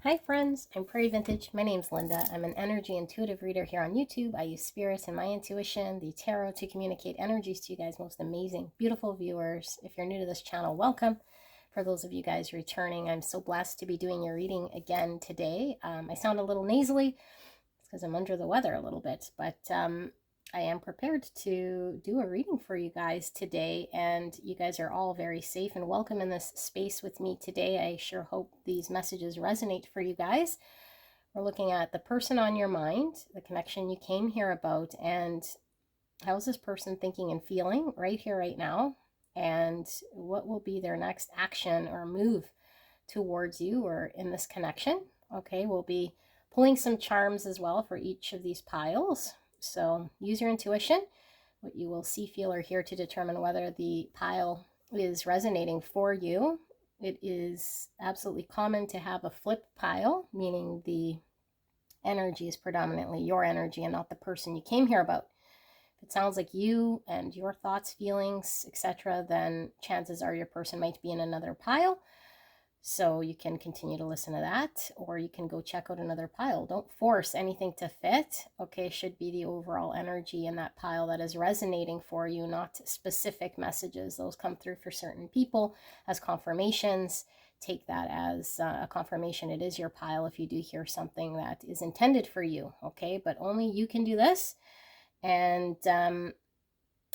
Hi friends, I'm Prairie Vintage. My name's Linda. I'm an energy intuitive reader here on YouTube. I use spirit and my intuition, the tarot, to communicate energies to you guys, most amazing, beautiful viewers. If you're new to this channel, welcome. For those of you guys returning, I'm so blessed to be doing your reading again today. I sound a little nasally. It's because I'm under the weather a little bit, but I am prepared to do a reading for you guys today, and you guys are all very safe and welcome in this space with me today. I sure hope these messages resonate for you guys. We're looking at the person on your mind, the connection you came here about, and how's this person thinking and feeling right here, right now, and what will be their next action or move towards you or in this connection. Okay, we'll be pulling some charms as well for each of these piles. So use your intuition, what you will see, feel, or hear to determine whether the pile is resonating for you. It is absolutely common to have a flip pile, meaning the energy is predominantly your energy and not the person you came here about. If it sounds like you and your thoughts, feelings, etc., then chances are your person might be in another pile. So you can continue to listen to that, or you can go check out another pile. Don't force anything to fit. Okay, should be the overall energy in that pile that is resonating for you, not specific messages. Those come through for certain people as confirmations. Take that as a confirmation. It is your pile if you do hear something that is intended for you. Okay, but only you can do this. And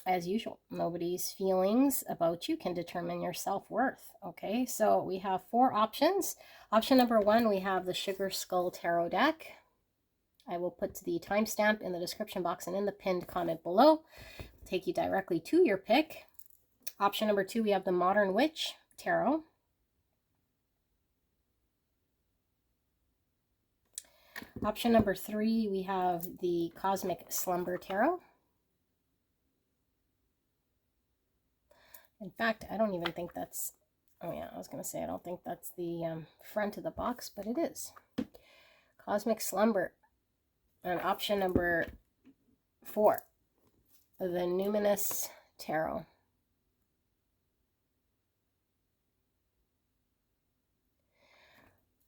as usual, nobody's feelings about you can determine your self-worth. Okay, so we have 4 options. Option number 1, we have the Sugar Skull Tarot deck. I will put the timestamp in the description box and in the pinned comment below. Take you directly to your pick. Option number 2, we have the Modern Witch Tarot. Option number 3, we have the Cosmic Slumber Tarot. In fact, I don't even think that's, oh yeah, I was going to say I don't think that's the front of the box, but it is. Cosmic Slumber. And option number 4, the Numinous Tarot.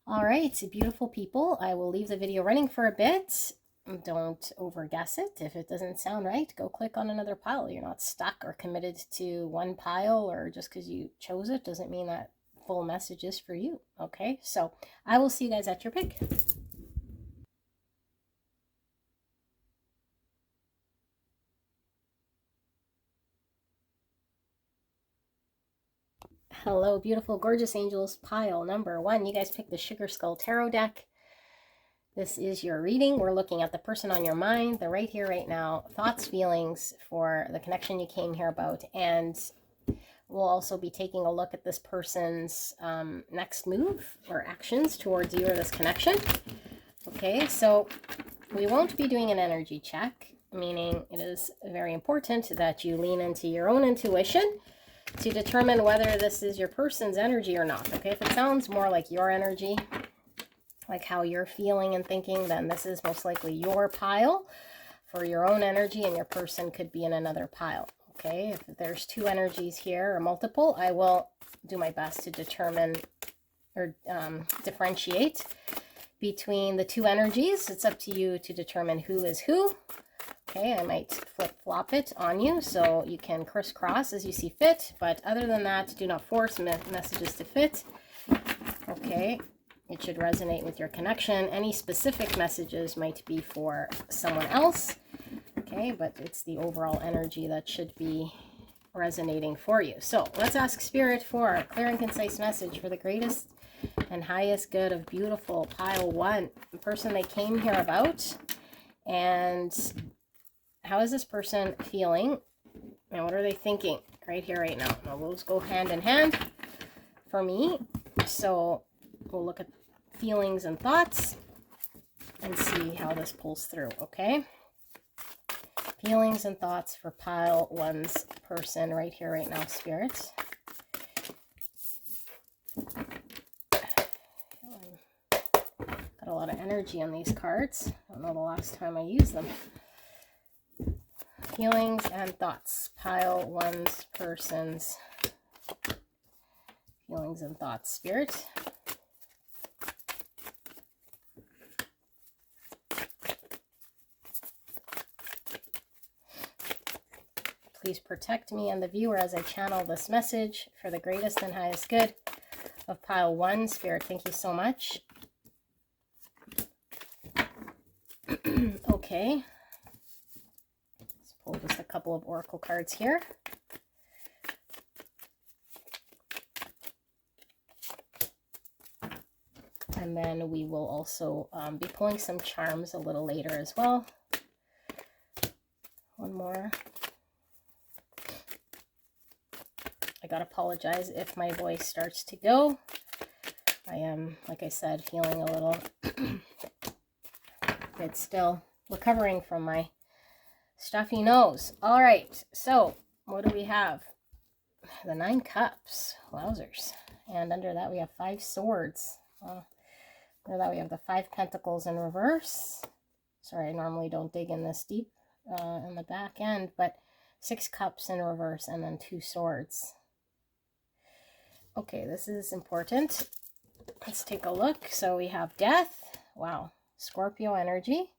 All right, beautiful people. I will leave the video running for a bit. Don't overguess it. If it doesn't sound right, go click on another pile. You're not stuck or committed to one pile, or just because you chose it doesn't mean that full message is for you. Okay, so I will see you guys at your pick. Hello, beautiful, gorgeous angels. Pile number 1. You guys picked the Sugar Skull Tarot deck. This is your reading. We're looking at the person on your mind, the right here, right now, thoughts, feelings for the connection you came here about. And we'll also be taking a look at this person's next move or actions towards you or this connection. Okay, so we won't be doing an energy check, meaning it is very important that you lean into your own intuition to determine whether this is your person's energy or not. Okay, if it sounds more like your energy, like how you're feeling and thinking, then this is most likely your pile for your own energy, and your person could be in another pile. Okay, if there's 2 energies here or multiple, I will do my best to determine or differentiate between the 2 energies. It's up to you to determine who is who. Okay, I might flip-flop it on you so you can crisscross as you see fit, but other than that, do not force messages to fit. Okay. It should resonate with your connection. Any specific messages might be for someone else. Okay, but it's the overall energy that should be resonating for you. So let's ask Spirit for a clear and concise message for the greatest and highest good of beautiful pile 1, the person they came here about. And how is this person feeling? And what are they thinking right here, right now? Now those go hand in hand for me. So we'll look at feelings and thoughts and see how this pulls through, okay? Feelings and thoughts for pile 1's person right here, right now, Spirit. Got a lot of energy on these cards. I don't know the last time I used them. Feelings and thoughts. Pile 1's person's feelings and thoughts, Spirit. please protect me and the viewer as I channel this message for the greatest and highest good of pile 1. Spirit, thank you so much. Okay. Let's pull just a couple of oracle cards here. And then we will also be pulling some charms a little later as well. One more. I gotta apologize if my voice starts to go. I am, like I said, feeling a little bit still recovering from my stuffy nose. All right, so what do we have? The 9 cups. Wowzers. And under that we have 5 swords. Under that we have the 5 pentacles in reverse. Sorry, I normally don't dig in this deep in the back end, but 6 cups in reverse and then 2 swords. Okay, this is important. Let's take a look. So we have death. Wow. Scorpio energy.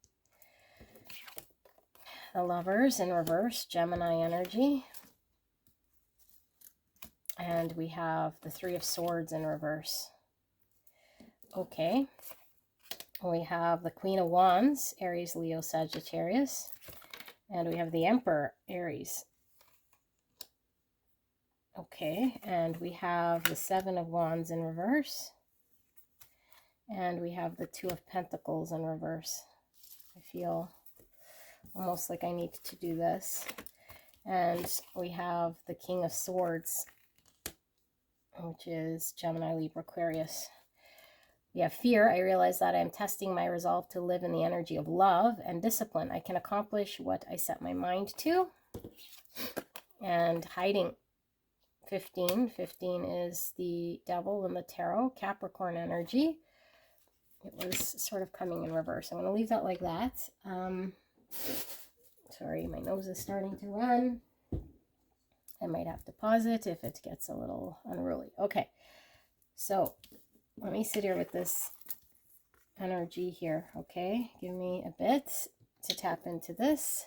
The lovers in reverse, Gemini energy. And we have the 3 of swords in reverse. Okay. We have the Queen of Wands, Aries, Leo, Sagittarius. And we have the Emperor, Aries. Okay, and we have the 7 of Wands in reverse. And we have the 2 of Pentacles in reverse. I feel almost like I need to do this. And we have the King of Swords, which is Gemini, Libra, Aquarius. We have fear. I realize that I am testing my resolve to live in the energy of love and discipline. I can accomplish what I set my mind to. And hiding. 15. 15 is the devil in the tarot, Capricorn energy. It was sort of coming in reverse. I'm going to leave that like that. Sorry, my nose is starting to run. I might have to pause it if it gets a little unruly. Okay, so let me sit here with this energy here, okay? Give me a bit to tap into this.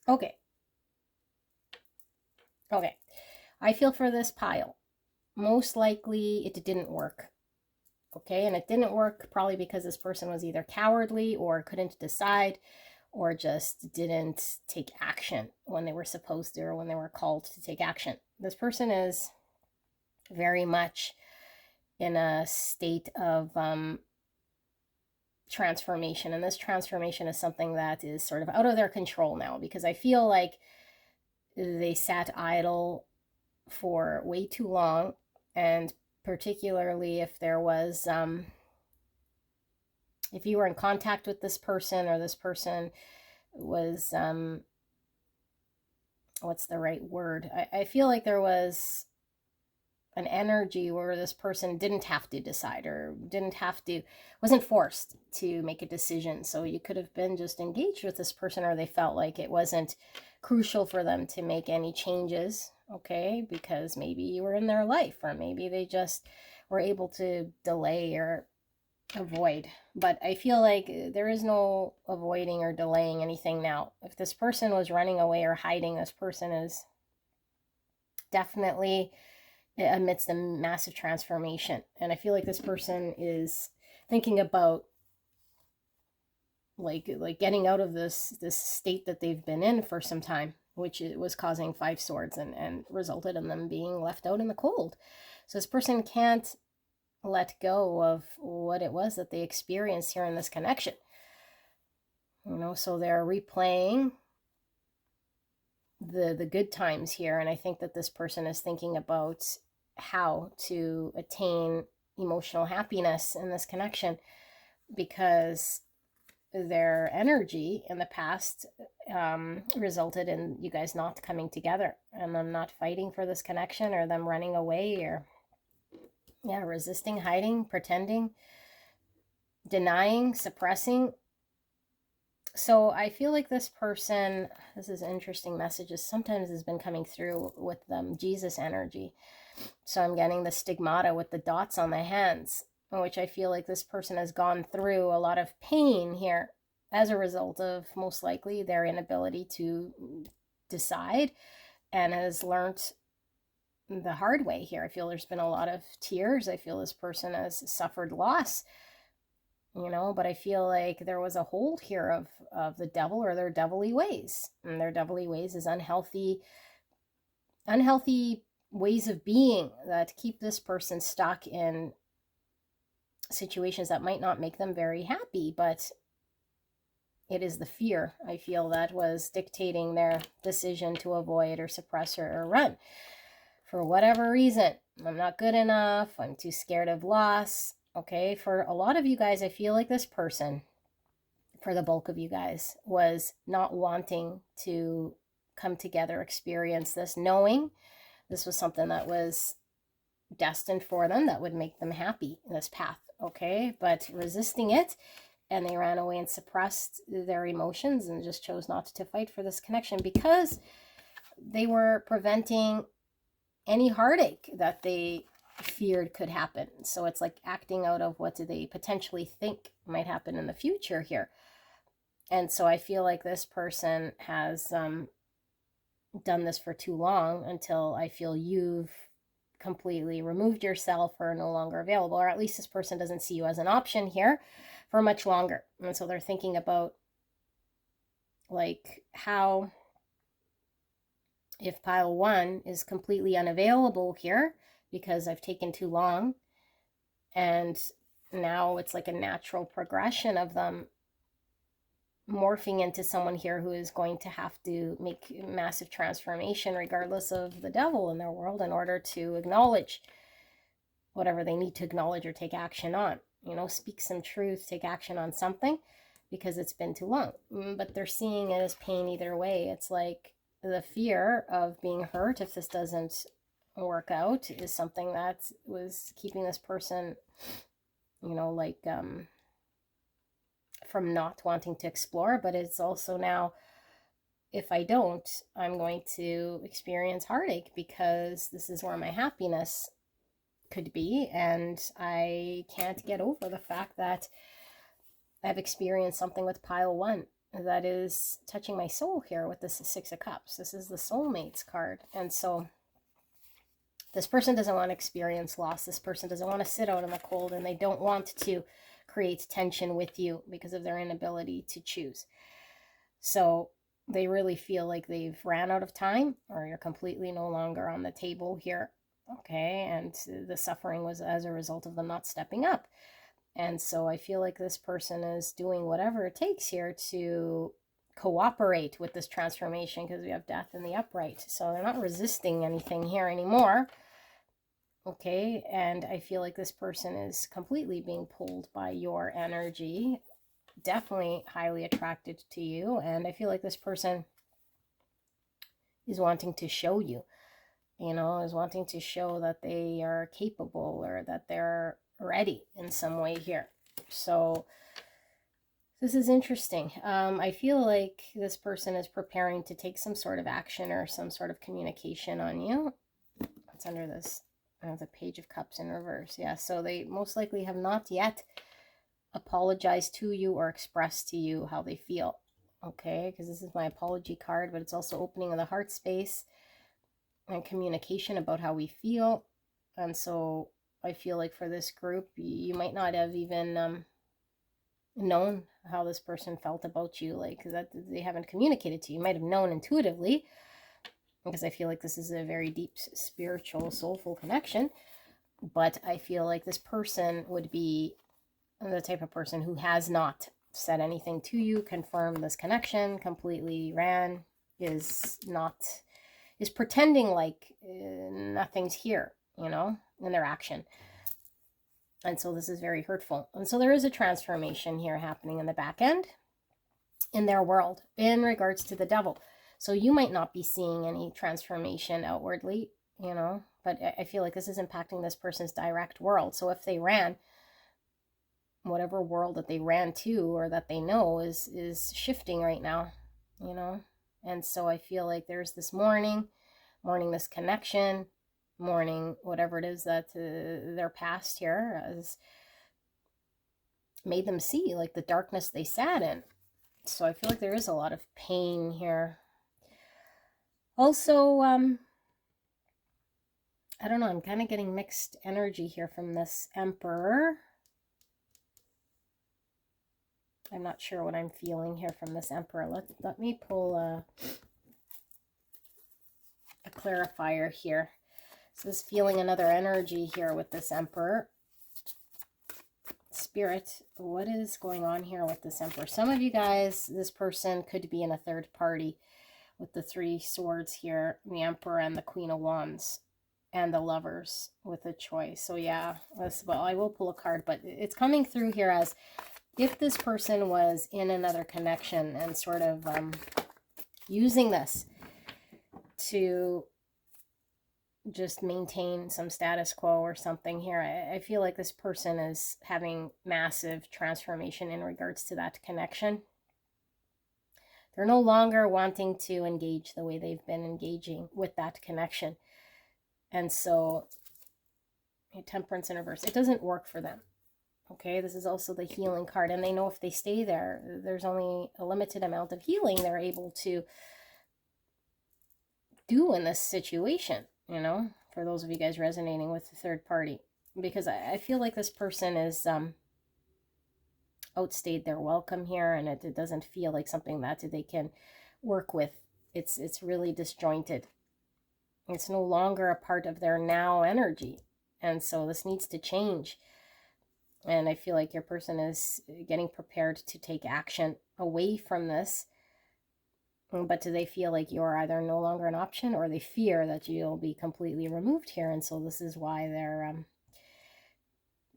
Okay. Okay. I feel for this pile. Most likely it didn't work. Okay, and it didn't work probably because this person was either cowardly or couldn't decide or just didn't take action when they were supposed to or when they were called to take action. This person is very much in a state of transformation, and this transformation is something that is sort of out of their control now, because I feel like they sat idle for way too long, and particularly if there was if you were in contact with this person, or this person was what's the right word, I feel like there was an energy where this person didn't have to decide, or wasn't forced to make a decision. So you could have been just engaged with this person, or they felt like it wasn't crucial for them to make any changes, okay, because maybe you were in their life, or maybe they just were able to delay or avoid. But I feel like there is no avoiding or delaying anything now. If this person was running away or hiding, this person is definitely amidst a massive transformation. And I feel like this person is thinking about like getting out of this state that they've been in for some time, which was causing 5 swords and resulted in them being left out in the cold. So this person can't let go of what it was that they experienced here in this connection. You know, so they're replaying the good times here, and I think that this person is thinking about how to attain emotional happiness in this connection, because their energy in the past resulted in you guys not coming together, and them not fighting for this connection, or them running away, or resisting, hiding, pretending, denying, suppressing. So I feel like this person, this is interesting messages, sometimes has been coming through with Jesus energy. So I'm getting the stigmata with the dots on the hands, which I feel like this person has gone through a lot of pain here as a result of most likely their inability to decide, and has learned the hard way here. I feel there's been a lot of tears. I feel this person has suffered loss, but I feel like there was a hold here of the devil or their devilly ways. And their devilly ways is unhealthy ways of being that keep this person stuck in situations that might not make them very happy, but it is the fear, I feel, that was dictating their decision to avoid or suppress or run. For whatever reason, I'm not good enough, I'm too scared of loss. Okay, for a lot of you guys, I feel like this person, for the bulk of you guys, was not wanting to come together, experience this, knowing this was something that was destined for them, that would make them happy in this path. Okay, but resisting it, and they ran away and suppressed their emotions and just chose not to fight for this connection because they were preventing any heartache that they feared could happen. So it's like acting out of what do they potentially think might happen in the future here. And so I feel like this person has done this for too long, until I feel you've completely removed yourself or are no longer available, or at least this person doesn't see you as an option here for much longer. And so they're thinking about like how, if pile 1 is completely unavailable here because I've taken too long, and now it's like a natural progression of them morphing into someone here who is going to have to make massive transformation regardless of the devil in their world in order to acknowledge whatever they need to acknowledge or take action on. Speak some truth, take action on something, because it's been too long. But they're seeing it as pain either way. It's like the fear of being hurt if this doesn't work out is something that was keeping this person, from not wanting to explore. But it's also now, if I don't, I'm going to experience heartache because this is where my happiness could be, and I can't get over the fact that I've experienced something with pile 1 that is touching my soul here with this 6 of Cups. This is the soulmates card. And so this person doesn't want to experience loss. This person doesn't want to sit out in the cold, and they don't want to create tension with you because of their inability to choose. So they really feel like they've ran out of time, or you're completely no longer on the table here. Okay, and the suffering was as a result of them not stepping up. And so I feel like this person is doing whatever it takes here to cooperate with this transformation, because we have death in the upright. So they're not resisting anything here anymore. Okay, and I feel like this person is completely being pulled by your energy, definitely highly attracted to you. And I feel like this person is wanting to show you, is wanting to show that they are capable, or that they're ready in some way here. So this is interesting. I feel like this person is preparing to take some sort of action or some sort of communication on you. It's under this, the Page of Cups in reverse. Yeah, so they most likely have not yet apologized to you or expressed to you how they feel. Okay, because this is my apology card, but it's also opening of the heart space and communication about how we feel. And so I feel like for this group, you might not have even known how this person felt about you, like that they haven't communicated to you. You might have known intuitively, because I feel like this is a very deep spiritual, soulful connection. But I feel like this person would be the type of person who has not said anything to you, confirmed this connection, completely ran, is pretending like nothing's here, in their action. And so this is very hurtful. And so there is a transformation here happening in the back end in their world in regards to the devil. So you might not be seeing any transformation outwardly, but I feel like this is impacting this person's direct world. So if they ran, whatever world that they ran to or that they know is shifting right now, you know. And so I feel like there's this mourning this connection, mourning whatever it is that their past here has made them see, like the darkness they sat in. So I feel like there is a lot of pain here. Also, I don't know, I'm kind of getting mixed energy here from this Emperor. I'm not sure what I'm feeling here from this Emperor. Let me pull a clarifier here. So this feeling another energy here with this Emperor. Spirit, what is going on here with this Emperor? Some of you guys, this person could be in a third party with the 3 swords here, the Emperor and the Queen of Wands, and the Lovers with a choice. So yeah, well, I will pull a card, but it's coming through here as if this person was in another connection and sort of using this to just maintain some status quo or something here. I feel like this person is having massive transformation in regards to that connection. They're no longer wanting to engage the way they've been engaging with that connection. And so, Temperance in reverse, it doesn't work for them. Okay, this is also the healing card. And they know if they stay there, there's only a limited amount of healing they're able to do in this situation, you know, for those of you guys resonating with the third party. Because I feel like this person is outstayed their welcome here, and it doesn't feel like something that they can work with. It's really disjointed. It's no longer a part of their now energy. And so this needs to change. And I feel like your person is getting prepared to take action away from this. But do they feel like you're either no longer an option, or they fear that you'll be completely removed here? And so this is why they're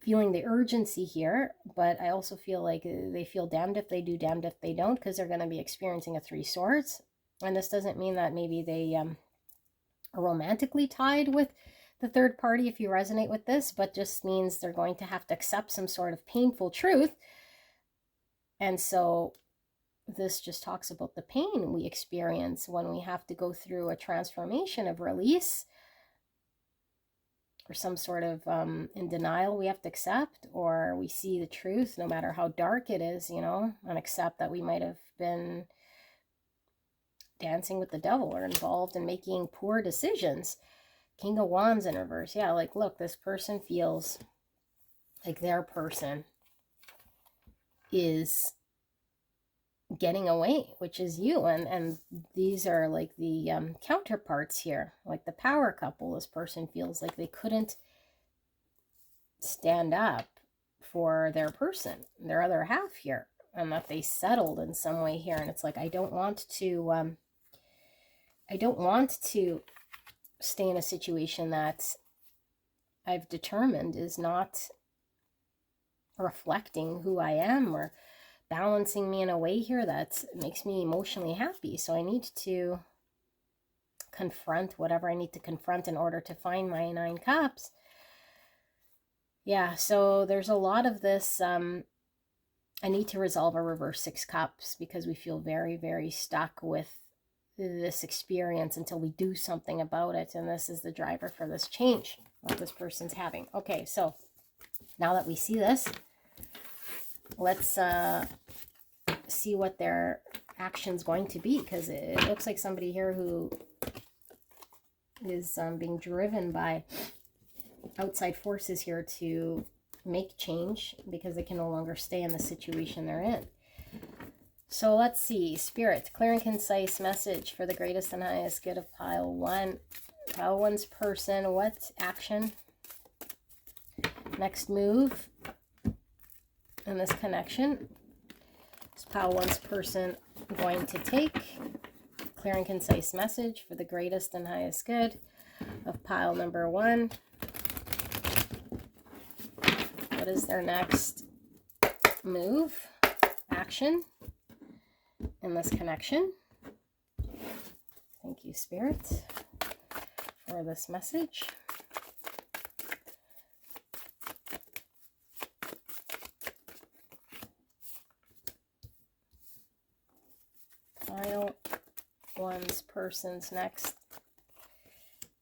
feeling the urgency here. But I also feel like they feel damned if they do, damned if they don't, because they're going to be experiencing a 3 swords. And this doesn't mean that maybe they are romantically tied with the third party, if you resonate with this, but just means they're going to have to accept some sort of painful truth. And so this just talks about the pain we experience when we have to go through a transformation of release, or some sort of in denial we have to accept, or we see the truth no matter how dark it is, you know, and accept that we might have been dancing with the devil or involved in making poor decisions. King of Wands in reverse. Yeah, like, look, this person feels like their person is getting away, which is you. And these are like the counterparts here, like the power couple. This person feels like they couldn't stand up for their person, their other half here, and that they settled in some way here. And it's like, I don't want to stay in a situation that I've determined is not reflecting who I am, or balancing me in a way here that makes me emotionally happy. So I need to confront whatever I need to confront in order to find my 9 cups. Yeah, so there's a lot of this, I need to resolve a reverse 6 cups, because we feel very, very stuck with this experience until we do something about it. And this is the driver for this change that this person's having. Okay, so now that we see this, let's see what their action's going to be, because it looks like somebody here who is being driven by outside forces here to make change, because they can no longer stay in the situation they're in. So let's see, Spirit, clear and concise message for the greatest and highest good of pile 1. Pile 1's person, what action, next move in this connection is pile 1's person going to take? Clear and concise message for the greatest and highest good of pile number 1. What is their next move, action in this connection? Thank you, Spirit, for this message. pile one's person's next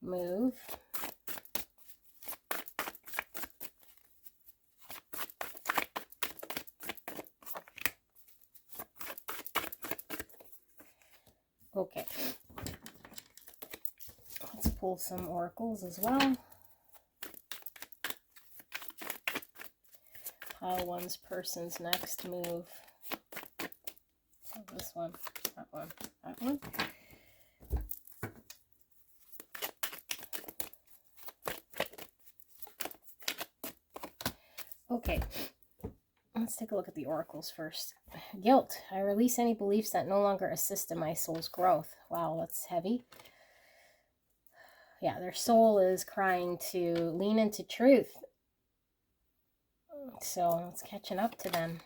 move. Okay. Let's pull some oracles as well. Pile one's person's next move. So this one, that one, that one. Okay, let's take a look at the oracles first. Guilt. I release any beliefs that no longer assist in my soul's growth. Wow, that's heavy. Yeah, their soul is crying to lean into truth. So it's catching up to them.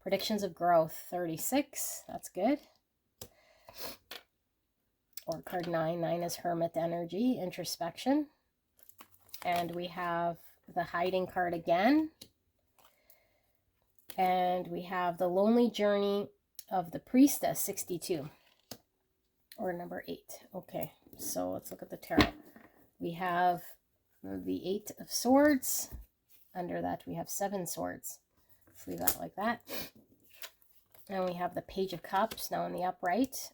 Predictions of growth, 36. That's good. Or card 9. 9 is hermit energy, introspection. And we have the hiding card again. And we have the lonely journey of the priestess, 62. Or number 8. Okay, so let's look at the tarot. We have the 8 of swords. Under that we have 7 swords. Let's leave that like that. And we have the page of cups now in the upright.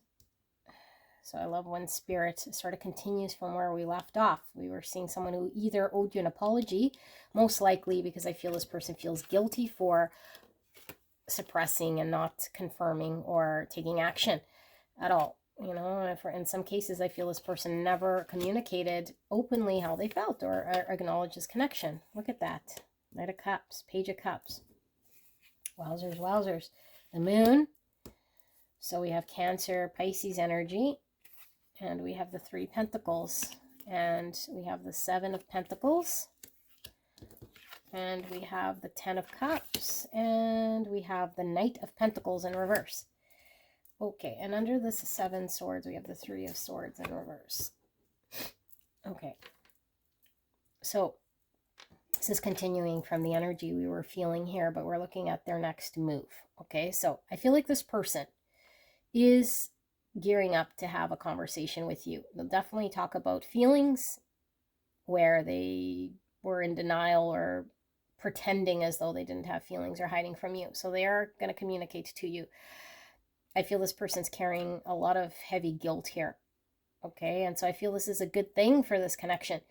So I love when spirit sort of continues from where we left off. We were seeing someone who either owed you an apology, most likely because I feel this person feels guilty for suppressing and not confirming or taking action at all. You know, in some cases, I feel this person never communicated openly how they felt or acknowledged this connection. Look at that. Knight of Cups, Page of Cups. Wowzers, wowzers. The Moon. So we have Cancer, Pisces energy. And we have the 3 Pentacles. And we have the 7 of Pentacles. And we have the 10 of Cups. And we have the Knight of Pentacles in reverse. Okay, and under this 7 swords, we have the 3 of Swords in reverse. Okay. So this is continuing from the energy we were feeling here, but we're looking at their next move. Okay, so I feel like this person is gearing up to have a conversation with you. They'll definitely talk about feelings where they were in denial or pretending as though they didn't have feelings or hiding from you. So they are going to communicate to you. I feel this person's carrying a lot of heavy guilt here. Okay, and so I feel this is a good thing for this connection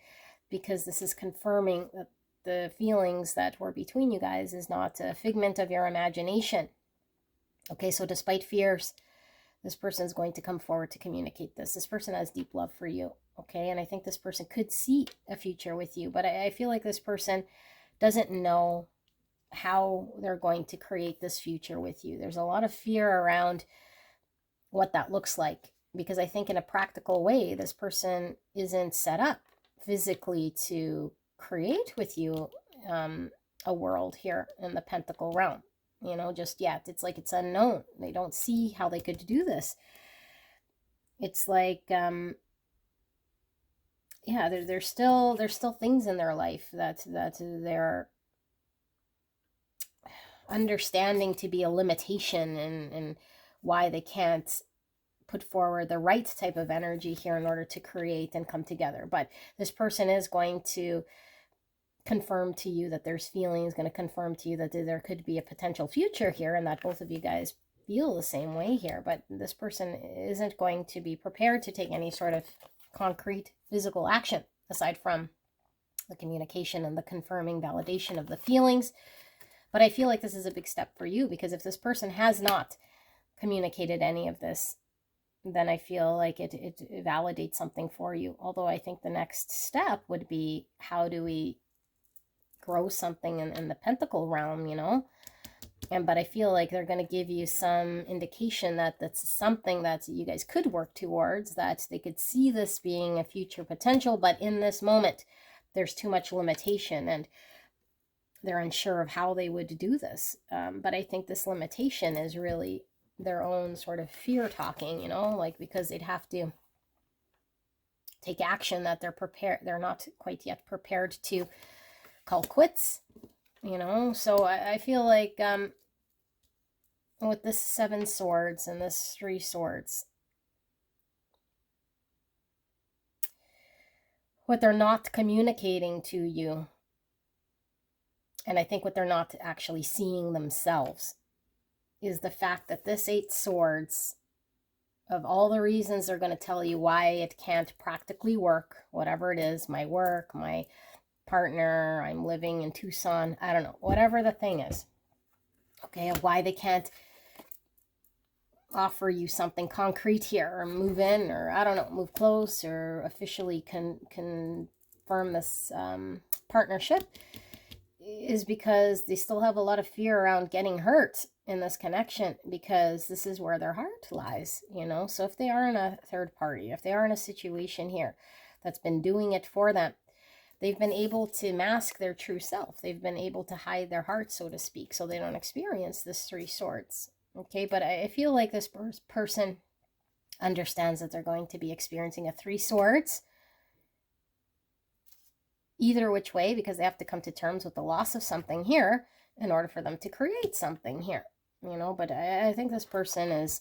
because this is confirming that the feelings that were between you guys is not a figment of your imagination. Okay, so despite fears, this person is going to come forward to communicate this. This person has deep love for you, okay? And I think this person could see a future with you, but I feel like this person doesn't know how they're going to create this future with you. There's a lot of fear around what that looks like because I think in a practical way, this person isn't set up physically to create with you a world here in the Pentacle realm. You know, just yet. It's like it's unknown. They don't see how they could do this. It's like, yeah, there's still things in their life that they're understanding to be a limitation and why they can't put forward the right type of energy here in order to create and come together. But this person is going to confirm to you that there's feelings, going to confirm to you that there could be a potential future here and that both of you guys feel the same way here. But this person isn't going to be prepared to take any sort of concrete physical action aside from the communication and the confirming validation of the feelings. But I feel like this is a big step for you because if this person has not communicated any of this, then I feel like it validates something for you. Although I think the next step would be, how do we grow something in the Pentacle realm, you know? But I feel like they're going to give you some indication that that's something that you guys could work towards, that they could see this being a future potential, but in this moment, there's too much limitation and they're unsure of how they would do this. But I think this limitation is really their own sort of fear talking, you know, like because they'd have to take action that they're not quite yet prepared to call quits, you know. So I feel like with this 7 swords and this 3 swords, what they're not communicating to you, and I think what they're not actually seeing themselves, is the fact that this 8 swords, of all the reasons they're going to tell you why it can't practically work, whatever it is, my work, my partner, I'm living in Tucson, I don't know, whatever the thing is, okay, of why they can't offer you something concrete here, or move in, or I don't know, move close, or officially confirm this partnership, is because they still have a lot of fear around getting hurt in this connection, because this is where their heart lies, you know. So if they are in a third party, if they are in a situation here that's been doing it for them, they've been able to mask their true self. They've been able to hide their heart, so to speak, so they don't experience this 3 swords. Okay, but I feel like this person understands that they're going to be experiencing a 3 swords either which way, because they have to come to terms with the loss of something here in order for them to create something here, you know. But I think this person is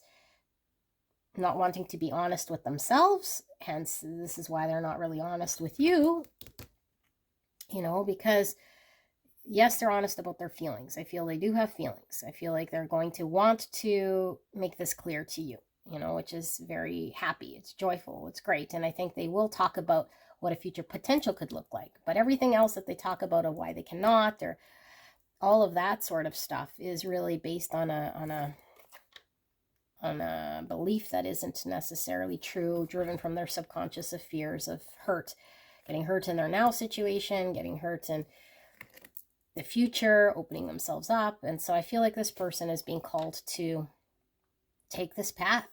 not wanting to be honest with themselves, hence this is why they're not really honest with you, you know, because yes, they're honest about their feelings. I feel they do have feelings. I feel like they're going to want to make this clear to you, you know, which is very happy. It's joyful. It's great. And I think they will talk about what a future potential could look like. But everything else that they talk about of why they cannot, or all of that sort of stuff, is really based on a belief that isn't necessarily true, driven from their subconscious of fears of hurt, getting hurt in their now situation, getting hurt in the future, opening themselves up. And so I feel like this person is being called to take this path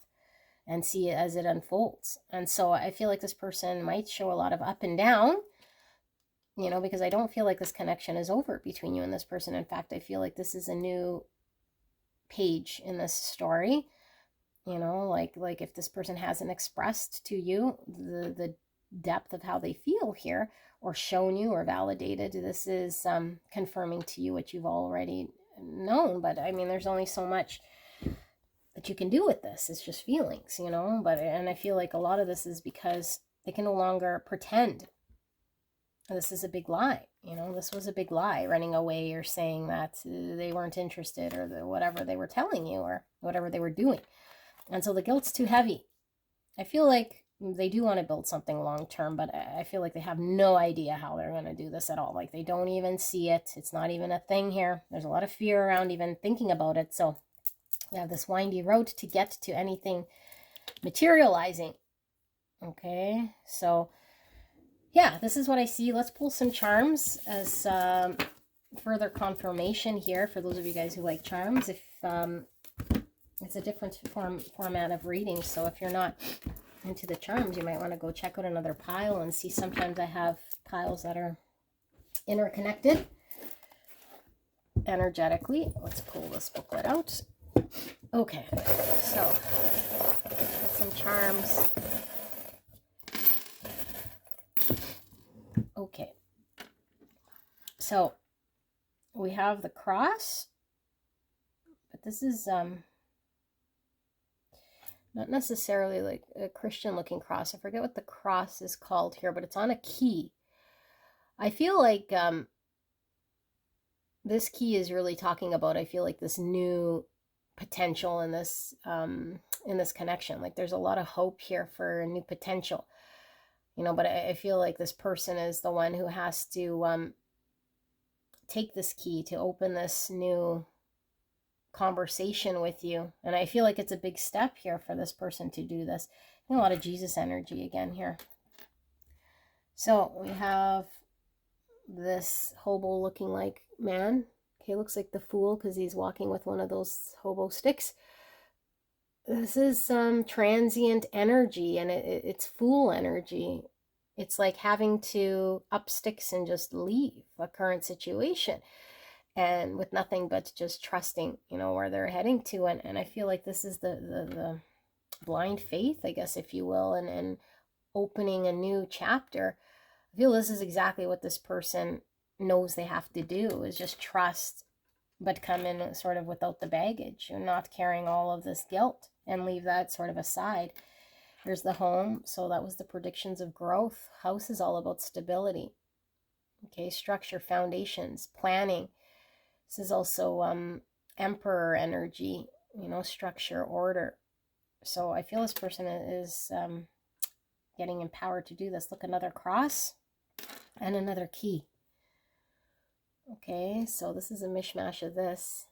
and see it as it unfolds. And so I feel like this person might show a lot of up and down, you know, because I don't feel like this connection is over between you and this person. In fact, I feel like this is a new page in this story, you know, like if this person hasn't expressed to you the depth of how they feel here, or shown you or validated, this is confirming to you what you've already known. But I mean, there's only so much that you can do with this. It's just feelings, you know. But and I feel like a lot of this is because they can no longer pretend. This is a big lie, you know. This was a big lie, running away or saying that they weren't interested, or whatever they were telling you, or whatever they were doing. And so the guilt's too heavy. I feel like they do want to build something long term, but I feel like they have no idea how they're going to do this at all. Like, they don't even see it. It's not even a thing here. There's a lot of fear around even thinking about it. So we have this windy road to get to anything materializing. Okay, so yeah, this is what I see. Let's pull some charms as further confirmation here for those of you guys who like charms. If it's a different format of reading, so if you're not into the charms, you might want to go check out another pile and see. Sometimes I have piles that are interconnected energetically. Let's pull this booklet out. Okay, so get some charms. Okay, so we have the cross, but this is not necessarily like a Christian looking cross. I forget what the cross is called here, but it's on a key. I feel like this key is really talking about, I feel like, this new potential in this connection. Like, there's a lot of hope here for a new potential, you know. But I feel like this person is the one who has to take this key to open this new conversation with you. And I feel like it's a big step here for this person to do this. A lot of Jesus energy again here. So we have this hobo looking like man. Okay, looks like the Fool because he's walking with one of those hobo sticks. This is some transient energy, and it's Fool energy. It's like having to up sticks and just leave a current situation, and with nothing but just trusting, you know, where they're heading to. And I feel like this is the blind faith, I guess, if you will, and opening a new chapter. I feel this is exactly what this person knows they have to do, is just trust but come in sort of without the baggage and not carrying all of this guilt and leave that sort of aside. Here's the home. So that was the predictions of growth. House is all about stability. Okay, structure, foundations, planning. This is also emperor energy, you know, structure, order. So I feel this person is getting empowered to do this. Look, another cross and another key. Okay, so this is a mishmash of this.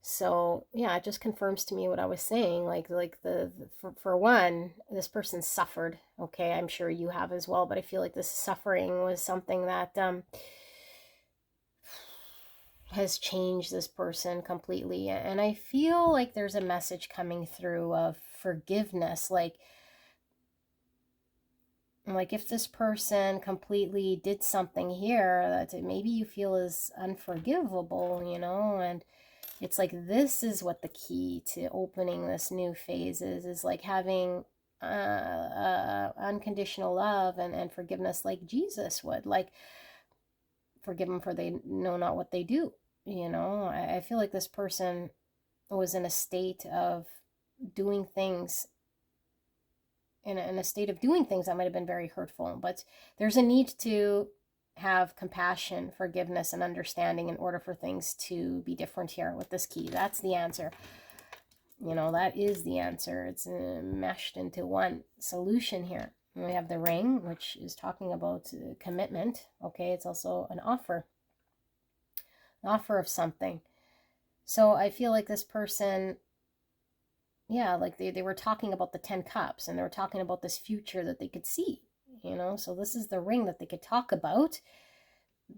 So yeah, it just confirms to me what I was saying. Like for one, this person suffered. Okay, I'm sure you have as well, but I feel like this suffering was something that has changed this person completely. And I feel like there's a message coming through of forgiveness. Like if this person completely did something here that maybe you feel is unforgivable, you know, and it's like this is what the key to opening this new phase is like having unconditional love and forgiveness like Jesus would. Like, forgive them for they know not what they do. You know, I feel like this person was in a state of doing things, in a state of doing things that might have been very hurtful. But there's a need to have compassion, forgiveness, and understanding in order for things to be different here with this key. That's the answer. You know, that is the answer. It's meshed into one solution here. And we have the ring, which is talking about commitment. Okay, it's also an offer of something. So I feel like this person, yeah, like they were talking about the 10 cups, and they were talking about this future that they could see, you know. So this is the ring that they could talk about,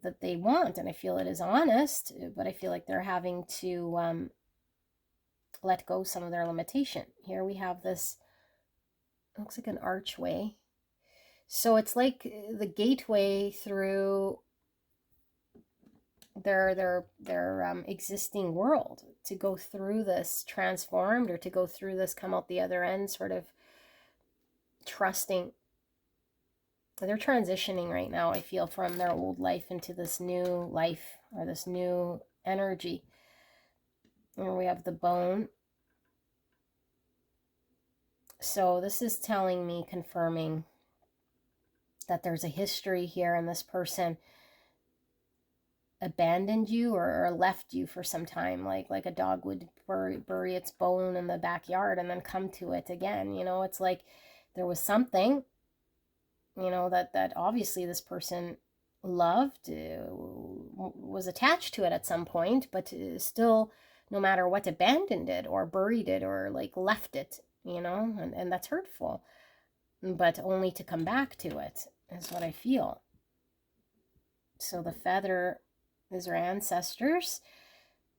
that they want. And I feel it is honest, but I feel like they're having to let go some of their limitation. Here we have this, looks like an archway. So it's like the gateway through their existing world, to go through this transformed, or to go through this, come out the other end sort of trusting. They're transitioning right now, I feel, from their old life into this new life, or this new energy. And we have the bone. So this is telling me, confirming that there's a history here, and this person abandoned you or left you for some time, like a dog would bury its bone in the backyard and then come to it again. You know, it's like there was something, you know, that obviously this person loved, was attached to it at some point, but still, no matter what, abandoned it or buried it or like left it, you know, and that's hurtful, but only to come back to it is what I feel. So the feather is our ancestors.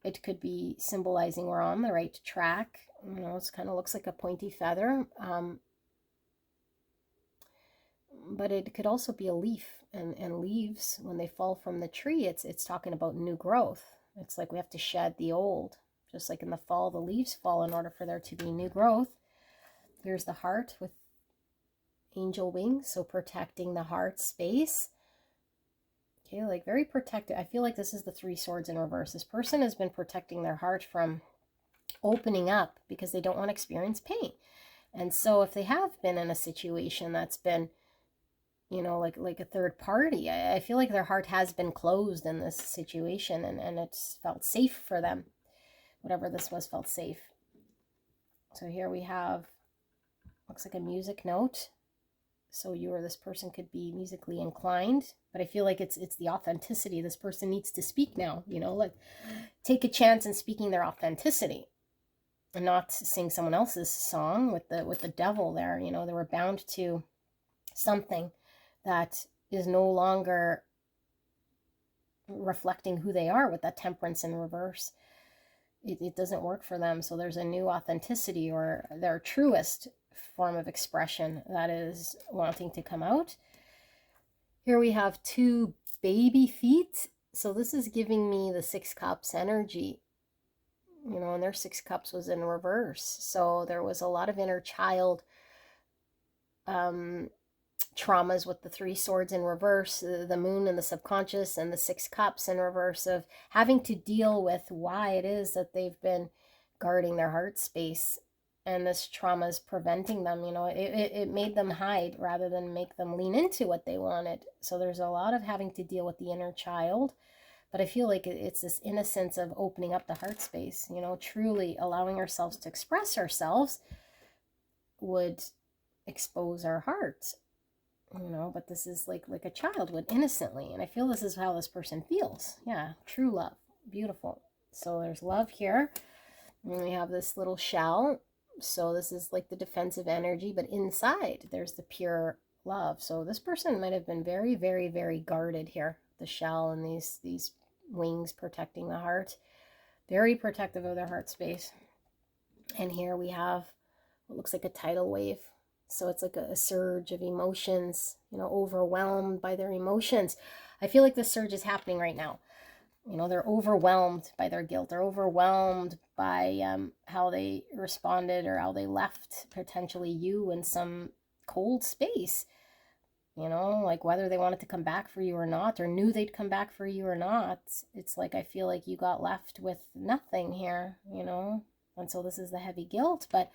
It could be symbolizing we're on the right track. You know, it kind of looks like a pointy feather. But it could also be a leaf, and leaves, when they fall from the tree, it's talking about new growth. It's like we have to shed the old, just like in the fall the leaves fall in order for there to be new growth. Here's the heart with angel wings, so protecting the heart space. Okay, like very protected. I feel like this is the 3 swords in reverse. This person has been protecting their heart from opening up because they don't want to experience pain. And so if they have been in a situation that's been, you know, like a third party, I feel like their heart has been closed in this situation, and it's felt safe for them. Whatever this was felt safe. So here we have, looks like a music note. So you or this person could be musically inclined, but I feel like it's the authenticity. This person needs to speak now, you know, like take a chance in speaking their authenticity and not sing someone else's song with the devil there. You know, they were bound to something that is no longer reflecting who they are, with that temperance in reverse. It doesn't work for them. So there's a new authenticity, or their truest form of expression, that is wanting to come out. Here we have 2 baby feet. So this is giving me the 6 cups energy, you know, and their 6 cups was in reverse. So there was a lot of inner child traumas with the 3 swords in reverse, the moon and the subconscious, and the 6 cups in reverse, of having to deal with why it is that they've been guarding their heart space, and this trauma is preventing them. It made them hide rather than make them lean into what they wanted. So there's a lot of having to deal with the inner child. But I feel like it's this innocence of opening up the heart space, truly allowing ourselves to express ourselves would expose our hearts, but this is like a child would, innocently. And I feel this is how this person feels. Yeah, true love. Beautiful. So there's love here. And we have this little shell. So this is like the defensive energy, but inside there's the pure love. So this person might have been very, very, very guarded here. The shell and these wings protecting the heart. Very protective of their heart space. And here we have what looks like a tidal wave. So it's like a surge of emotions, overwhelmed by their emotions. I feel like this surge is happening right now. They're overwhelmed by their guilt. They're overwhelmed by how they responded, or how they left potentially you in some cold space. Like whether they wanted to come back for you or not, or knew they'd come back for you or not. It's like, I feel like you got left with nothing here, and so this is the heavy guilt. But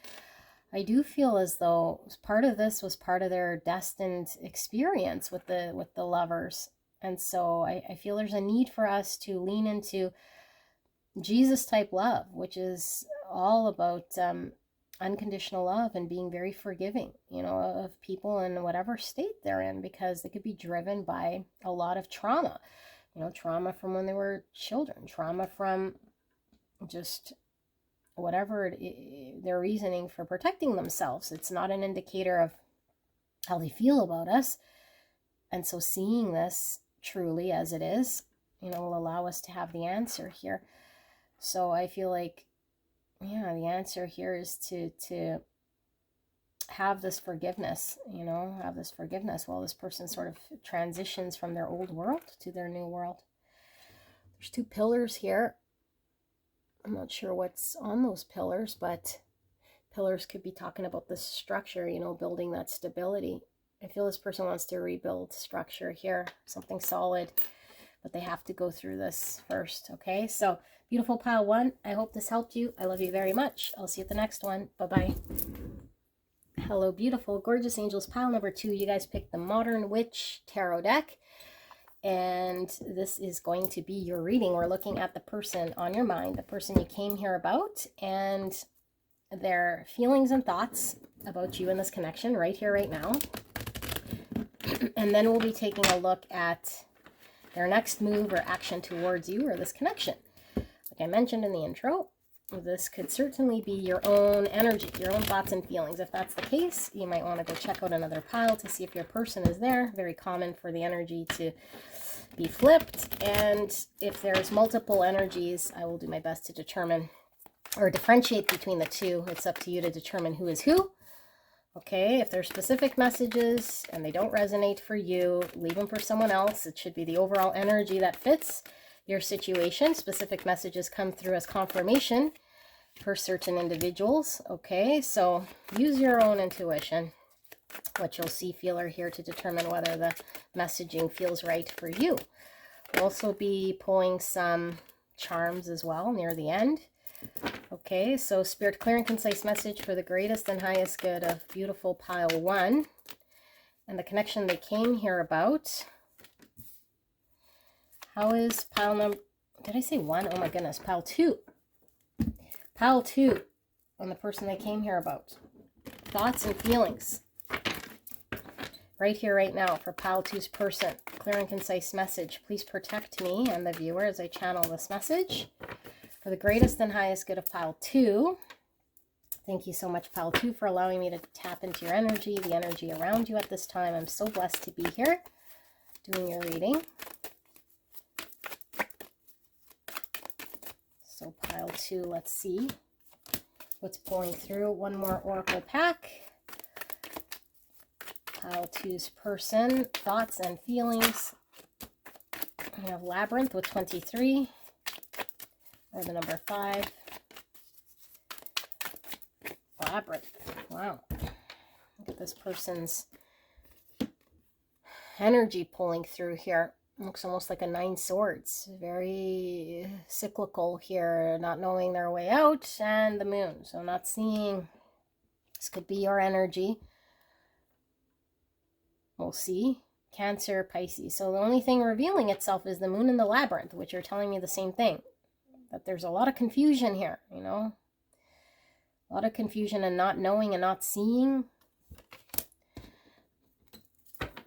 I do feel as though part of this was part of their destined experience with the lovers. And so I feel there's a need for us to lean into Jesus type love, which is all about unconditional love and being very forgiving, of people in whatever state they're in, because they could be driven by a lot of trauma, trauma from when they were children, trauma from just whatever their reasoning for protecting themselves. It's not an indicator of how they feel about us. And so seeing this truly as it is, will allow us to have the answer here. So I feel like, yeah, the answer here is to have this forgiveness, have this forgiveness while this person sort of transitions from their old world to their new world. There's 2 pillars here. I'm not sure what's on those pillars, but pillars could be talking about this structure, building that stability. I feel this person wants to rebuild structure here, something solid, but they have to go through this first. Okay, so beautiful pile 1. I hope this helped you. I love you very much. I'll see you at the next one. Bye-bye. Hello, beautiful, gorgeous angels. Pile number 2. You guys picked the Modern Witch Tarot deck. And this is going to be your reading. We're looking at the person on your mind, the person you came here about, and their feelings and thoughts about you in this connection right here, right now. And then we'll be taking a look at their next move or action towards you or this connection. Like I mentioned in the intro, this could certainly be your own energy, your own thoughts and feelings. If that's the case, you might want to go check out another pile to see if your person is there. Very common for the energy to be flipped. And if there's multiple energies, I will do my best to determine or differentiate between the 2. It's up to you to determine who is who. Okay, if there's specific messages and they don't resonate for you, leave them for someone else. It should be the overall energy that fits your situation. Specific messages come through as confirmation for certain individuals. Okay, so use your own intuition, what you'll see, feel, or hear to determine whether the messaging feels right for you. We'll also be pulling some charms as well near the end. Okay, so Spirit, clear and concise message for the greatest and highest good of beautiful pile 1 and the connection they came here about. How is pile number, did I say 1? Oh my goodness, pile 2. Pile 2 on the person they came here about. Thoughts and feelings. Right here, right now, for pile 2's person. Clear and concise message. Please protect me and the viewer as I channel this message. For the greatest and highest good of pile 2. Thank you so much, pile 2, for allowing me to tap into your energy, the energy around you at this time. I'm so blessed to be here doing your reading. So pile 2, let's see what's pulling through. One more oracle pack. Pile 2's person, thoughts and feelings. We have Labyrinth with 23, or the number 5. Labyrinth, wow. Look at this person's energy pulling through here. Looks almost like a 9 swords. Very cyclical here, not knowing their way out, and the moon. So not seeing, this could be your energy. We'll see. Cancer, Pisces. So the only thing revealing itself is the moon and the labyrinth, which are telling me the same thing. That there's a lot of confusion here, you know. A lot of confusion and not knowing and not seeing.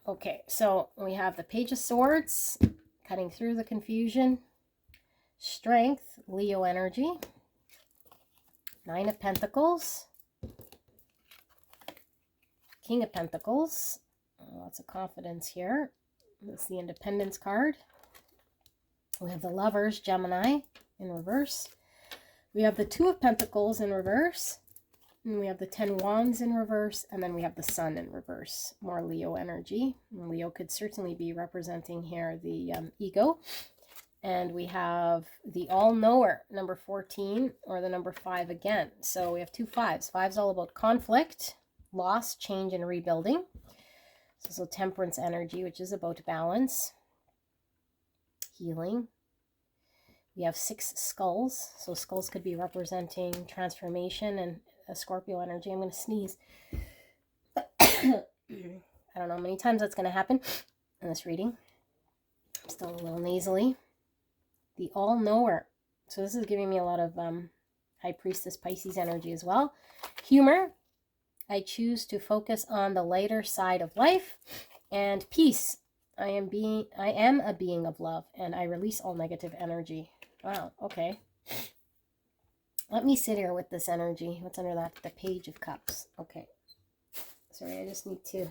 Okay, so we have the Page of Swords, cutting through the confusion. Strength, Leo energy. 9 of Pentacles. King of Pentacles. Lots of confidence here. That's the Independence card. We have the Lovers, Gemini, in reverse. We have the 2 of Pentacles in reverse. And we have the 10 Wands in reverse. And then we have the Sun in reverse. More Leo energy. And Leo could certainly be representing here the ego. And we have the All-Knower, number 14, or the number 5 again. So we have 2 5s. 5's all about conflict, loss, change, and rebuilding. So Temperance energy, which is about balance, healing. We have 6 skulls. So skulls could be representing transformation and a Scorpio energy. I'm going to sneeze. I don't know how many times that's going to happen in this reading. I'm still a little nasally. The All-Knower. So this is giving me a lot of High Priestess Pisces energy as well. Humor. I choose to focus on the lighter side of life. And peace. I am a being of love, and I release all negative energy. Wow, okay. Let me sit here with this energy. What's under that? The Page of Cups. Okay. Sorry, I just need to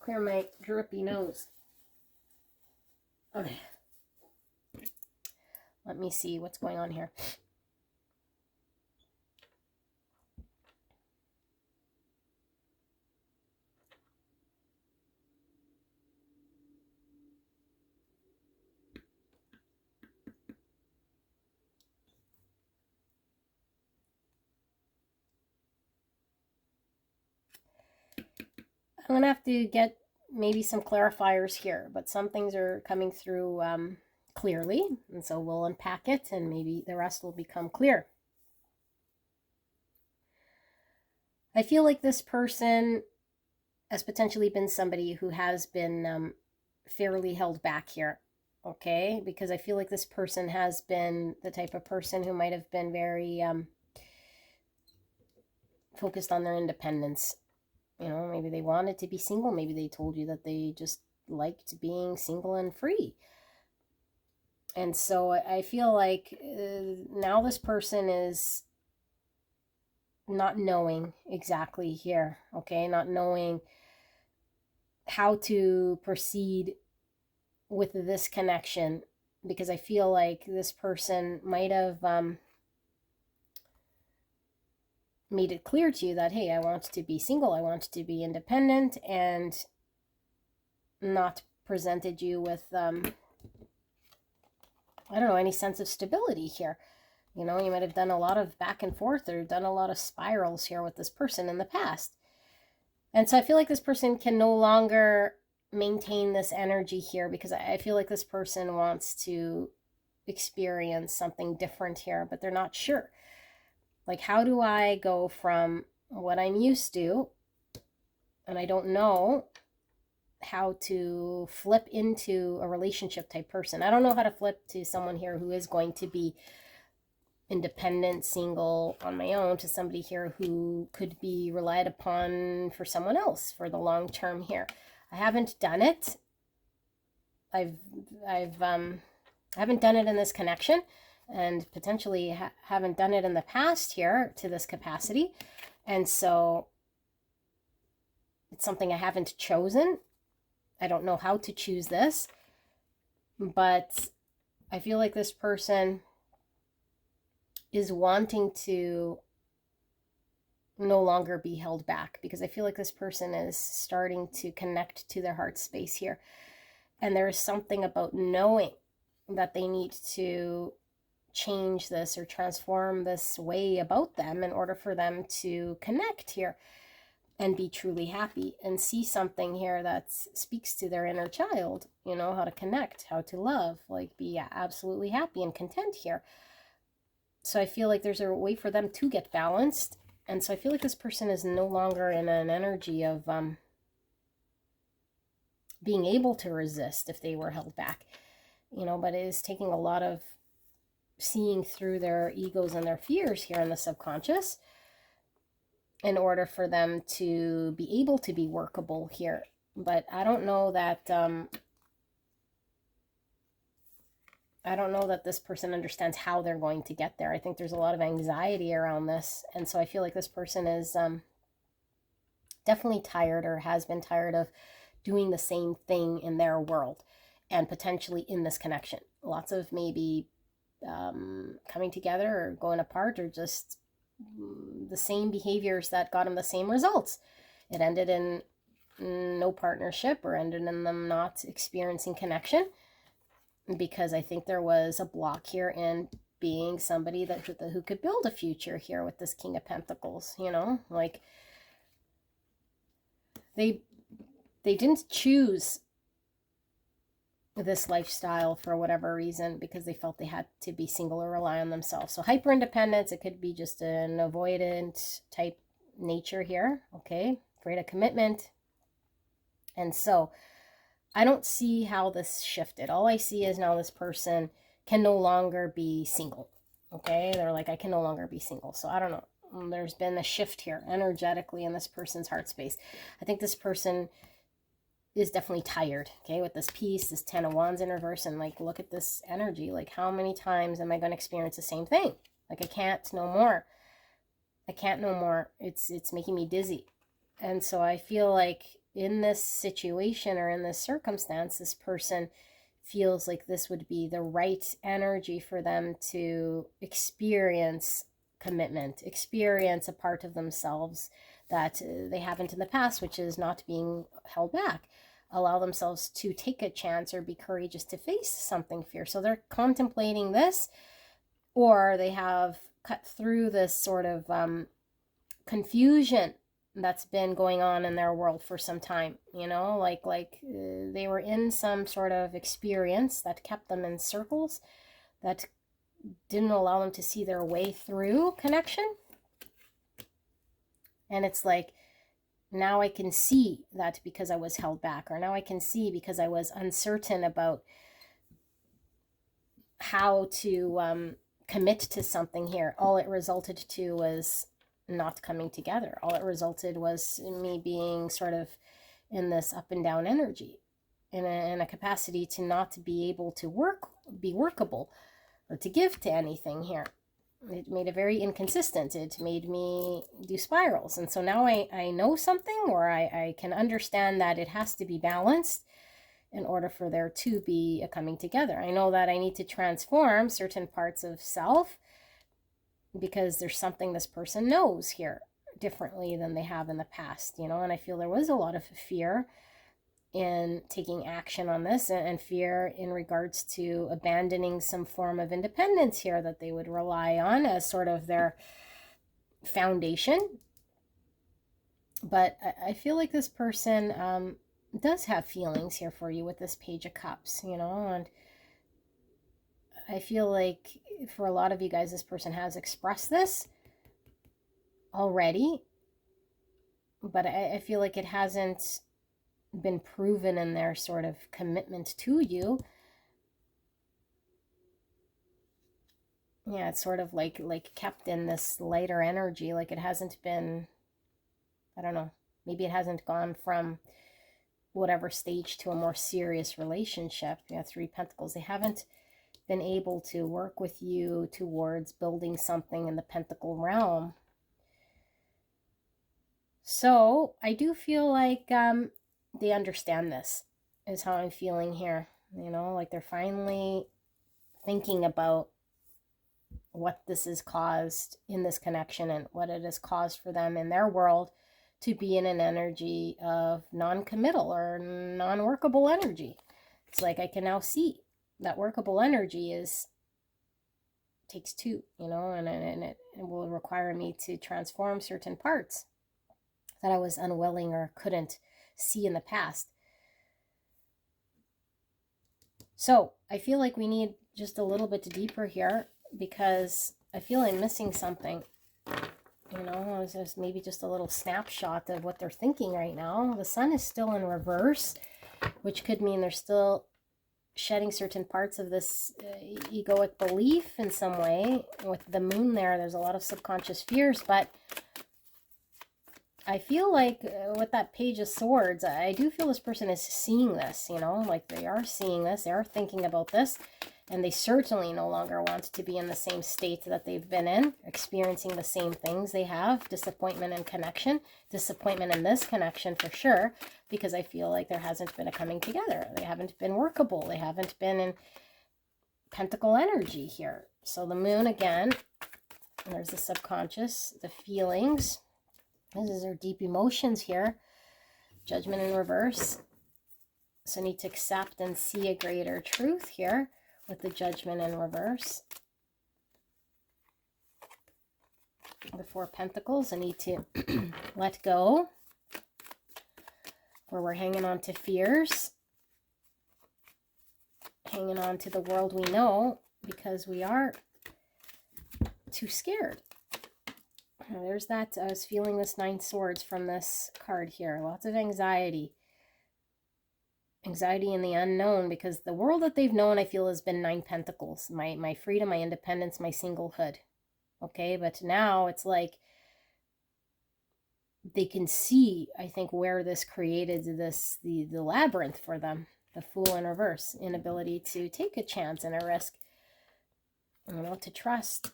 clear my drippy nose. Okay. Let me see what's going on here. I'm going to have to get maybe some clarifiers here, but some things are coming through clearly, and so we'll unpack it and maybe the rest will become clear. I feel like this person has potentially been somebody who has been fairly held back here, okay? Because I feel like this person has been the type of person who might have been very focused on their independence. You know, maybe they wanted to be single. Maybe they told you that they just liked being single and free. And so I feel like now this person is not knowing exactly here, okay? Not knowing how to proceed with this connection, because I feel like this person might have made it clear to you that, hey, I want to be single, I want to be independent, and not presented you with, I don't know, any sense of stability here. You know, you might have done a lot of back and forth or done a lot of spirals here with this person in the past. And so I feel like this person can no longer maintain this energy here, because I feel like this person wants to experience something different here, but they're not sure. Like, how do I go from what I'm used to, and I don't know how to flip into a relationship type person. I don't know how to flip to someone here who is going to be independent, single, on my own, to somebody here who could be relied upon for someone else for the long term here. I haven't done it. I haven't done it in this connection, and potentially haven't done it in the past here to this capacity. And so it's something I haven't chosen. I don't know how to choose this, but I feel like this person is wanting to no longer be held back, because I feel like this person is starting to connect to their heart space here. And there is something about knowing that they need to change this or transform this way about them in order for them to connect here. and be truly happy and see something here that speaks to their inner child, you know, how to connect, how to love, like be absolutely happy and content here. So I feel like there's a way for them to get balanced. And so I feel like this person is no longer in an energy of being able to resist if they were held back, you know, but it is taking a lot of seeing through their egos and their fears here in the subconscious in order for them to be able to be workable here. But I don't know that this person understands how they're going to get there. I think there's a lot of anxiety around this. And so I feel like this person is definitely tired, or has been tired of doing the same thing in their world and potentially in this connection. Lots of maybe coming together or going apart, or just the same behaviors that got them the same results. It ended in no partnership, or ended in them not experiencing connection, because I think there was a block here in being somebody who could build a future here with this King of Pentacles, you know, like they didn't choose this lifestyle for whatever reason, because they felt they had to be single or rely on themselves. So hyper independence, it could be just an avoidant type nature here, okay, afraid of commitment. And so I don't see how this shifted. All I see is now this person can no longer be single, okay? They're like, I can no longer be single. So I don't know. There's been a shift here energetically in this person's heart space. I think this person is definitely tired, okay, with this piece, this 10 of Wands in reverse, and like, look at this energy. Like, how many times am I going to experience the same thing? Like, I can't no more. I can't no more. It's making me dizzy. And so I feel like in this situation, or in this circumstance, this person feels like this would be the right energy for them to experience commitment, experience a part of themselves that they haven't in the past, which is not being held back. Allow themselves to take a chance or be courageous to face something fierce. So they're contemplating this, or they have cut through this sort of confusion that's been going on in their world for some time, you know, like they were in some sort of experience that kept them in circles, that didn't allow them to see their way through connection. And it's like, now I can see that because I was held back, or now I can see because I was uncertain about how to commit to something here. All it resulted to was not coming together. All it resulted was me being sort of in this up and down energy, in a capacity to not be able to be workable, or to give to anything here. It made it very inconsistent. It made me do spirals. And so now I know something, or I can understand that it has to be balanced in order for there to be a coming together. I know that I need to transform certain parts of self, because there's something this person knows here differently than they have in the past, you know. And I feel there was a lot of fear in taking action on this, and fear in regards to abandoning some form of independence here that they would rely on as sort of their foundation. But I feel like this person does have feelings here for you with this Page of Cups, you know. And I feel like for a lot of you guys, this person has expressed this already, but I feel like it hasn't been proven in their sort of commitment to you. Yeah, it's sort of like kept in this lighter energy, like it hasn't been, I don't know, maybe it hasn't gone from whatever stage to a more serious relationship. Yeah, Three Pentacles. They haven't been able to work with you towards building something in the Pentacle realm. So I do feel like they understand this, is how I'm feeling here. You know, like they're finally thinking about what this has caused in this connection, and what it has caused for them in their world to be in an energy of non-committal or non-workable energy. It's like I can now see that workable energy takes two, you know, and it will require me to transform certain parts. that I was unwilling or couldn't see in the past. So I feel like we need just a little bit deeper here, because I feel I'm missing something. You know, there's maybe just a little snapshot of what they're thinking right now. The sun is still in reverse, which could mean they're still shedding certain parts of this egoic belief in some way. With the moon there's a lot of subconscious fears, but I feel like with that Page of Swords, I do feel this person is seeing this, you know, like they are seeing this, they are thinking about this, and they certainly no longer want to be in the same state that they've been in, experiencing the same things they have, disappointment and connection, disappointment in this connection for sure, because I feel like there hasn't been a coming together. They haven't been workable. They haven't been in pentacle energy here. So the moon again, there's the subconscious, the feelings. This is our deep emotions here. Judgment in reverse. So I need to accept and see a greater truth here with the Judgment in reverse. The Four of Pentacles, I need to let go, where we're hanging on to fears, hanging on to the world we know, because we are too scared. There's that. I was feeling this Nine Swords from this card here. Lots of anxiety. Anxiety in the unknown, because the world that they've known, I feel, has been Nine Pentacles. My freedom, my independence, my singlehood. Okay, but now it's like they can see, I think, where this created the labyrinth for them. The Fool in reverse. Inability to take a chance and a risk. You know, to trust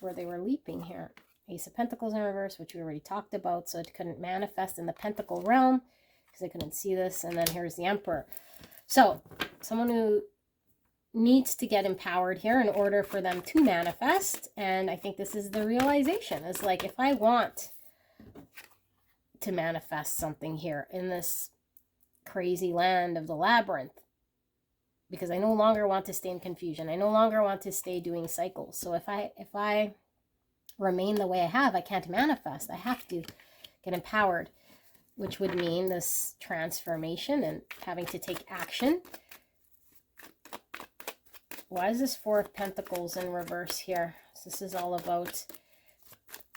where they were leaping here. Ace of Pentacles in reverse, which we already talked about, so it couldn't manifest in the Pentacle realm because I couldn't see this. And then here's the Emperor. So someone who needs to get empowered here in order for them to manifest. And I think this is the realization. It's like, if I want to manifest something here in this crazy land of the labyrinth, because I no longer want to stay in confusion, I no longer want to stay doing cycles. So if I remain the way I have, I can't manifest. I have to get empowered, which would mean this transformation and having to take action. Why is this Four of Pentacles in reverse here? So this is all about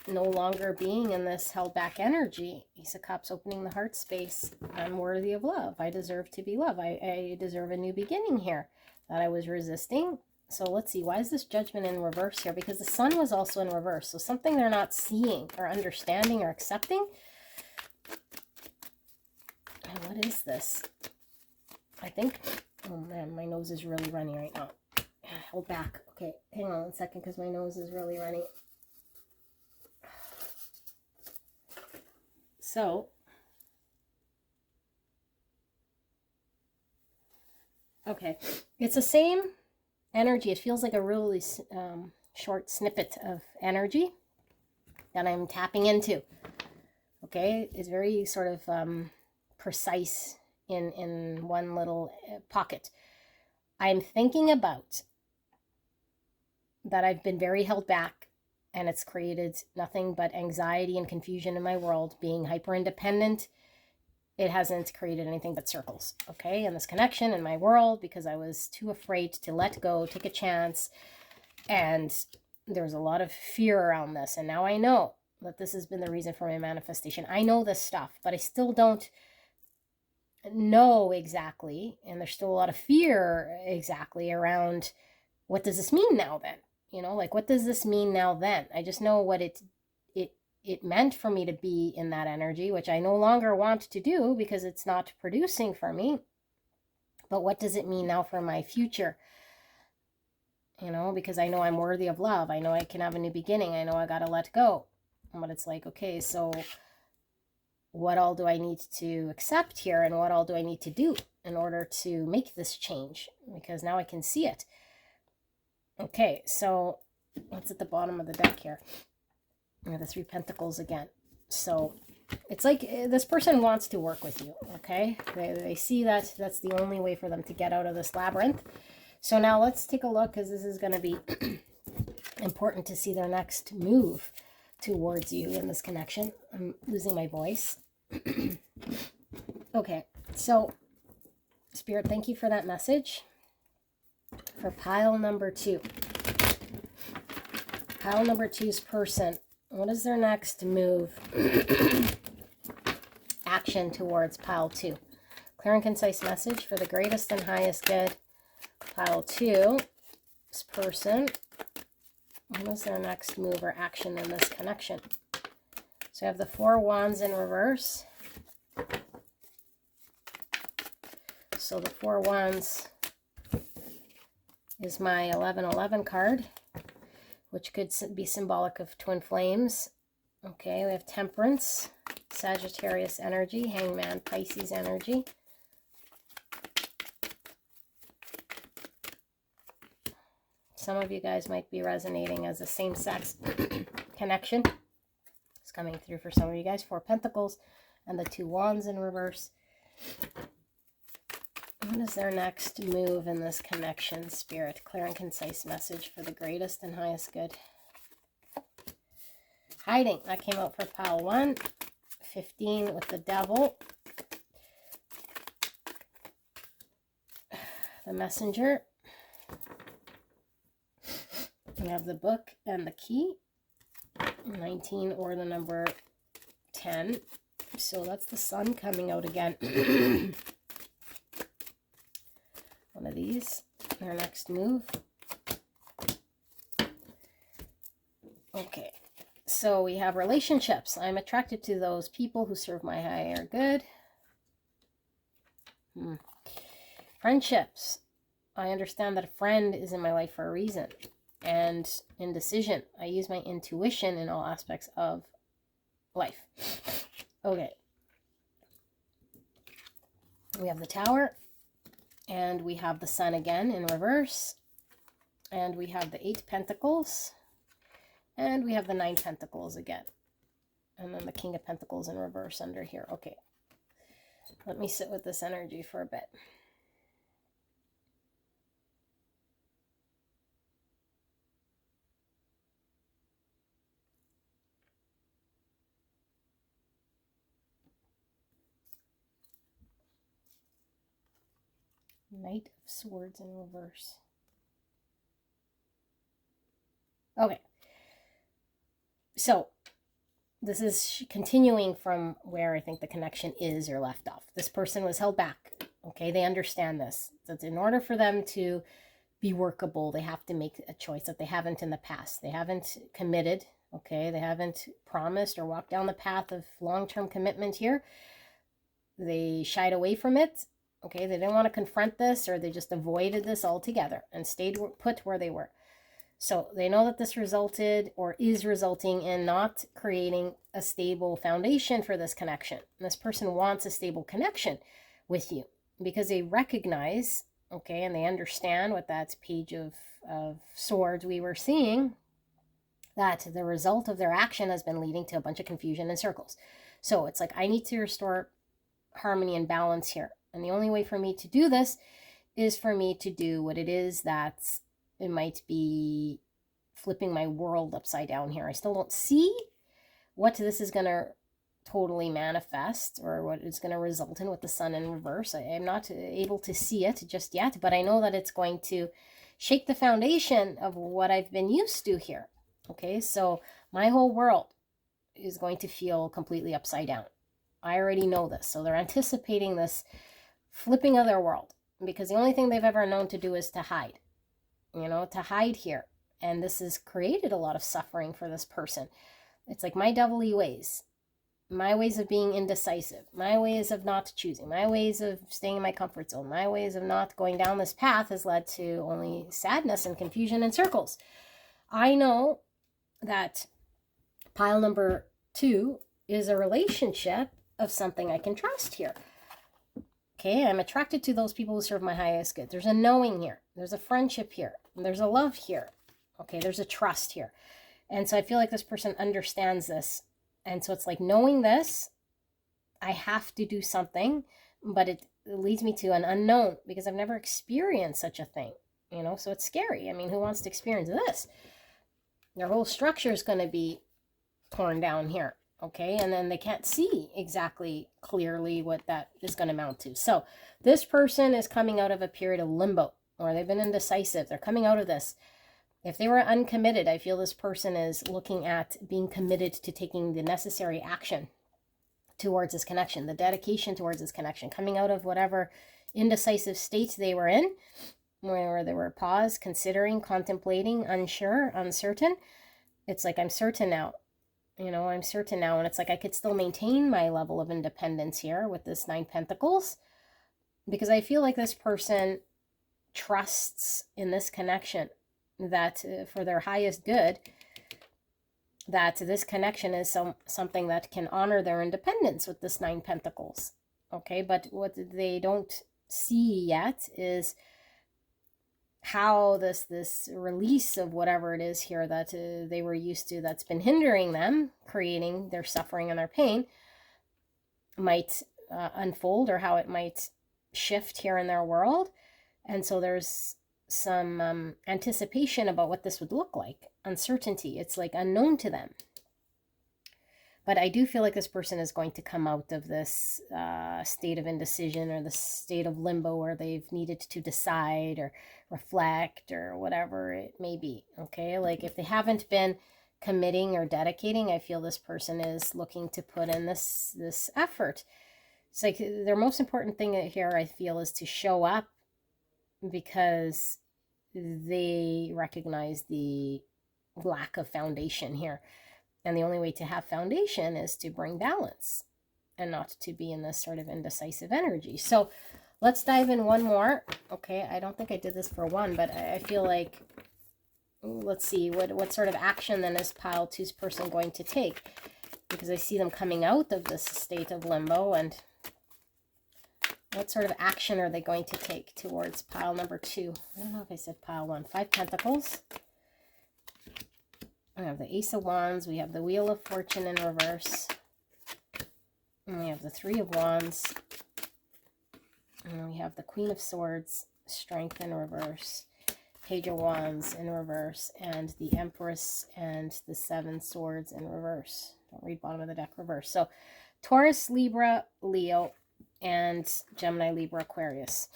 no longer being in this held back energy. Ace of Cups, opening the heart space. I'm worthy of love. I deserve to be loved. I deserve a new beginning here that I was resisting. So let's see, why is this Judgment in reverse here? Because the Sun was also in reverse. So something they're not seeing or understanding or accepting. And what is this? I think, oh man, my nose is really runny right now. Hold back. Okay, hang on 1 second because my nose is really runny. So, okay, it's the same energy. It feels like a really short snippet of energy that I'm tapping into. Okay, it's very sort of precise in one little pocket. I'm thinking about that I've been very held back, and it's created nothing but anxiety and confusion in my world. Being hyper independent, it hasn't created anything but circles, okay, in this connection in my world, because I was too afraid to let go, take a chance, and there's a lot of fear around this. And now I know that this has been the reason for my manifestation. I know this stuff, but I still don't know exactly, and there's still a lot of fear exactly around what does this mean now then? You know, like, what does this mean now then? I just know what it meant for me to be in that energy, which I no longer want to do because it's not producing for me. But what does it mean now for my future? You know, because I know I'm worthy of love. I know I can have a new beginning. I know I got to let go. But it's like, okay, so what all do I need to accept here, and what all do I need to do in order to make this change? Because now I can see it. Okay, so what's at the bottom of the deck here? The Three Pentacles again. So it's like this person wants to work with you, okay? They see that that's the only way for them to get out of this labyrinth. So now let's take a look, because this is going to be important to see their next move. towards you in this connection. I'm losing my voice. Okay, so Spirit, thank you for that message. For pile number 2. Pile number 2's person. What is their next move? Action towards pile 2. Clear and concise message for the greatest and highest good. Pile 2's person. What is their next move or action in this connection? So I have the 4 wands in reverse. So the 4 wands is my 1111 card, which could be symbolic of twin flames. Okay, we have Temperance, Sagittarius energy, Hangman, Pisces energy. Some of you guys might be resonating as a same-sex connection. It's coming through for some of you guys. 4 Pentacles and the 2 wands in reverse. What is their next move in this connection, Spirit? Clear and concise message for the greatest and highest good. Hiding. That came out for pile 1. 15 with the Devil. The Messenger. We have the Book and the Key. 19 or the number 10. So that's the Sun coming out again. One of these. Our next move. Okay. So we have relationships. I'm attracted to those people who serve my higher good. Friendships. I understand that a friend is in my life for a reason. And indecision. I use my intuition in all aspects of life. Okay. We have the Tower. And we have the Sun again in reverse. And we have the 8 Pentacles. And we have the 9 Pentacles again. And then the King of Pentacles in reverse under here. Okay. Let me sit with this energy for a bit. Knight of Swords in reverse. Okay. So, this is continuing from where I think the connection is or left off. This person was held back. Okay, they understand this. That in order for them to be workable, they have to make a choice that they haven't in the past. They haven't committed. Okay, they haven't promised or walked down the path of long-term commitment here. They shied away from it. Okay, they didn't want to confront this, or they just avoided this altogether and stayed put where they were. So they know that this resulted or is resulting in not creating a stable foundation for this connection. And this person wants a stable connection with you because they recognize, okay, and they understand what that Page of Swords we were seeing, that the result of their action has been leading to a bunch of confusion and circles. So it's like, I need to restore harmony and balance here. And the only way for me to do this is for me to do what it is that it might be flipping my world upside down here. I still don't see what this is going to totally manifest or what it's going to result in with the Sun in reverse. I am not able to see it just yet, but I know that it's going to shake the foundation of what I've been used to here. Okay, so my whole world is going to feel completely upside down. I already know this. So they're anticipating this flipping of their world because the only thing they've ever known to do is to hide, you know, to hide here. And this has created a lot of suffering for this person. It's like my devilly ways, my ways of being indecisive, my ways of not choosing, my ways of staying in my comfort zone, my ways of not going down this path has led to only sadness and confusion and circles. I know that pile number 2 is a relationship of something I can trust here. Okay, I'm attracted to those people who serve my highest good. There's a knowing here. There's a friendship here. There's a love here. Okay, there's a trust here. And so I feel like this person understands this. And so it's like, knowing this, I have to do something, but it leads me to an unknown because I've never experienced such a thing, you know, so it's scary. I mean, who wants to experience this? Their whole structure is going to be torn down here. Okay, and then they can't see exactly clearly what that is going to amount to. So this person is coming out of a period of limbo, or they've been indecisive. They're coming out of this. If they were uncommitted, I feel this person is looking at being committed to taking the necessary action towards this connection, the dedication towards this connection, coming out of whatever indecisive state they were in, where they were paused, considering, contemplating, unsure, uncertain. It's like, I'm certain now. You know, I'm certain now. And it's like, I could still maintain my level of independence here with this 9 Pentacles, because I feel like this person trusts in this connection, that for their highest good, that this connection is something that can honor their independence with this 9 Pentacles. Okay, but what they don't see yet is how this release of whatever it is here that they were used to, that's been hindering them, creating their suffering and their pain, might unfold, or how it might shift here in their world. And so there's some anticipation about what this would look like. Uncertainty. It's like unknown to them. But I do feel like this person is going to come out of this state of indecision, or the state of limbo, where they've needed to decide or reflect or whatever it may be. Okay, like if they haven't been committing or dedicating, I feel this person is looking to put in this effort. It's like their most important thing here, I feel, is to show up, because they recognize the lack of foundation here. And the only way to have foundation is to bring balance, and not to be in this sort of indecisive energy. So let's dive in one more. Okay, I don't think I did this for one, but I feel like, let's see, what sort of action then is pile 2's person going to take? Because I see them coming out of this state of limbo, and what sort of action are they going to take towards pile number 2? I don't know if I said pile 1. 5 Pentacles. We have the Ace of Wands. We have the Wheel of Fortune in reverse. And we have the 3 of Wands. And we have the Queen of Swords, Strength in reverse. Page of Wands in reverse. And the Empress and the 7 Swords in reverse. Don't read bottom of the deck, reverse. So Taurus, Libra, Leo, and Gemini, Libra, Aquarius.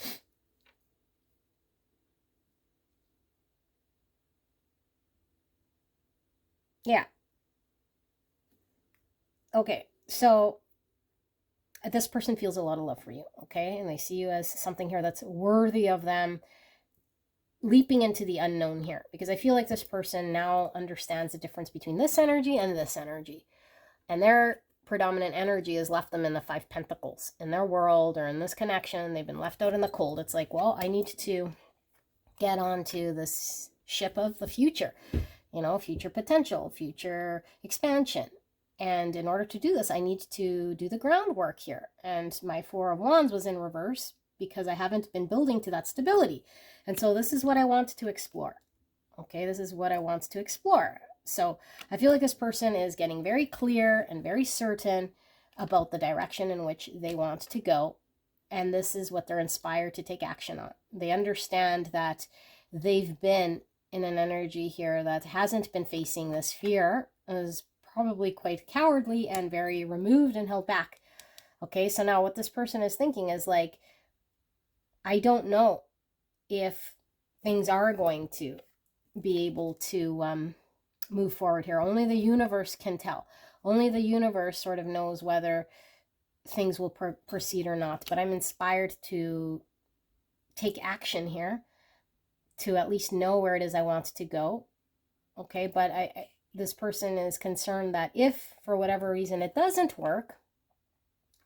Yeah. Okay, so this person feels a lot of love for you, okay? And they see you as something here that's worthy of them leaping into the unknown here. Because I feel like this person now understands the difference between this energy and this energy. And their predominant energy has left them in the 5 Pentacles. In their world, or in this connection, they've been left out in the cold. It's like, well, I need to get onto this ship of the future. You know, future potential, future expansion. And in order to do this, I need to do the groundwork here. And my 4 of Wands was in reverse, because I haven't been building to that stability. And so this is what I want to explore. Okay, this is what I want to explore. So I feel like this person is getting very clear and very certain about the direction in which they want to go. And this is what they're inspired to take action on. They understand that they've been in an energy here that hasn't been facing this fear, is probably quite cowardly and very removed and held back. Okay, so now what this person is thinking is like, I don't know if things are going to be able to move forward here. Only the universe can tell. Only the universe sort of knows whether things will proceed or not. But I'm inspired to take action here, to at least know where it is I want to go. Okay, but this person is concerned that if for whatever reason it doesn't work,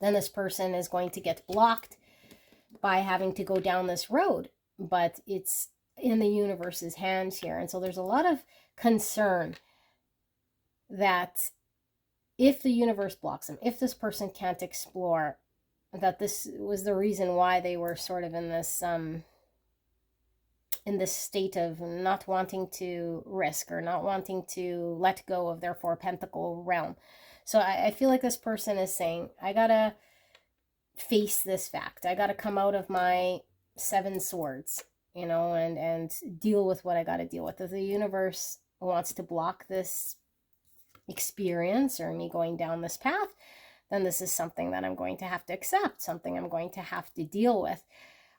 then this person is going to get blocked by having to go down this road. But it's in the universe's hands here. And so there's a lot of concern that if the universe blocks them, if this person can't explore, that this was the reason why they were sort of in this state of not wanting to risk, or not wanting to let go of their 4 Pentacle realm. So I feel like this person is saying, I gotta face this fact. I gotta come out of my 7 Swords, you know, and deal with what I gotta deal with. If the universe wants to block this experience or me going down this path, then this is something that I'm going to have to accept, something I'm going to have to deal with.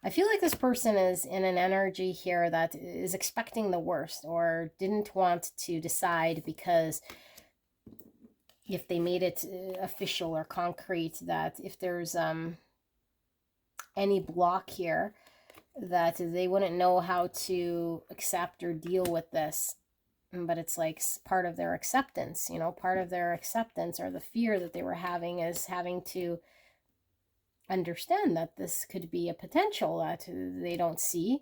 I feel like this person is in an energy here that is expecting the worst or didn't want to decide, because if they made it official or concrete that if there's any block here, that they wouldn't know how to accept or deal with this. But it's like part of their acceptance, you know, part of their acceptance or the fear that they were having is having to understand that this could be a potential that they don't see,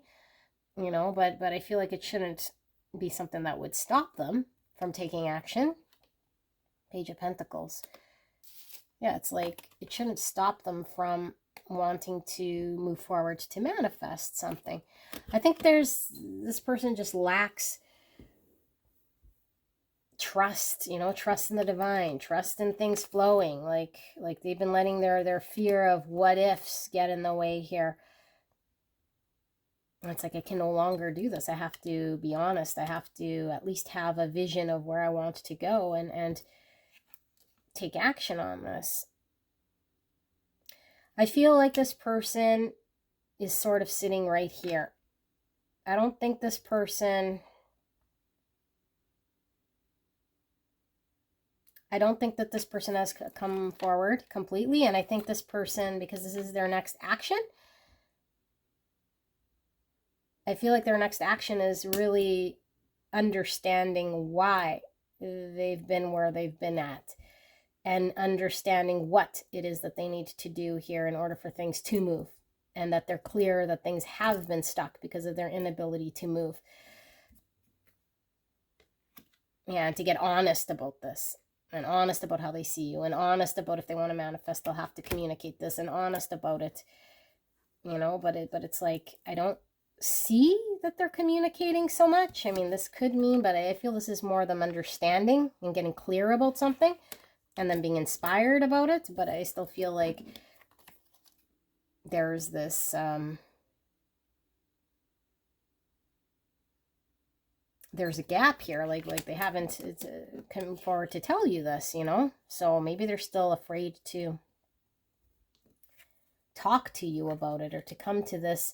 you know, but I feel like it shouldn't be something that would stop them from taking action. Page of Pentacles. Yeah, it's like it shouldn't stop them from wanting to move forward to manifest something. I think this person just lacks trust, you know, trust in the divine, trust in things flowing, like they've been letting their fear of what ifs get in the way here. And it's like, I can no longer do this. I have to be honest. I have to at least have a vision of where I want to go and take action on this. I feel like this person is sort of sitting right here. I don't think this person, I don't think that this person has come forward completely. And I think this person, because this is their next action, I feel like their next action is really understanding why they've been where they've been at and understanding what it is that they need to do here in order for things to move, and that they're clear that things have been stuck because of their inability to move. Yeah, and to get honest about this, and honest about how they see you, and honest about if they want to manifest, they'll have to communicate this, and honest about it, you know. But it's like, I don't see that they're communicating so much. I mean, this could mean, but I feel this is more them understanding and getting clear about something and then being inspired about it. But I still feel like there's this there's a gap here, like they haven't come forward to tell you this, you know. So maybe they're still afraid to talk to you about it, or to come to this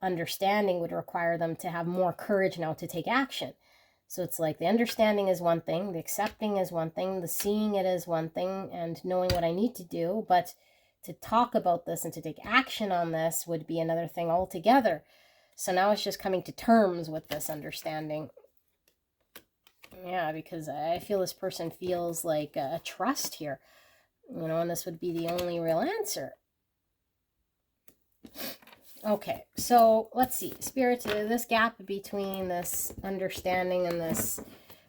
understanding would require them to have more courage now to take action. So it's like the understanding is one thing, the accepting is one thing, the seeing it is one thing, and knowing what I need to do. But to talk about this and to take action on this would be another thing altogether. So now it's just coming to terms with this understanding. Yeah, because I feel this person feels like a trust here, you know, and this would be the only real answer. Okay, so let's see. Spirit, this gap between this understanding and this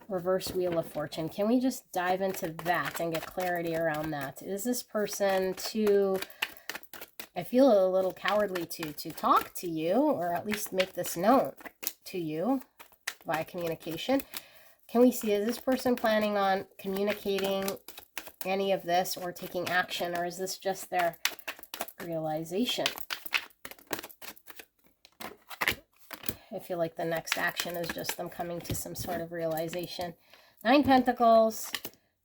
reverse Wheel of Fortune, can we just dive into that and get clarity around that? Is this person too, I feel a little cowardly to talk to you, or at least make this known to you via communication? Can we see, is this person planning on communicating any of this or taking action, or is this just their realization? I feel like the next action is just them coming to some sort of realization. 9 Pentacles,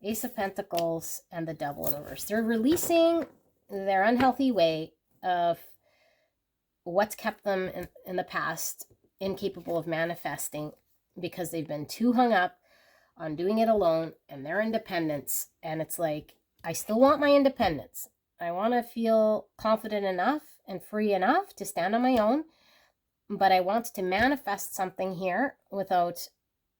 Ace of Pentacles, and the Devil in reverse. They're releasing their unhealthy way of what's kept them in the past incapable of manifesting, because they've been too hung up on doing it alone and their independence. And it's like, I still want my independence. I want to feel confident enough and free enough to stand on my own. But I want to manifest something here without,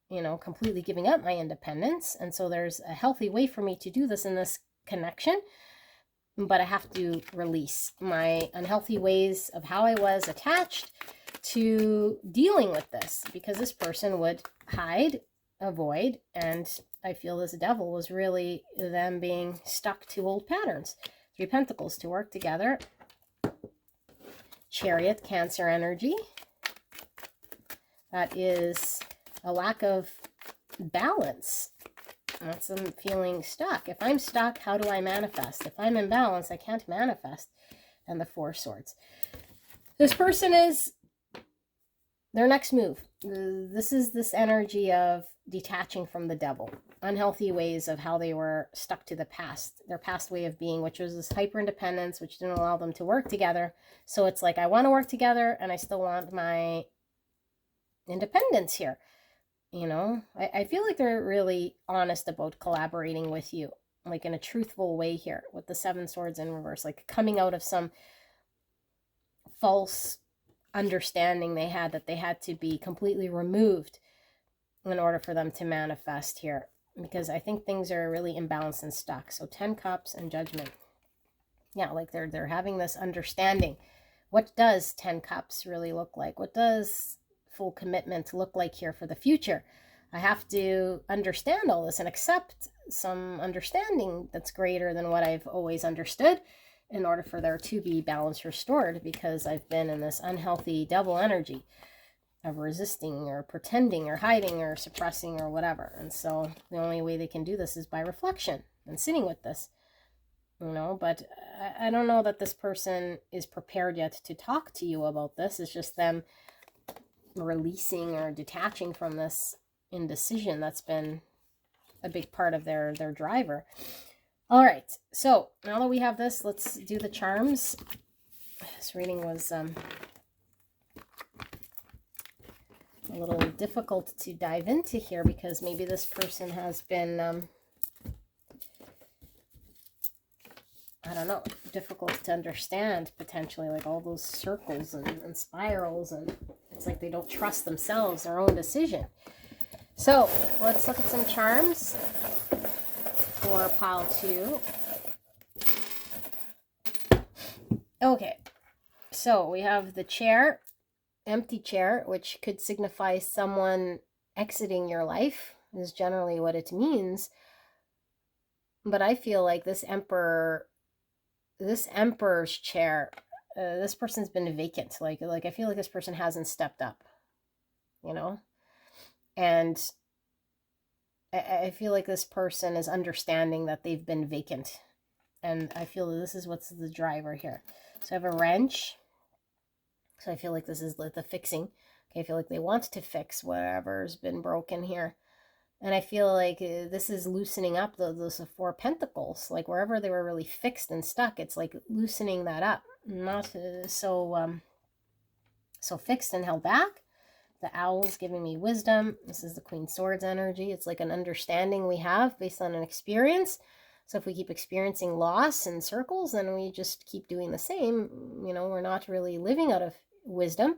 you know, completely giving up my independence. And so there's a healthy way for me to do this in this connection. But I have to release my unhealthy ways of how I was attached to dealing with this, because this person would hide, avoid, and I feel this devil was really them being stuck to old patterns. 3 Pentacles to work together. Chariot, Cancer energy. That is a lack of balance. That's them feeling stuck. If I'm stuck, how do I manifest? If I'm in balance, I can't manifest. And the 4 Swords. This person is their next move. This is this energy of detaching from the devil, unhealthy ways of how they were stuck to the past, their past way of being, which was this hyper independence, which didn't allow them to work together. So it's like, I want to work together and I still want my independence here. You know, I feel like they're really honest about collaborating with you, like in a truthful way here with the 7 swords in reverse, like coming out of some false understanding they had that they had to be completely removed in order for them to manifest here, because I think things are really imbalanced and stuck. So 10 cups and judgment. Yeah, like they're having this understanding. What does 10 cups really look like? What does full commitment look like here for the future? I have to understand all this and accept some understanding that's greater than what I've always understood in order for there to be balance restored, because I've been in this unhealthy devil energy of resisting or pretending or hiding or suppressing or whatever. And so the only way they can do this is by reflection and sitting with this, you know. But I don't know that this person is prepared yet to talk to you about this. It's just them releasing or detaching from this indecision that's been a big part of their driver. All right, so now that we have this, let's do the charms. This reading was a little difficult to dive into here because maybe this person has been, I don't know, difficult to understand potentially, like all those circles and spirals, and it's like they don't trust themselves, their own decision. So let's look at some charms for pile 2. Okay, so we have the chair, empty chair, which could signify someone exiting your life, is generally what it means. But I feel like this emperor's chair, this person's been vacant. Like I feel like this person hasn't stepped up, you know? And I feel like this person is understanding that they've been vacant. And I feel this is what's the driver here. So I have a wrench. So I feel like this is the fixing. Okay, I feel like they want to fix whatever's been broken here. And I feel like this is loosening up those 4 pentacles. Like wherever they were really fixed and stuck, it's like loosening that up. Not so fixed and held back. The owl's giving me wisdom. This is the Queen Swords energy. It's like an understanding we have based on an experience. So if we keep experiencing loss in circles, then we just keep doing the same. You know, we're not really living out of wisdom.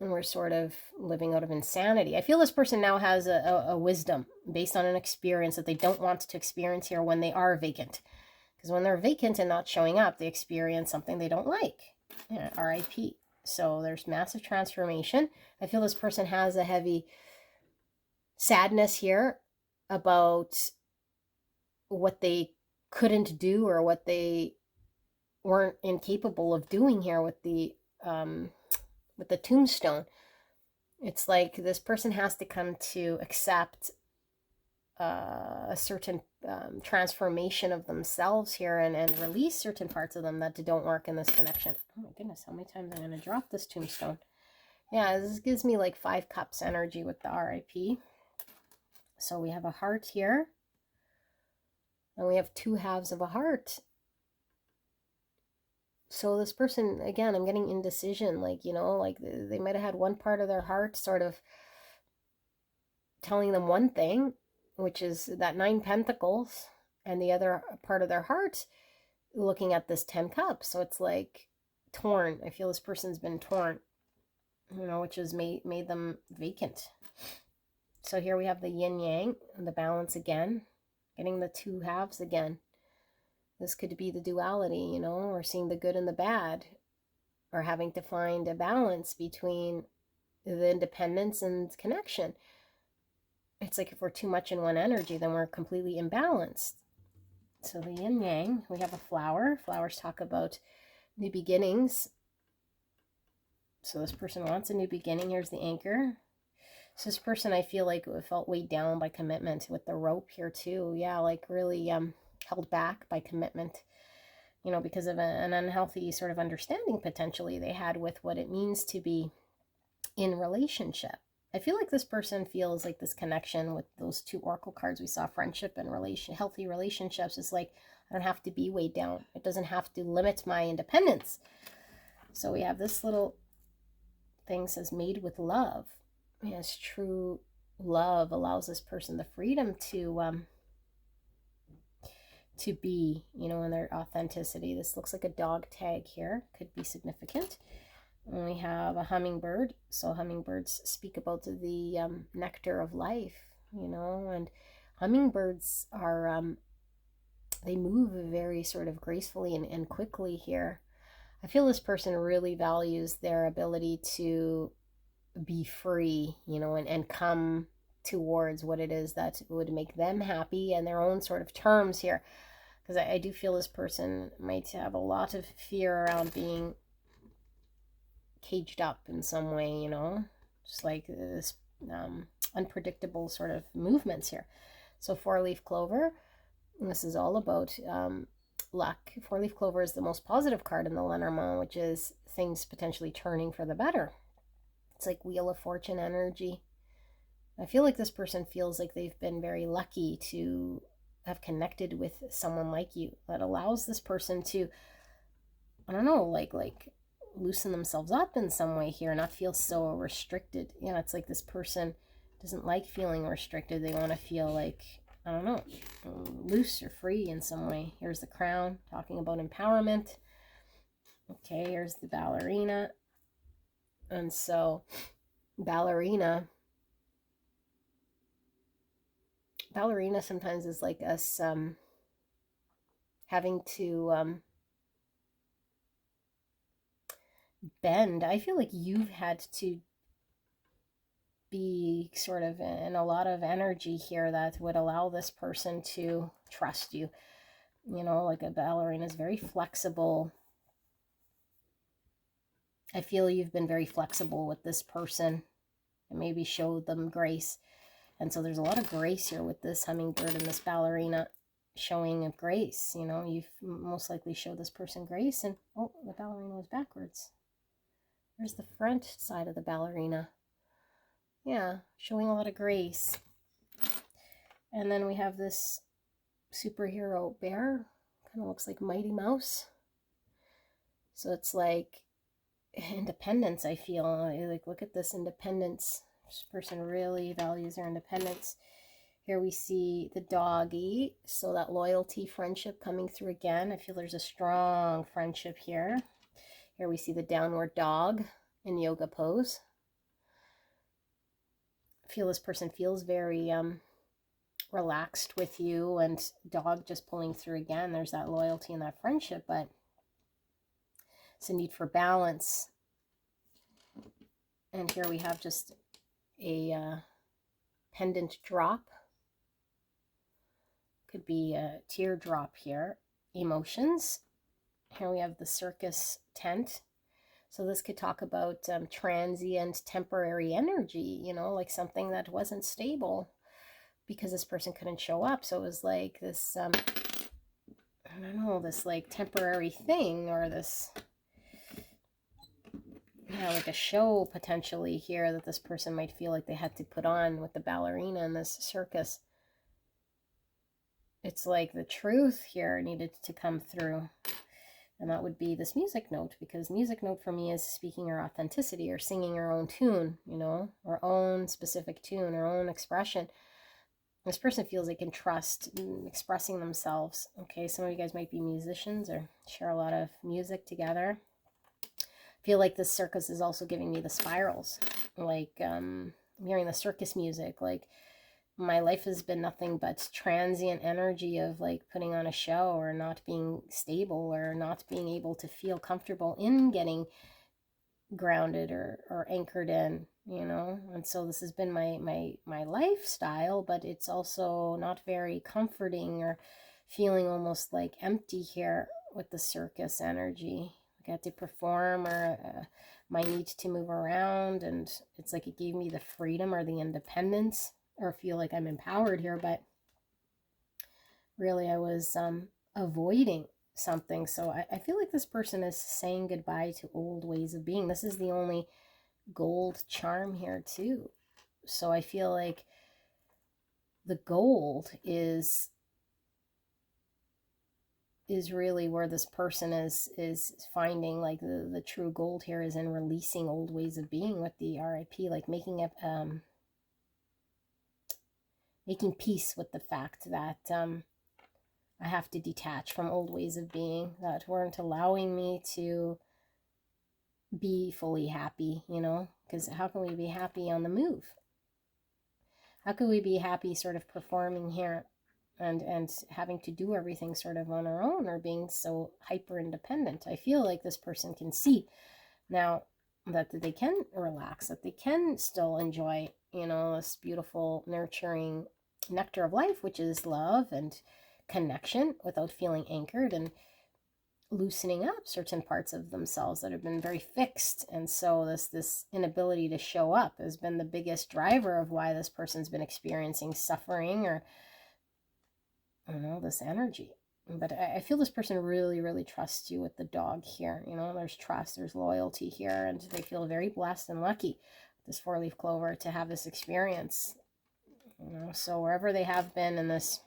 And we're sort of living out of insanity. I feel this person now has a wisdom based on an experience that they don't want to experience here when they are vacant. Because when they're vacant and not showing up, they experience something they don't like. Yeah, RIP. So there's massive transformation. I feel this person has a heavy sadness here about what they couldn't do or what they weren't incapable of doing here with the tombstone. It's like this person has to come to accept a certain transformation of themselves here and release certain parts of them that don't work in this connection. Oh my goodness, how many times I'm going to drop this tombstone? Yeah, this gives me like 5 cups energy with the RIP. So we have a heart here. And we have 2 halves of a heart. So this person, again, I'm getting indecision. Like, you know, like they might have had one part of their heart sort of telling them one thing, which is that 9 pentacles, and the other part of their heart looking at this 10 cups. So it's like torn. I feel this person's been torn, you know, which has made them vacant. So here we have the yin yang and the balance again, getting the 2 halves again. This could be the duality, you know, or seeing the good and the bad, or having to find a balance between the independence and connection. It's like if we're too much in one energy, then we're completely imbalanced. So the yin yang, we have a flower. Flowers talk about new beginnings. So this person wants a new beginning. Here's the anchor. So this person, I feel like, felt weighed down by commitment with the rope here too. Yeah, like really held back by commitment, you know, because of an unhealthy sort of understanding potentially they had with what it means to be in relationship. I feel like this person feels like this connection with those two oracle cards we saw, friendship and healthy relationships, is like, I don't have to be weighed down. It doesn't have to limit my independence. So we have this little thing says made with love. Yes, true love allows this person the freedom to be, you know, in their authenticity. This looks like a dog tag here, could be significant. And we have a hummingbird. So hummingbirds speak about the nectar of life, you know, and hummingbirds are, they move very sort of gracefully and quickly here. I feel this person really values their ability to be free, you know, and come towards what it is that would make them happy and their own sort of terms here. Because I do feel this person might have a lot of fear around being caged up in some way, you know, just like this unpredictable sort of movements here. So four-leaf clover, this is all about luck. Four-leaf clover is the most positive card in the Lenormand, which is things potentially turning for the better. It's like Wheel of Fortune energy. I feel like this person feels like they've been very lucky to have connected with someone like you that allows this person to, I don't know, like loosen themselves up in some way here, not feel so restricted. You know, it's like this person doesn't like feeling restricted. They want to feel like, I don't know, loose or free in some way. Here's the crown, talking about empowerment. Okay, here's the ballerina. And so ballerina sometimes is like us having to bend. I feel like you've had to be sort of in a lot of energy here that would allow this person to trust you. You know, like a ballerina is very flexible. I feel you've been very flexible with this person and maybe showed them grace. And so there's a lot of grace here with this hummingbird and this ballerina showing of grace. You know, you've most likely showed this person grace. And, oh, the ballerina was backwards. There's the front side of the ballerina. Yeah, showing a lot of grace. And then we have this superhero bear. Kind of looks like Mighty Mouse. So it's like independence, I feel. Like, look at this independence. This person really values their independence. Here we see the doggy. So that loyalty, friendship coming through again. I feel there's a strong friendship here. Here we see the downward dog in yoga pose. I feel this person feels very relaxed with you, and dog just pulling through again. There's that loyalty and that friendship, but it's a need for balance. And here we have just a pendant drop. Could be a teardrop here. Emotions. Here we have the circus tent. So this could talk about transient, temporary energy, you know, like something that wasn't stable because this person couldn't show up. So it was like this, I don't know, this like temporary thing, or this, yeah, like a show potentially here that this person might feel like they had to put on with the ballerina and this circus. It's like the truth here needed to come through. And that would be this music note, because music note for me is speaking our authenticity or singing our own tune, you know, our own specific tune, our own expression. This person feels they can trust expressing themselves. Okay, some of you guys might be musicians or share a lot of music together. I feel like this circus is also giving me the spirals. Like I'm hearing the circus music, like my life has been nothing but transient energy of like putting on a show or not being stable or not being able to feel comfortable in getting grounded or anchored in, you know. And so this has been my lifestyle, but it's also not very comforting, or feeling almost like empty here with the circus energy. Like I had to perform, or my need to move around, and it's like it gave me the freedom or the independence, or feel like I'm empowered here, but really I was avoiding something. So I feel like this person is saying goodbye to old ways of being. This is the only gold charm here too. So I feel like the gold is really where this person is finding, like, the true gold here is in releasing old ways of being with the RIP, like making it making peace with the fact that I have to detach from old ways of being that weren't allowing me to be fully happy, you know, because how can we be happy on the move? How can we be happy sort of performing here and having to do everything sort of on our own, or being so hyper independent? I feel like this person can see now that they can relax, that they can still enjoy, you know, this beautiful, nurturing nectar of life, which is love and connection, without feeling anchored and loosening up certain parts of themselves that have been very fixed. And so this inability to show up has been the biggest driver of why this person's been experiencing suffering, or, I don't know, this energy. But I feel this person really, really trusts you with the dog here. You know, there's trust, there's loyalty here, and they feel very blessed and lucky, this 4-leaf clover, to have this experience. You know, so wherever they have been in this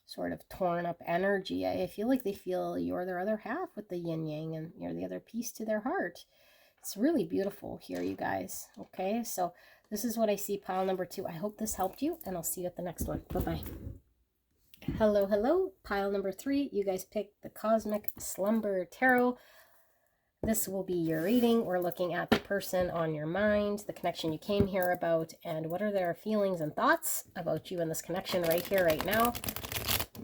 sort of torn up energy, I feel like they feel you're their other half with the yin yang, and you're the other piece to their heart. It's really beautiful here, you guys. Okay, so this is what I see, pile number 2. I hope this helped you, and I'll see you at the next one. Bye-bye. Hello, hello. Pile number 3. You guys picked the Cosmic Slumber Tarot. This will be your reading. We're looking at the person on your mind, the connection you came here about, and what are their feelings and thoughts about you in this connection right here, right now.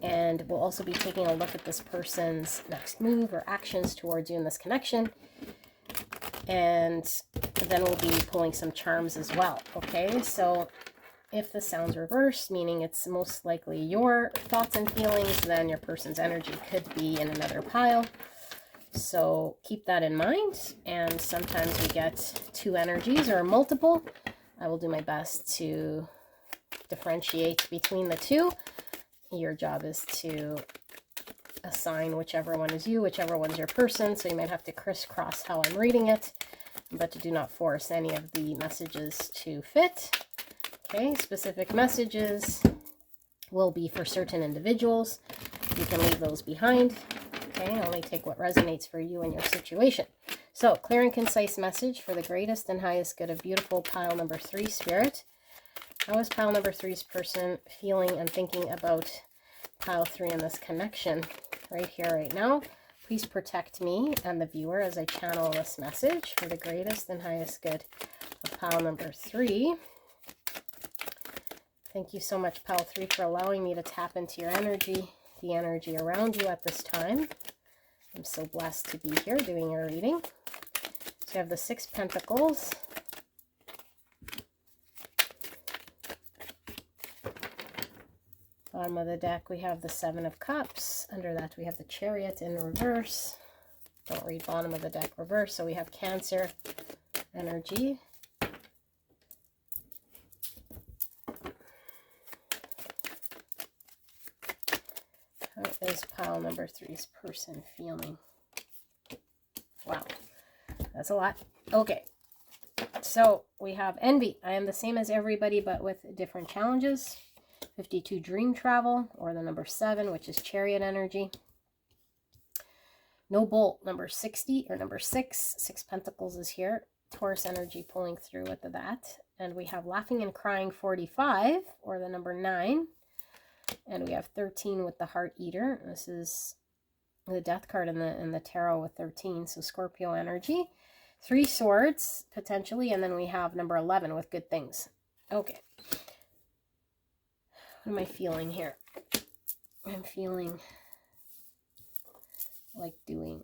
And we'll also be taking a look at this person's next move or actions towards you in this connection. And then we'll be pulling some charms as well. Okay, so if this sounds reversed, meaning it's most likely your thoughts and feelings, then your person's energy could be in another pile. So keep that in mind. And sometimes we get 2 energies or multiple. I will do my best to differentiate between the 2. Your job is to assign whichever one is you, whichever one's your person. So you might have to crisscross how I'm reading it, but do not force any of the messages to fit. Okay, specific messages will be for certain individuals. You can leave those behind. Okay, only take what resonates for you and your situation. So, clear and concise message for the greatest and highest good of beautiful pile number 3, Spirit. How is pile number 3's person feeling and thinking about pile 3 in this connection right here, right now? Please protect me and the viewer as I channel this message for the greatest and highest good of pile number 3. Thank you so much, pile 3, for allowing me to tap into your energy, the energy around you at this time. I'm so blessed to be here doing your reading. So you have the 6 Pentacles. Bottom of the deck, we have the 7 of Cups. Under that, we have the Chariot in reverse. Don't read bottom of the deck reverse. So we have Cancer energy. How is pile number 3's person feeling? Wow, that's a lot. Okay, so we have envy. I am the same as everybody, but with different challenges. 52, dream travel, or the number 7, which is Chariot energy. No bolt, number 60, or number 6. 6 Pentacles is here. Taurus energy pulling through with that. And we have laughing and crying, 45, or the number 9. And we have 13 with the Heart Eater. This is the Death card in the tarot with 13, so Scorpio energy. 3 Swords, potentially, and then we have number 11 with good things. Okay. What am I feeling here? I'm feeling like doing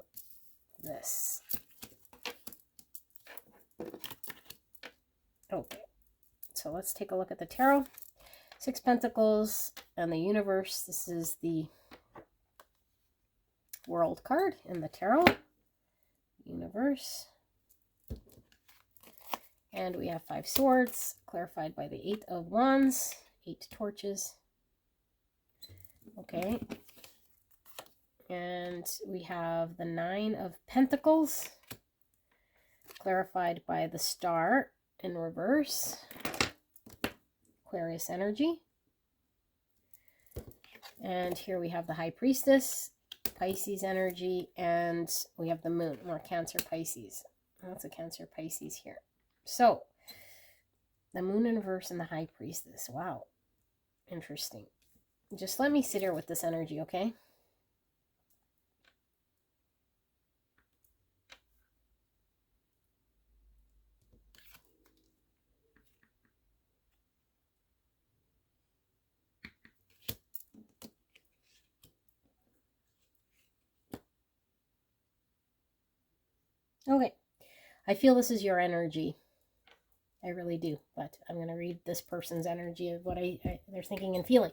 this. Okay, so let's take a look at the tarot. 6 Pentacles and the universe. This is the World card in the tarot. Universe. And we have 5 Swords, clarified by the 8 of Wands. 8 torches. Okay. And we have the 9 of Pentacles, clarified by the Star in reverse, Aquarius energy. And here we have the High Priestess, Pisces energy, and we have the Moon, more Cancer Pisces. Lots of Cancer Pisces here. So, the Moon in reverse and the High Priestess. Wow. Interesting. Just let me sit here with this energy, okay? Okay. I feel this is your energy. I really do. But I'm going to read this person's energy of what they're thinking and feeling.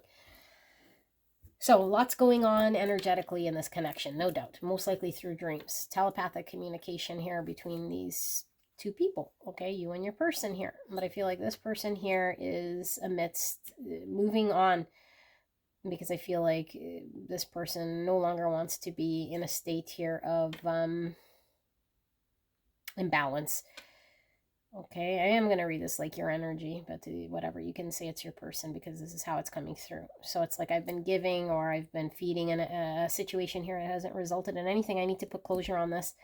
So lots going on energetically in this connection, no doubt. Most likely through dreams. Telepathic communication here between these two people. Okay, you and your person here. But I feel like this person here is amidst moving on, because I feel like this person no longer wants to be in a state here of imbalance. Okay, I am going to read this like your energy, but whatever, you can say it's your person because this is how it's coming through. So it's like I've been giving or I've been feeding in a situation here that hasn't resulted in anything. I need to put closure on this.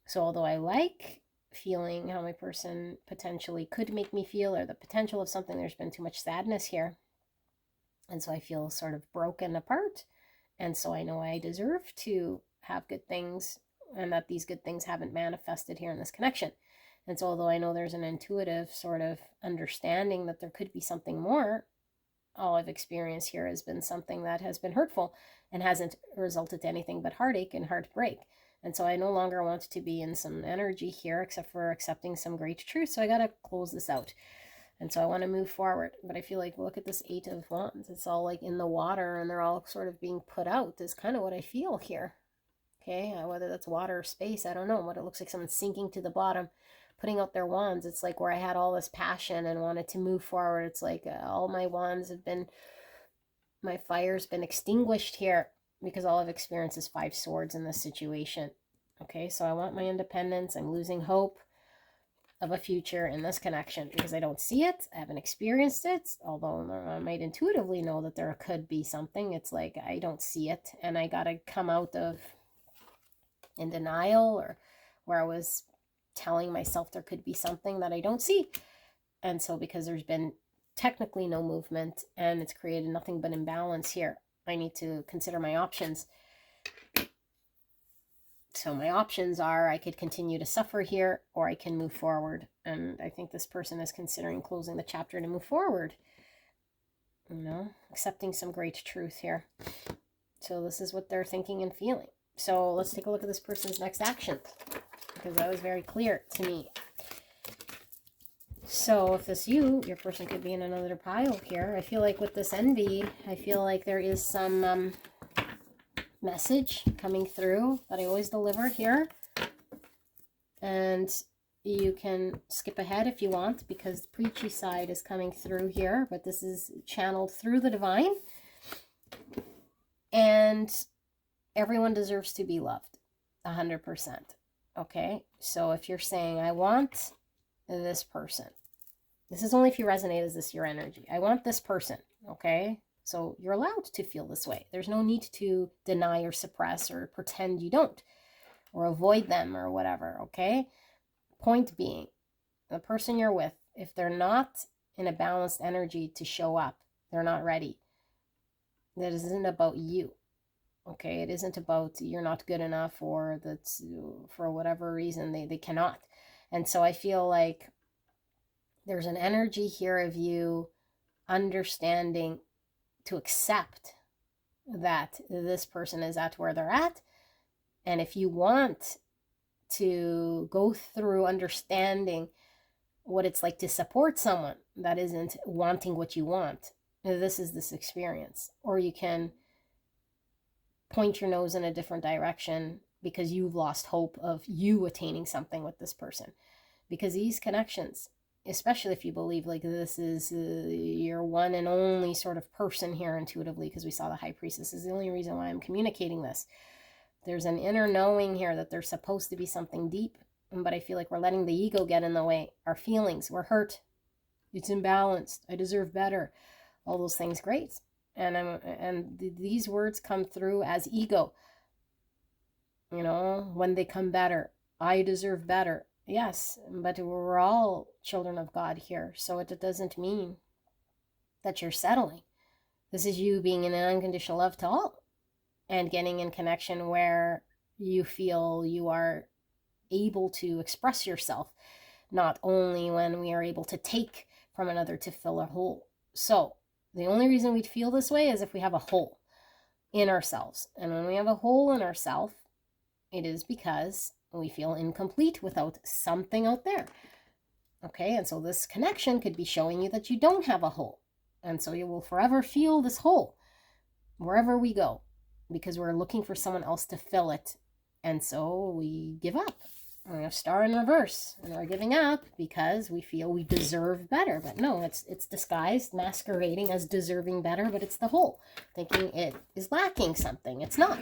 So although I like feeling how my person potentially could make me feel, or the potential of something, there's been too much sadness here. And so I feel sort of broken apart. And so I know I deserve to have good things, and that these good things haven't manifested here in this connection. And so although I know there's an intuitive sort of understanding that there could be something more, all I've experienced here has been something that has been hurtful and hasn't resulted to anything but heartache and heartbreak. And so I no longer want to be in some energy here except for accepting some great truth. So I got to close this out. And so I want to move forward. But I feel like, look at this 8 of Wands. It's all like in the water and they're all sort of being put out is kind of what I feel here. Okay, whether that's water or space, I don't know. What it looks like, someone sinking to the bottom, putting out their wands. It's like where I had all this passion and wanted to move forward. It's like all my wands have been, my fire's been extinguished here because all I've experienced is 5 swords in this situation. Okay, so I want my independence. I'm losing hope of a future in this connection because I don't see it. I haven't experienced it, although I might intuitively know that there could be something. It's like I don't see it, and I got to come out of in denial, or where I was telling myself there could be something that I don't see. And so because there's been technically no movement and it's created nothing but imbalance here, I need to consider my options. So my options are I could continue to suffer here or I can move forward. And I think this person is considering closing the chapter to move forward. You know, accepting some great truth here. So this is what they're thinking and feeling. So let's take a look at this person's next action, because that was very clear to me. So if it's you, your person could be in another pile here. I feel like with this envy, I feel like there is some message coming through that I always deliver here. And you can skip ahead if you want, because the preachy side is coming through here, but this is channeled through the divine. And everyone deserves to be loved, 100%. Okay, so if you're saying, I want this person, this is only if you resonate as this your energy. I want this person, okay? So you're allowed to feel this way. There's no need to deny or suppress or pretend you don't, or avoid them or whatever, okay? Point being, the person you're with, if they're not in a balanced energy to show up, they're not ready. That isn't about you. Okay, it isn't about you're not good enough, or that's for whatever reason they cannot. And so I feel like there's an energy here of you understanding to accept that this person is at where they're at. And if you want to go through understanding what it's like to support someone that isn't wanting what you want, this is this experience. Or you can point your nose in a different direction because you've lost hope of you attaining something with this person. Because these connections, especially if you believe like this is your one and only sort of person here intuitively, because we saw the High Priestess is the only reason why I'm communicating this. There's an inner knowing here that there's supposed to be something deep But I feel like we're letting the ego get in the way. Our feelings, we're hurt. It's imbalanced. I deserve better. All those things, great. And these words come through as ego. You know, when they come better, I deserve better. Yes, but we're all children of God here. So it doesn't mean that you're settling. This is you being in an unconditional love to all and getting in connection where you feel you are able to express yourself, not only when we are able to take from another to fill a hole. So the only reason we'd feel this way is if we have a hole in ourselves. And when we have a hole in ourselves, it is because we feel incomplete without something out there. Okay, and so this connection could be showing you that you don't have a hole. And so you will forever feel this hole wherever we go because we're looking for someone else to fill it. And so we give up. We have star in reverse, and we're giving up because we feel we deserve better. But no, it's disguised, masquerading as deserving better, but it's the hole, thinking it is lacking something. It's not.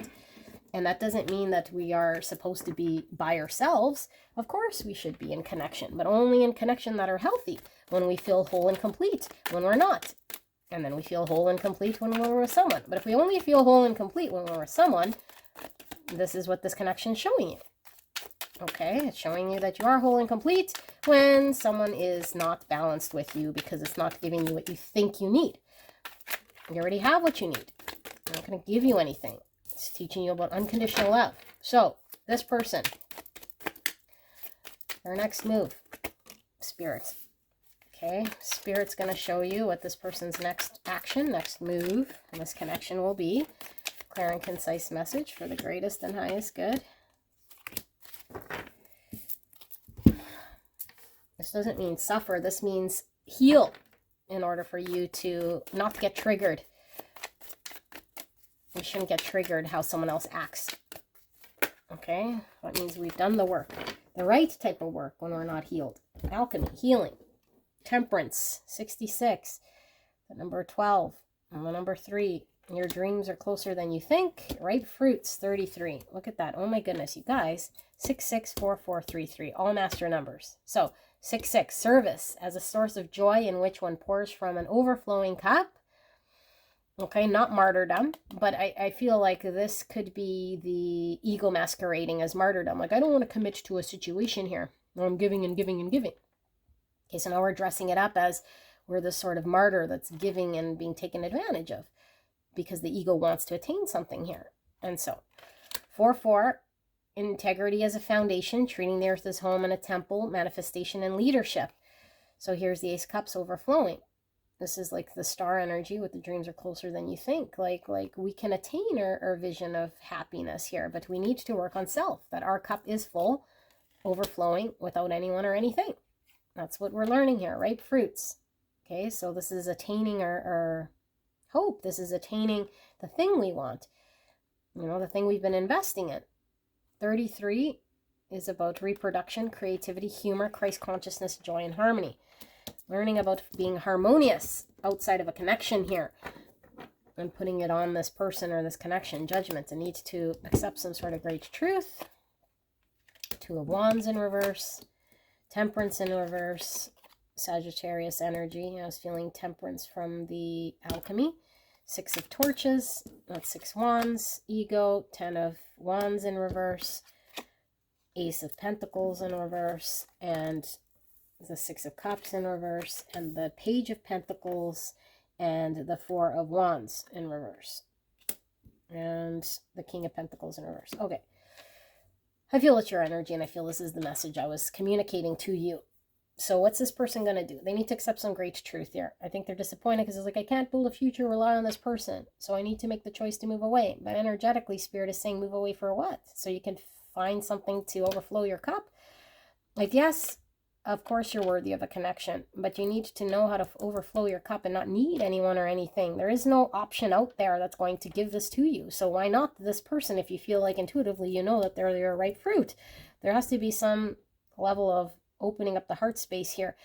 And that doesn't mean that we are supposed to be by ourselves. Of course, we should be in connection, but only in connection that are healthy, when we feel whole and complete, when we're not. And then we feel whole and complete when we're with someone. But if we only feel whole and complete when we're with someone, this is what this connection is showing you. Okay, it's showing you that you are whole and complete when someone is not balanced with you because it's not giving you what you think you need. You already have what you need. I'm not going to give you anything. It's teaching you about unconditional love. So, this person, their next move, Spirit. Okay, Spirit's going to show you what this person's next action, next move, and this connection will be. Clear and concise message for the greatest and highest good. This doesn't mean suffer. This means heal in order for you to not get triggered. We shouldn't get triggered how someone else acts. Okay? That means we've done the work. The right type of work when we're not healed. Alchemy, healing, temperance, 66. The number 12. And the number 3. Your dreams are closer than you think. Ripe fruits, 33. Look at that. Oh my goodness, you guys. 664433. All master numbers. So, 66, service as a source of joy in which one pours from an overflowing cup. Okay, not martyrdom, but I feel like this could be the ego masquerading as martyrdom. Like, I don't want to commit to a situation here. I'm giving and giving and giving. Okay, so now we're dressing it up as we're this sort of martyr that's giving and being taken advantage of because the ego wants to attain something here. And so, 4-4, integrity as a foundation, treating the earth as home and a temple, manifestation and leadership. So here's the Ace of Cups overflowing. This is like the star energy with the dreams are closer than you think. Like we can attain our vision of happiness here, but we need to work on self, that our cup is full, overflowing without anyone or anything. That's what we're learning here, ripe fruits. Okay, so this is attaining our hope. This is attaining the thing we want. You know, the thing we've been investing in. 33 is about reproduction, creativity, humor, Christ consciousness, joy, and harmony. Learning about being harmonious outside of a connection here and putting it on this person or this connection. Judgment, the need to accept some sort of great truth. 2 of Wands in reverse. Temperance in reverse. Sagittarius energy. I was feeling temperance from the alchemy. 6 of Torches. That's 6 Wands. Ego. 10 of Wands in reverse. Ace of Pentacles in reverse. And the 6 of Cups in reverse, and the Page of Pentacles, and the 4 of Wands in reverse, and the King of Pentacles in reverse. Okay, I feel it's your energy, and I feel this is the message I was communicating to you. So what's this person going to do? They need to accept some great truth here. I think they're disappointed because it's like, I can't build a future, rely on this person, so I need to make the choice to move away. But energetically, Spirit is saying move away for what? So you can find something to overflow your cup? Like, yes, of course you're worthy of a connection, but you need to know how to overflow your cup and not need anyone or anything. There is no option out there that's going to give this to you. So why not this person if you feel like intuitively you know that they're your right fruit? There has to be some level of opening up the heart space here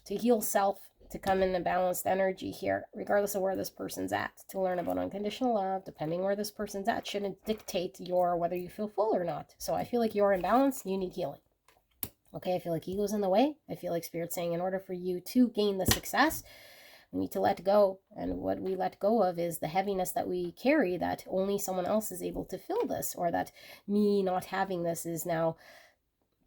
to heal self, to come in a balanced energy here, regardless of where this person's at. To learn about unconditional love, depending where this person's at, shouldn't dictate whether you feel full or not. So I feel like you're in balance, you need healing. Okay, I feel like ego's in the way. I feel like Spirit's saying in order for you to gain the success, we need to let go. And what we let go of is the heaviness that we carry, that only someone else is able to fill this, or that me not having this is now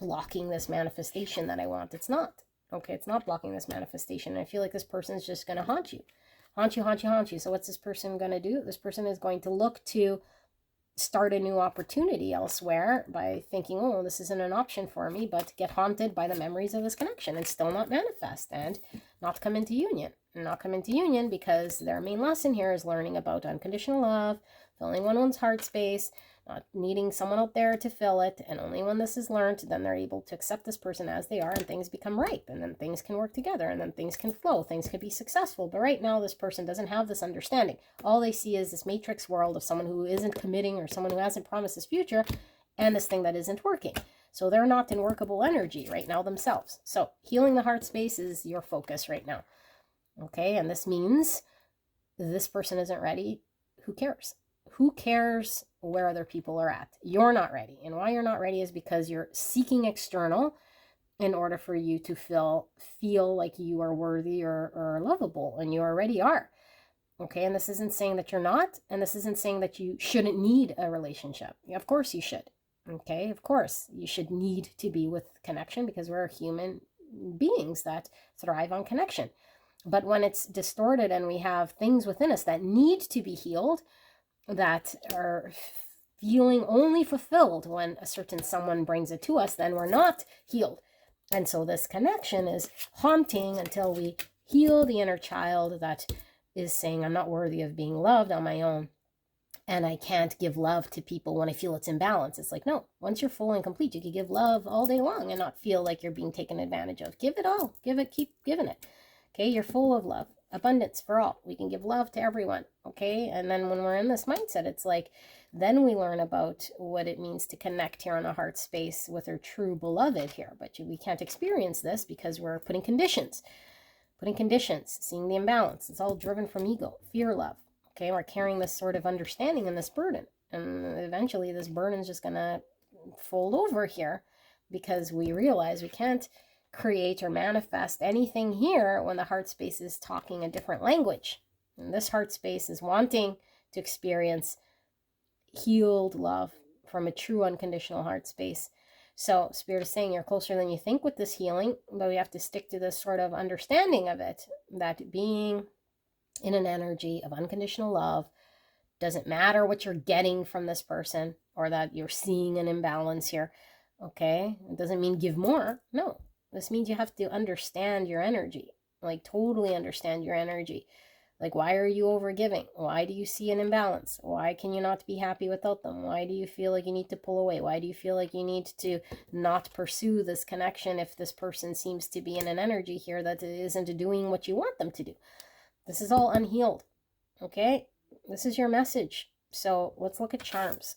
blocking this manifestation that I want. It's not. Okay, it's not blocking this manifestation. I feel like this person is just going to haunt you. Haunt you, haunt you, haunt you. So what's this person going to do? This person is going to look to start a new opportunity elsewhere by thinking, oh, this isn't an option for me, but get haunted by the memories of this connection and still not manifest and not come into union. Not come into union because their main lesson here is learning about unconditional love, filling one's heart space, not needing someone out there to fill it. And only when this is learned, then they're able to accept this person as they are, and things become ripe, and then things can work together, and then things can flow, things can be successful. But right now, this person doesn't have this understanding. All they see is this matrix world of someone who isn't committing, or someone who hasn't promised this future, and this thing that isn't working. So they're not in workable energy right now themselves. So healing the heart space is your focus right now. Okay, and this means this person isn't ready. Who cares? Who cares where other people are at? You're not ready. And why you're not ready is because you're seeking external in order for you to feel like you are worthy or lovable, and you already are. Okay, and this isn't saying that you're not, and this isn't saying that you shouldn't need a relationship. Of course you should. Okay, of course you should need to be with connection, because we're human beings that thrive on connection. But when it's distorted and we have things within us that need to be healed, that are feeling only fulfilled when a certain someone brings it to us, then we're not healed. And so this connection is haunting until we heal the inner child that is saying, I'm not worthy of being loved on my own, and I can't give love to people when I feel it's imbalance. It's like, no, once you're full and complete, you can give love all day long and not feel like you're being taken advantage of. Give it all. Give it, keep giving it. Okay, you're full of love. Abundance for all. We can give love to everyone. Okay, and then when we're in this mindset, it's like, then we learn about what it means to connect here on a heart space with our true beloved here. But we can't experience this because we're putting conditions, seeing the imbalance. It's all driven from ego, fear, love. Okay, we're carrying this sort of understanding and this burden, and eventually this burden is just gonna fold over here, because we realize we can't create or manifest anything here when the heart space is talking a different language. And this heart space is wanting to experience healed love from a true unconditional heart space. So Spirit is saying you're closer than you think with this healing, but we have to stick to this sort of understanding of it, that being in an energy of unconditional love doesn't matter what you're getting from this person, or that you're seeing an imbalance here. Okay, it doesn't mean give more. No, this means you have to understand your energy, like totally understand your energy. Like, why are you overgiving? Why do you see an imbalance? Why can you not be happy without them? Why do you feel like you need to pull away? Why do you feel like you need to not pursue this connection if this person seems to be in an energy here that isn't doing what you want them to do? This is all unhealed. Okay, this is your message. So let's look at charms.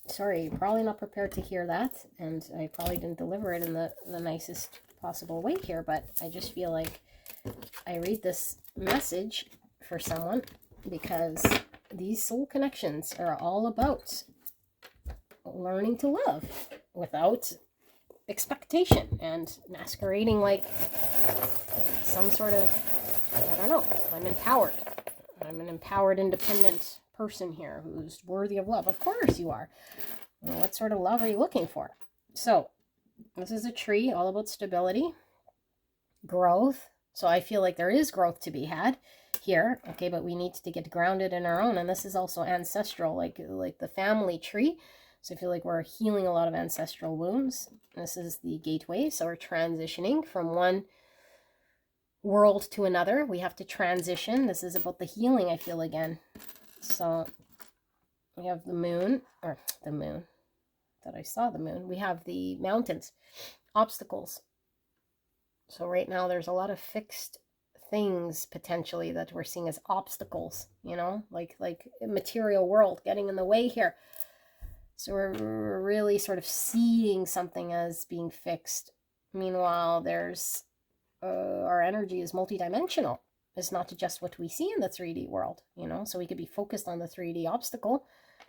Sorry, you're probably not prepared to hear that, and I probably didn't deliver it in the nicest possible way here, but I just feel like I read this message for someone because these soul connections are all about learning to love without expectation and masquerading like some sort of, I don't know, I'm empowered. I'm an empowered, independent person here who's worthy of love. Of course you are. Well, what sort of love are you looking for? So this is a tree all about stability, growth. So I feel like there is growth to be had here. Okay, but we need to get grounded in our own. And this is also ancestral, like the family tree. So I feel like we're healing a lot of ancestral wounds. This is the gateway. So we're transitioning from one world to another. We have to transition. This is about the healing, I feel, again. So we have the moon, or the moon, that I saw the moon. We have the mountains, obstacles. So right now there's a lot of fixed things potentially that we're seeing as obstacles, you know, like material world getting in the way here. So we're really sort of seeing something as being fixed. Meanwhile, there's our energy is multidimensional. It's not just what we see in the 3D world, you know, so we could be focused on the 3D obstacle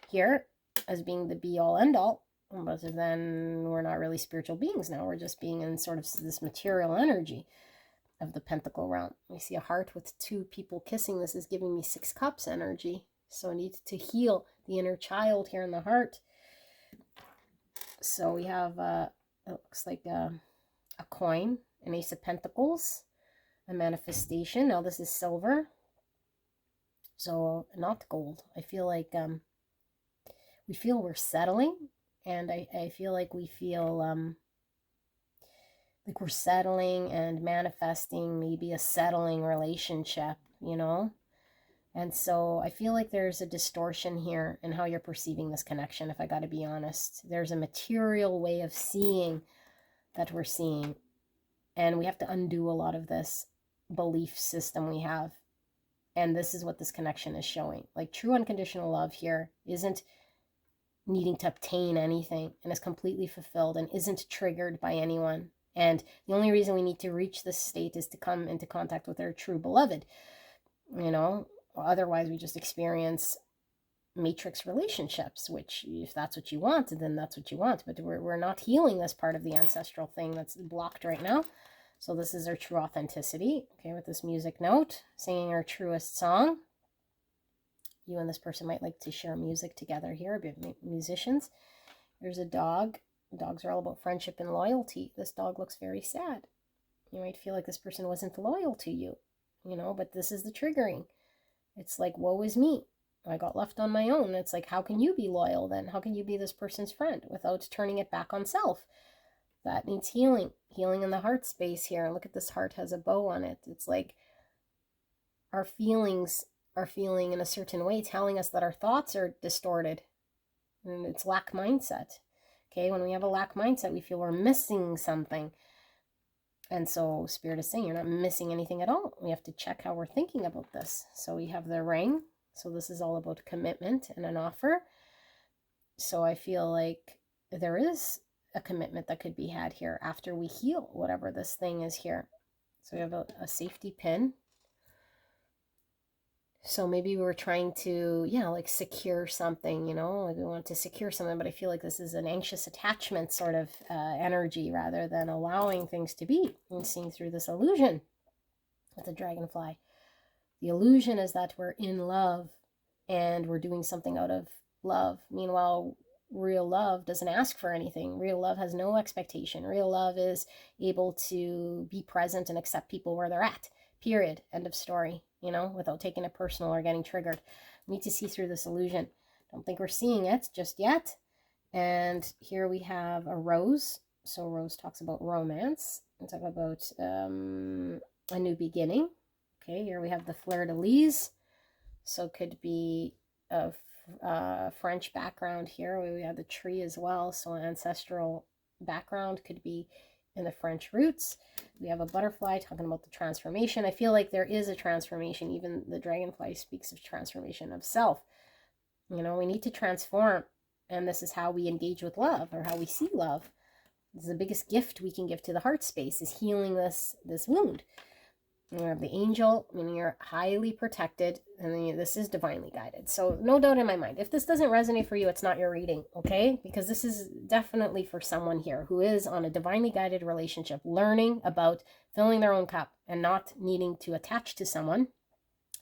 here as being the be all end all, But then we're not really spiritual beings now. We're just being in sort of this material energy of the pentacle realm. We see a heart with 2 people kissing. This is giving me 6 cups energy. So I need to heal the inner child here in the heart. So we have, it looks like a coin, an Ace of Pentacles, a manifestation. Now this is silver. So not gold. I feel like we feel we're settling. And I feel like we feel like we're settling and manifesting maybe a settling relationship, you know? And so I feel like there's a distortion here in how you're perceiving this connection, if I got to be honest. There's a material way of seeing that we're seeing. And we have to undo a lot of this belief system we have. And this is what this connection is showing. Like true unconditional love here isn't needing to obtain anything and is completely fulfilled and isn't triggered by anyone. And the only reason we need to reach this state is to come into contact with our true beloved, you know. Otherwise we just experience matrix relationships, which if that's what you want, then that's what you want. But we're not healing this part of the ancestral thing that's blocked right now. So this is our true authenticity. Okay, with this music note, singing our truest song. You and this person might like to share music together here, a bit musicians. There's a dog. Dogs are all about friendship and loyalty. This dog looks very sad. You might feel like this person wasn't loyal to you, you know, but this is the triggering. It's like, woe is me. I got left on my own. It's like, how can you be loyal then? How can you be this person's friend without turning it back on self? That needs healing. Healing in the heart space here. Look at this heart has a bow on it. It's like our feelings are feeling in a certain way, telling us that our thoughts are distorted. And it's lack mindset. Okay, when we have a lack mindset, we feel we're missing something. And so Spirit is saying you're not missing anything at all. We have to check how we're thinking about this. So we have the ring. So this is all about commitment and an offer. So I feel like there is a commitment that could be had here after we heal whatever this thing is here. So we have a safety pin. So maybe we were trying to, like secure something, you know, like we want to secure something, but I feel like this is an anxious attachment sort of energy rather than allowing things to be and seeing through this illusion with the dragonfly. The illusion is that we're in love and we're doing something out of love. Meanwhile, real love doesn't ask for anything. Real love has no expectation. Real love is able to be present and accept people where they're at. Period. End of story. You know, without taking it personal or getting triggered. We need to see through this illusion. Don't think we're seeing it just yet. And here we have a rose. So rose talks about romance. We talk about a new beginning. Okay, here we have the fleur-de-lis. So it could be a French background here. We have the tree as well. So an ancestral background could be in the French roots. We have a butterfly talking about the transformation. I feel like there is a transformation. Even the dragonfly speaks of transformation of self. You know, we need to transform. And this is how we engage with love, or how we see love. This is the biggest gift we can give to the heart space, is healing this wound. And we have the angel, meaning you're highly protected, and then this is divinely guided. So no doubt in my mind, if this doesn't resonate for you, it's not your reading, okay? Because this is definitely for someone here who is on a divinely guided relationship, learning about filling their own cup and not needing to attach to someone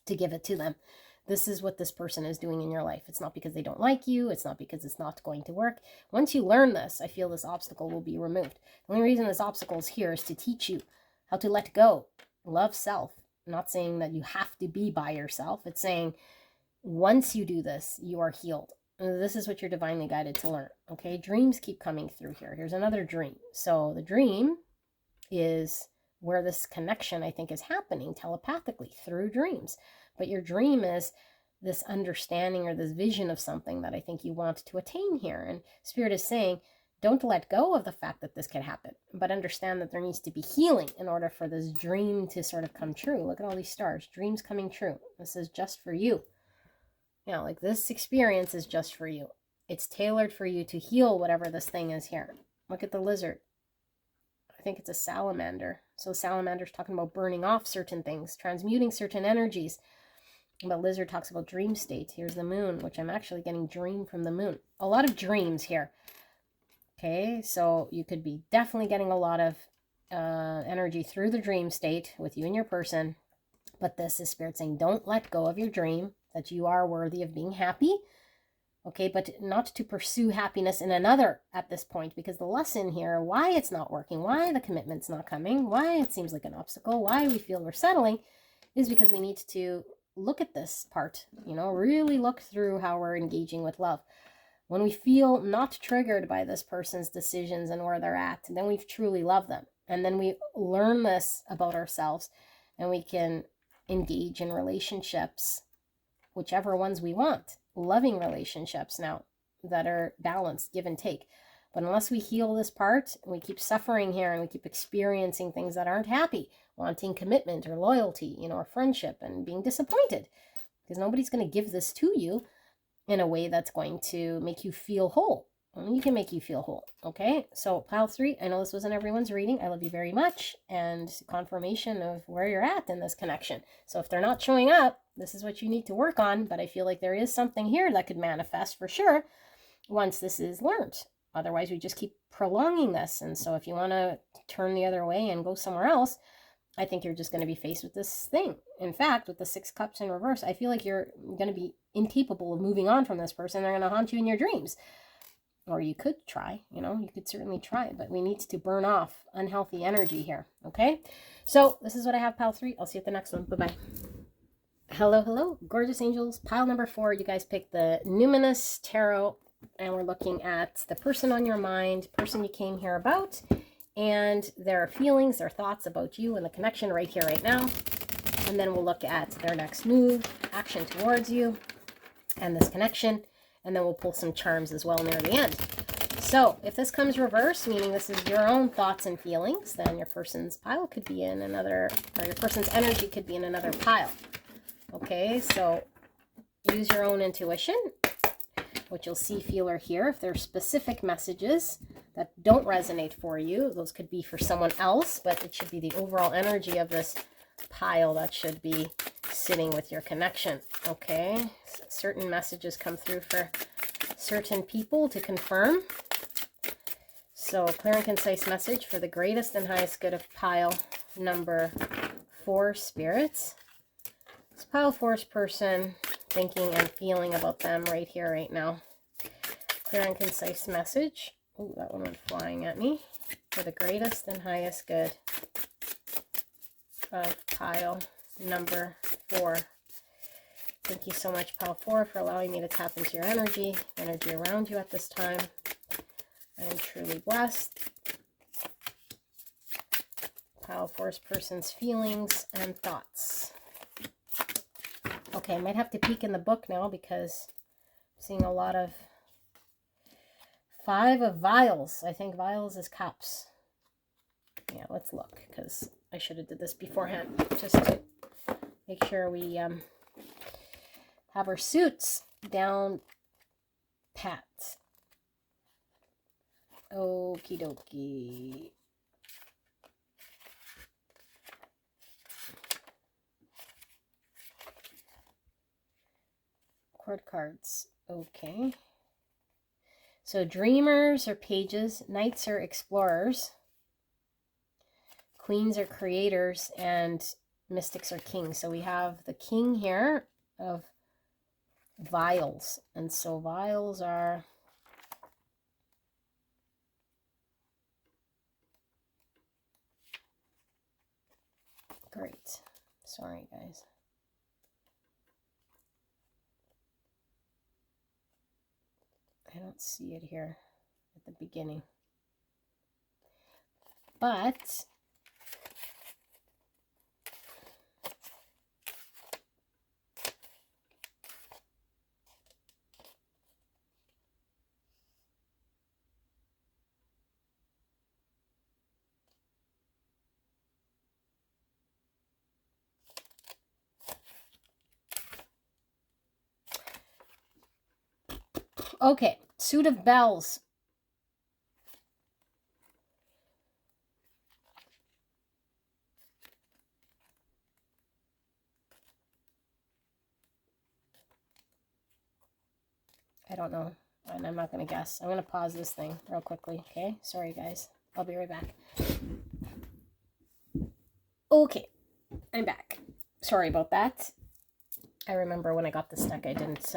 to give it to them. This is what this person is doing in your life. It's not because they don't like you. It's not because it's not going to work. Once you learn this, I feel this obstacle will be removed. The only reason this obstacle is here is to teach you how to let go. Love self. I'm not saying that you have to be by yourself. It's saying once you do this, you are healed. And this is what you're divinely guided to learn. Okay, dreams keep coming through here. Here's another dream. So the dream is where this connection, I think, is happening telepathically through dreams. But your dream is this understanding or this vision of something that I think you want to attain here. And Spirit is saying, don't let go of the fact that this can happen, but understand that there needs to be healing in order for this dream to sort of come true. Look at all these stars, dreams coming true. This is just for you. You know, like this experience is just for you. It's tailored for you to heal whatever this thing is here. Look at the lizard. I think it's a salamander. So salamander's talking about burning off certain things, transmuting certain energies. But lizard talks about dream state. Here's the moon, which I'm actually getting dream from the moon. A lot of dreams here. Okay, so you could be definitely getting a lot of energy through the dream state with you and your person. But this is Spirit saying, don't let go of your dream, that you are worthy of being happy. Okay, but not to pursue happiness in another at this point, because the lesson here, why it's not working, why the commitment's not coming, why it seems like an obstacle, why we feel we're settling, is because we need to look at this part, really look through how we're engaging with love. When we feel not triggered by this person's decisions and where they're at, then we've truly loved them. And then we learn this about ourselves, and we can engage in relationships, whichever ones we want, loving relationships now that are balanced, give and take. But unless we heal this part, we keep suffering here and we keep experiencing things that aren't happy, wanting commitment or loyalty, or friendship, and being disappointed, because nobody's going to give this to you in a way that's going to make you feel whole. Only you can make you feel whole. Okay, so pile 3, I know this wasn't everyone's reading. I love you very much, and confirmation of where you're at in this connection. So if they're not showing up, this is what you need to work on. But I feel like there is something here that could manifest for sure once this is learned. Otherwise, we just keep prolonging this. And so if you want to turn the other way and go somewhere else, I think you're just going to be faced with this thing. In fact, with the 6 cups in reverse, I feel like you're going to be incapable of moving on from this person. They're going to haunt you in your dreams. Or you could try, you could certainly try, but we need to burn off unhealthy energy here, okay? So this is what I have, pile 3. I'll see you at the next one. Bye-bye. Hello, hello, gorgeous angels. Pile number 4, you guys picked the Numinous Tarot, and we're looking at the person on your mind, person you came here about, and their feelings, their thoughts about you and the connection right here, right now. And then we'll look at their next move, action towards you, and this connection. And then we'll pull some charms as well near the end. So if this comes reverse, meaning this is your own thoughts and feelings, then your person's pile could be in another, or your person's energy could be in another pile. Okay, so use your own intuition, what you'll see, feel, or hear. If there are specific messages that don't resonate for you, those could be for someone else, but it should be the overall energy of this pile that should be sitting with your connection. Okay, certain messages come through for certain people to confirm. So clear and concise message for the greatest and highest good of pile number 4, spirits. This pile 4's person, thinking and feeling about them right here, right now. Clear and concise message. Oh, that one went flying at me. For the greatest and highest good of pile number 4. Thank you so much, pile 4, for allowing me to tap into your energy around you at this time. I am truly blessed. Pile 4's person's feelings and thoughts. Okay, I might have to peek in the book now because I'm seeing a lot of 5 of vials. I think vials is cups. Yeah, let's look, because I should have did this beforehand, just to make sure we have our suits down pat. Okie dokie. Court cards. Okay. So dreamers are pages, knights are explorers, queens are creators, and mystics are kings. So we have the king here of vials. And so vials are great. Sorry, guys. I don't see it here at the beginning. But okay, suit of bells. I don't know. And I'm not going to guess. I'm going to pause this thing real quickly, okay? Sorry, guys. I'll be right back. Okay, I'm back. Sorry about that. I remember when I got this deck, I didn't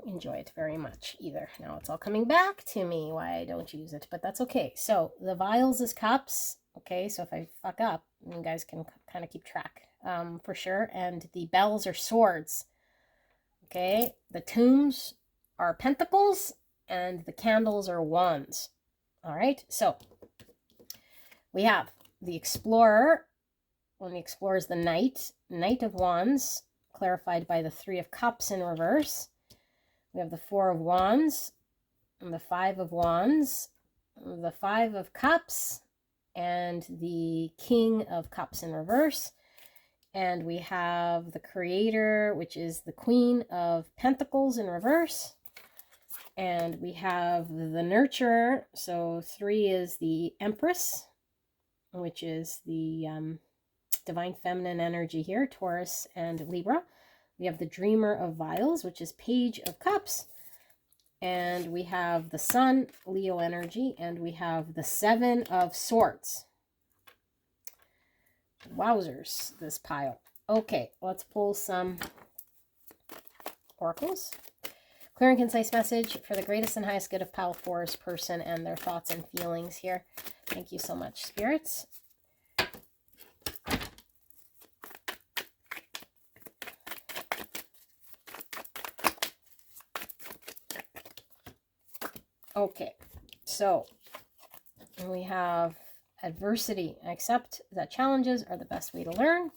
enjoy it very much either. Now it's all coming back to me why I don't use it, but that's okay. So the vials is cups, okay? So if I fuck up, you guys can kind of keep track for sure. And the bells are swords, okay? The tombs are pentacles, and the candles are wands. All right, so we have the explorer. When the explorer is the knight of wands, clarified by the 3 of cups in reverse. We have the 4 of wands, and the 5 of wands, the 5 of cups, and the king of cups in reverse. And we have the creator, which is the queen of pentacles in reverse. And we have the nurturer. So 3 is the empress, which is the divine feminine energy here, Taurus and Libra. We have the dreamer of vials, which is page of cups. And we have the sun, Leo energy. And we have the 7 of swords. Wowzers, this pile. Okay, let's pull some oracles. Clear and concise message for the greatest and highest good of pile 4's person and their thoughts and feelings here. Thank you so much, spirits. Okay, so we have adversity. Accept that challenges are the best way to learn.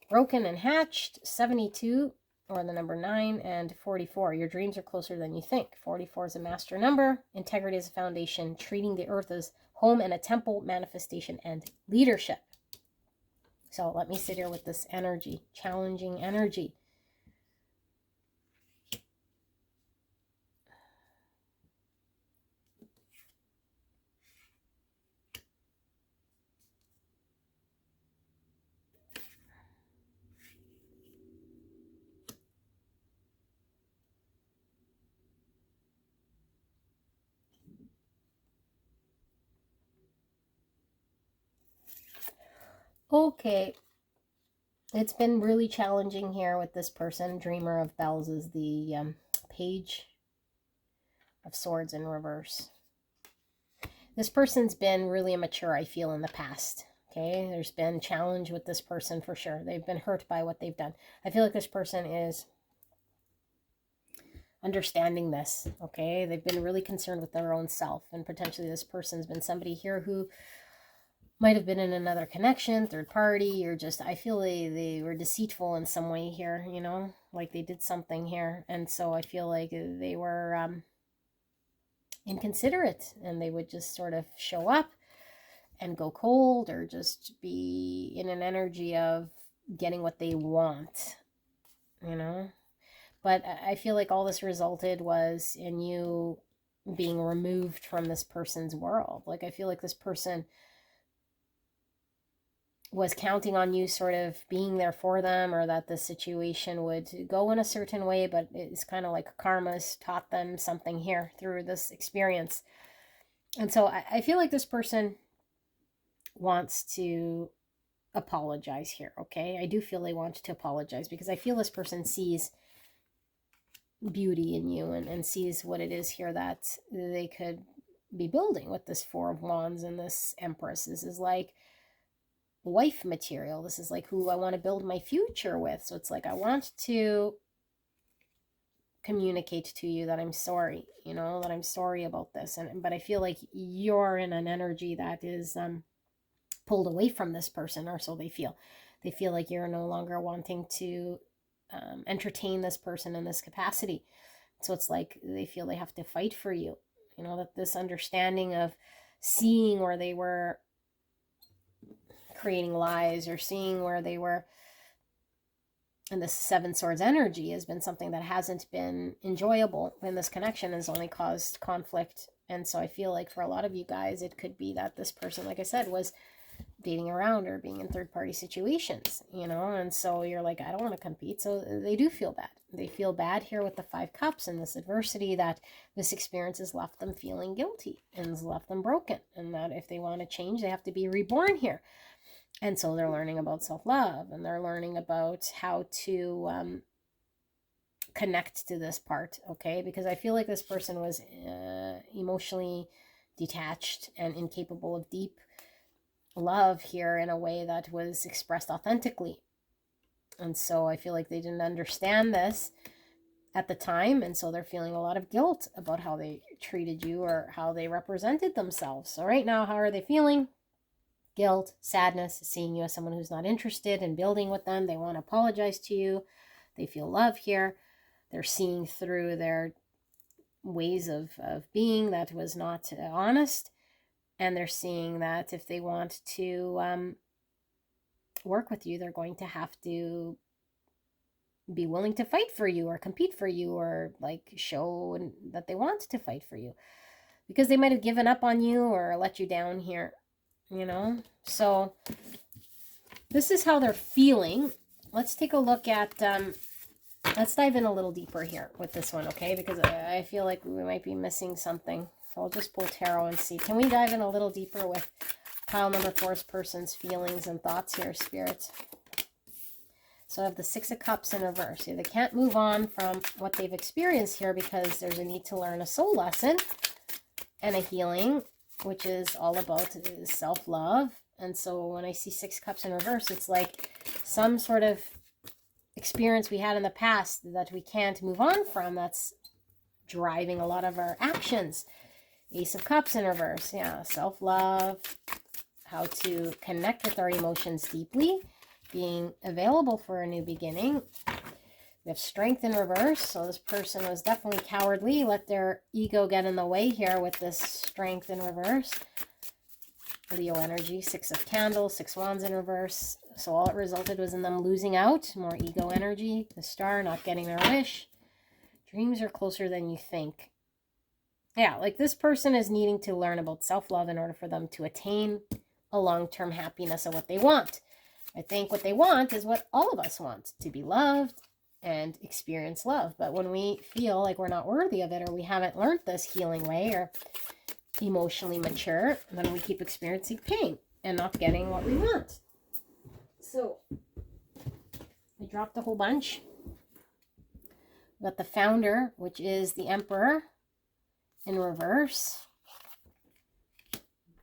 Broken and hatched, 72, or the number 9, and 44. Your dreams are closer than you think. 44 is a master number. Integrity is a foundation. Treating the earth as home and a temple, manifestation, and leadership. So let me sit here with this energy, challenging energy. Okay, it's been really challenging here with this person. Dreamer of bells is the page of swords in reverse. This person's been really immature, I feel, in the past. Okay, there's been challenge with this person for sure. They've been hurt by what they've done. I feel like this person is understanding this, okay? They've been really concerned with their own self, and potentially this person's been somebody here who might have been in another connection, third party, or just, I feel they were deceitful in some way here, you know? Like they did something here, and so I feel like they were inconsiderate, and they would just sort of show up and go cold, or just be in an energy of getting what they want, you know? But I feel like all this resulted was in you being removed from this person's world. Like I feel like this person was counting on you sort of being there for them, or that the situation would go in a certain way, but it's kind of like karma's taught them something here through this experience. And so I feel like this person wants to apologize here, okay? I do feel they want to apologize, because I feel this person sees beauty in you, and sees what it is here that they could be building with this 4 of wands and this empress. This is like wife material. This is like who I want to build my future with. So it's like I want to communicate to you that I'm sorry, you know, that I'm sorry about this. But I feel like you're in an energy that is pulled away from this person, or so they feel. They feel like you're no longer wanting to entertain this person in this capacity. So it's like they feel they have to fight for you, you know, that this understanding of seeing where they were creating lies, or seeing where they were in the 7 swords energy, has been something that hasn't been enjoyable, and this connection has only caused conflict. And so I feel like for a lot of you guys, it could be that this person, like I said, was dating around or being in third-party situations, you know, and so you're like, I don't want to compete. So they do feel bad. They feel bad here with the 5 cups and this adversity, that this experience has left them feeling guilty and has left them broken, and that if they want to change, they have to be reborn here. And so they're learning about self-love, and they're learning about how to connect to this part, okay? Because I feel like this person was emotionally detached and incapable of deep love here in a way that was expressed authentically. And so I feel like they didn't understand this at the time, and so they're feeling a lot of guilt about how they treated you or how they represented themselves. So right now, how are they feeling? Guilt, sadness, seeing you as someone who's not interested in building with them. They want to apologize to you. They feel love here. They're seeing through their ways of being that was not honest. And they're seeing that if they want to work with you, they're going to have to be willing to fight for you or compete for you, or like show that they want to fight for you, because they might have given up on you or let you down here, you know? So this is how they're feeling. Let's take a look at, let's dive in a little deeper here with this one, okay? Because I feel like we might be missing something. So I'll just pull tarot and see. Can we dive in a little deeper with pile number 4's person's feelings and thoughts here, Spirit? So I have the 6 of Cups in reverse. They can't move on from what they've experienced here because there's a need to learn a soul lesson and a healing, which is all about self-love. And so when I see 6 Cups in reverse, it's like some sort of experience we had in the past that we can't move on from, that's driving a lot of our actions. Ace of Cups in reverse. Yeah, self-love, how to connect with our emotions deeply, being available for a new beginning. We have Strength in reverse. So this person was definitely cowardly, let their ego get in the way here with this Strength in reverse. Leo energy, 6 of Candles, 6 Wands in reverse. So all it resulted was in them losing out, more ego energy. The Star, not getting their wish. Dreams are closer than you think. Yeah, like this person is needing to learn about self-love in order for them to attain a long-term happiness of what they want. I think what they want is what all of us want, to be loved and experience love. But when we feel like we're not worthy of it, or we haven't learned this healing way, or emotionally mature, then we keep experiencing pain and not getting what we want. So I dropped a whole bunch. We got the Founder, which is the Emperor in reverse,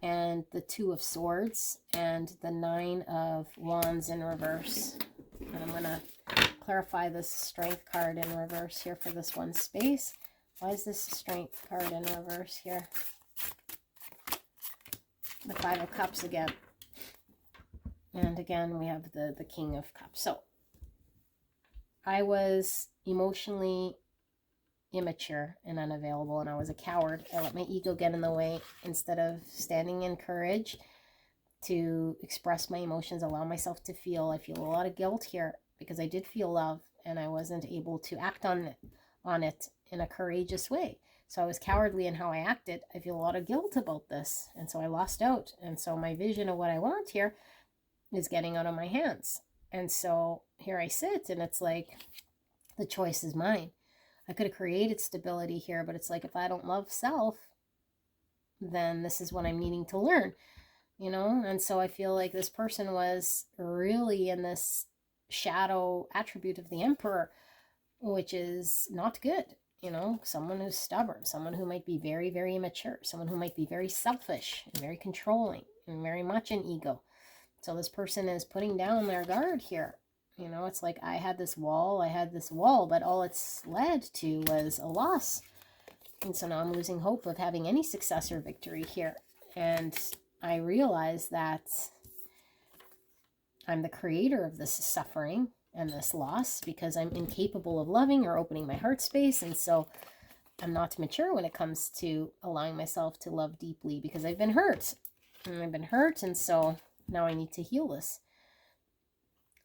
and the 2 of Swords, and the 9 of Wands in reverse. And I'm going to clarify this Strength card in reverse here for this one space. Why is this Strength card in reverse here? The 5 of Cups again. And again, we have the King of Cups. So I was emotionally immature and unavailable, and I was a coward. I let my ego get in the way instead of standing in courage to express my emotions, allow myself to feel. I feel a lot of guilt here because I did feel love and I wasn't able to act on it in a courageous way. So I was cowardly in how I acted. I feel a lot of guilt about this, and so I lost out. And so my vision of what I want here is getting out of my hands. And so here I sit, and it's like the choice is mine. I could have created stability here, but it's like if I don't love self, then this is what I'm needing to learn, you know? And so I feel like this person was really in this shadow attribute of the Emperor, which is not good, you know? Someone who's stubborn, someone who might be very, very immature, someone who might be very selfish and very controlling and very much an ego. So this person is putting down their guard here. You know, it's like I had this wall, but all it's led to was a loss. And so now I'm losing hope of having any success or victory here. And I realize that I'm the creator of this suffering and this loss because I'm incapable of loving or opening my heart space. And so I'm not mature when it comes to allowing myself to love deeply because I've been hurt. And so now I need to heal this.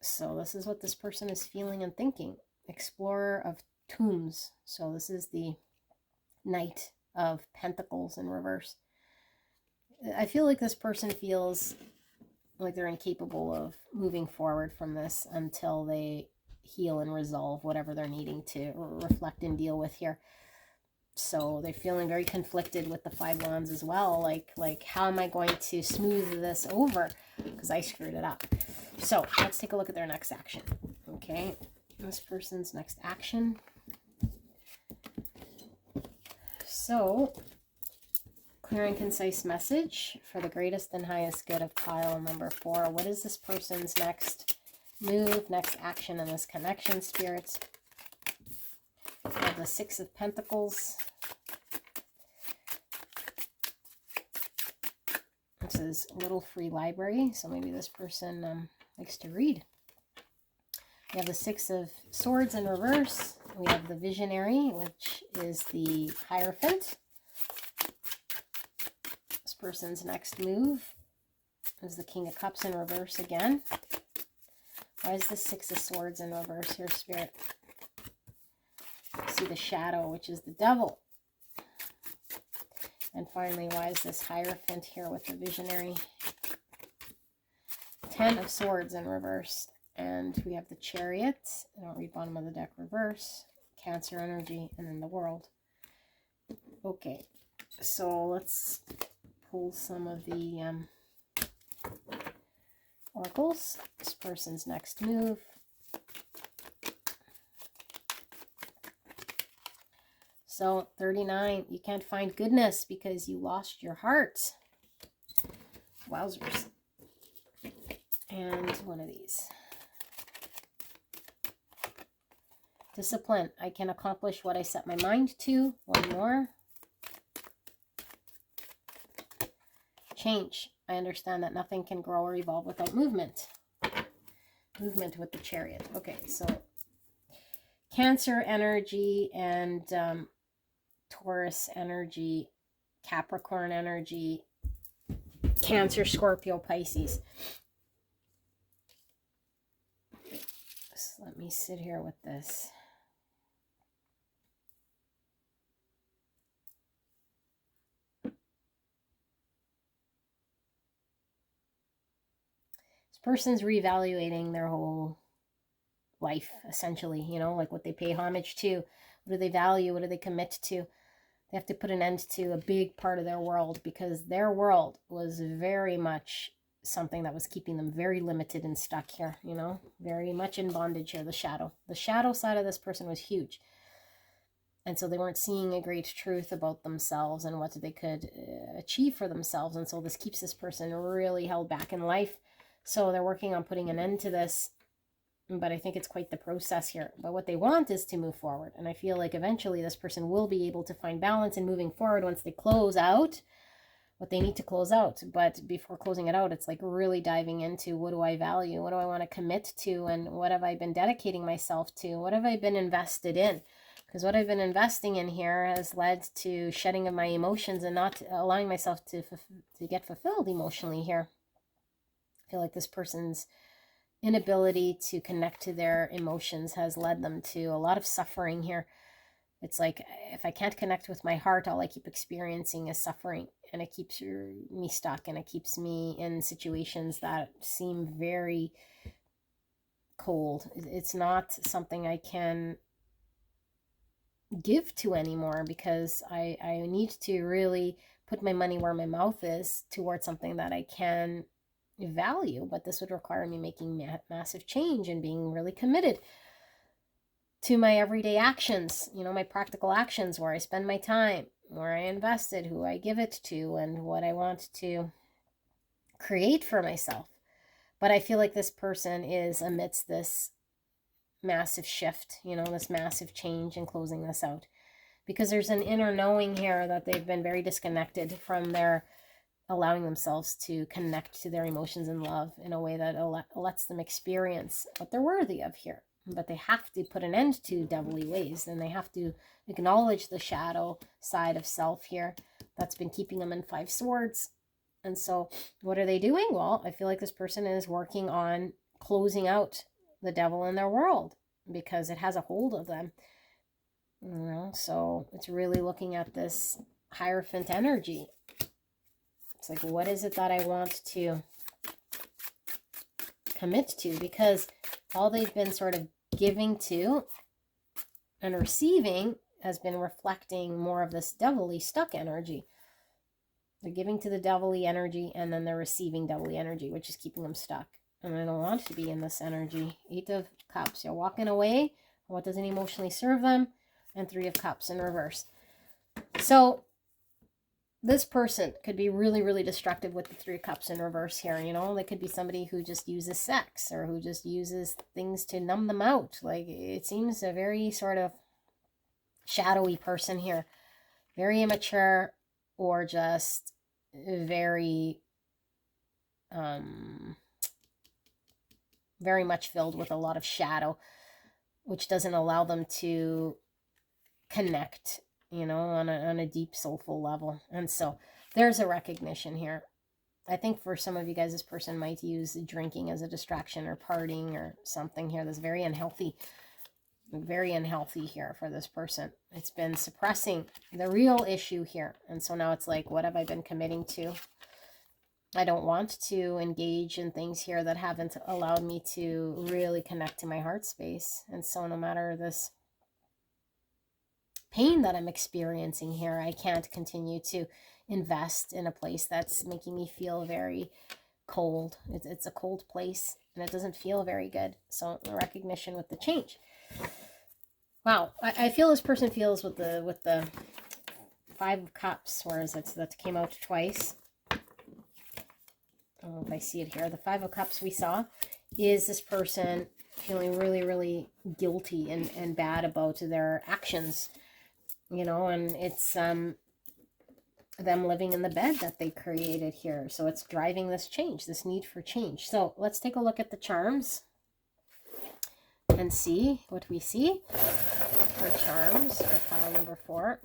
So this is what this person is feeling and thinking. Explorer of Tombs. So this is the Knight of Pentacles in reverse. I feel like this person feels like they're incapable of moving forward from this until they heal and resolve whatever they're needing to reflect and deal with here. So they're feeling very conflicted with the 5 wands as well. Like how am I going to smooth this over? Because I screwed it up. So let's take a look at their next action. Okay, this person's next action. So, clear and concise message for the greatest and highest good of pile number 4. What is this person's next move, next action in this connection, spirits? We have the 6 of Pentacles. This is a little free library, so maybe this person likes to read. We have the 6 of Swords in reverse. We have the Visionary, which is the Hierophant. This person's next move is the King of Cups in reverse again. Why is the 6 of Swords in reverse here, Spirit? See the Shadow, which is the Devil. And finally, why is this Hierophant here with the Visionary? 10 of Swords in reverse. And we have the Chariot. I don't read bottom of the deck, reverse. Cancer energy, and then the World. Okay, so let's pull some of the oracles. This person's next move. So 39, you can't find goodness because you lost your heart. Wowzers. And one of these. Discipline. I can accomplish what I set my mind to. One more. Change. I understand that nothing can grow or evolve without movement. Movement with the Chariot. Okay, so Cancer energy and Taurus energy, Capricorn energy, Cancer, Scorpio, Pisces. So let me sit here with this. This person's reevaluating their whole life, essentially, you know, like what they pay homage to, what do they value, what do they commit to. They have to put an end to a big part of their world because their world was very much something that was keeping them very limited and stuck here, you know, very much in bondage here. The shadow side of this person was huge. And so they weren't seeing a great truth about themselves and what they could achieve for themselves. And so this keeps this person really held back in life. So they're working on putting an end to this. But I think it's quite the process here. But what they want is to move forward. And I feel like eventually this person will be able to find balance in moving forward once they close out what they need to close out. But before closing it out, it's like really diving into what do I value? What do I want to commit to? And what have I been dedicating myself to? What have I been invested in? Because what I've been investing in here has led to shedding of my emotions and not allowing myself to get fulfilled emotionally here. I feel like this person's inability to connect to their emotions has led them to a lot of suffering here. It's like if I can't connect with my heart, all I keep experiencing is suffering, and it keeps me stuck, and it keeps me in situations that seem very cold. It's not something I can give to anymore because I need to really put my money where my mouth is towards something that I can value, but this would require me making massive change and being really committed to my everyday actions, you know, my practical actions, where I spend my time, where I invest it, who I give it to, and what I want to create for myself. But I feel like this person is amidst this massive shift, you know, this massive change and closing this out, because there's an inner knowing here that they've been very disconnected from their allowing themselves to connect to their emotions and love in a way that lets them experience what they're worthy of here. But they have to put an end to devilly ways, and they have to acknowledge the shadow side of self here that's been keeping them in 5 swords. And so what are they doing? Well, I feel like this person is working on closing out the devil in their world because it has a hold of them, you know. So it's really looking at this Hierophant energy. It's like, what is it that I want to commit to? Because all they've been sort of giving to and receiving has been reflecting more of this devilly stuck energy. They're giving to the devilly energy, and then they're receiving devilly energy, which is keeping them stuck. And I don't want to be in this energy. 8 of Cups. They're walking away. What doesn't emotionally serve them? And 3 of Cups in reverse. So this person could be really, really destructive with the 3 of Cups in reverse here. You know, they could be somebody who just uses sex or who just uses things to numb them out. Like, it seems a very sort of shadowy person here. Very immature, or just very, very much filled with a lot of shadow, which doesn't allow them to connect, you know, on a deep soulful level. And so there's a recognition here. I think for some of you guys, this person might use drinking as a distraction or partying or something here that's very unhealthy here for this person. It's been suppressing the real issue here. And so now it's like, what have I been committing to? I don't want to engage in things here that haven't allowed me to really connect to my heart space. And so no matter this pain that I'm experiencing here, I can't continue to invest in a place that's making me feel very cold. It's a cold place, and it doesn't feel very good. So recognition with the change. Wow, I feel this person feels with the 5 of Cups, whereas that came out twice. I don't know if I see it here. The 5 of Cups we saw is this person feeling really, really guilty and bad about their actions, you know, and it's them living in the bed that they created here. So it's driving this change, this need for change. So let's take a look at the charms and see what we see for charms for pile number 4.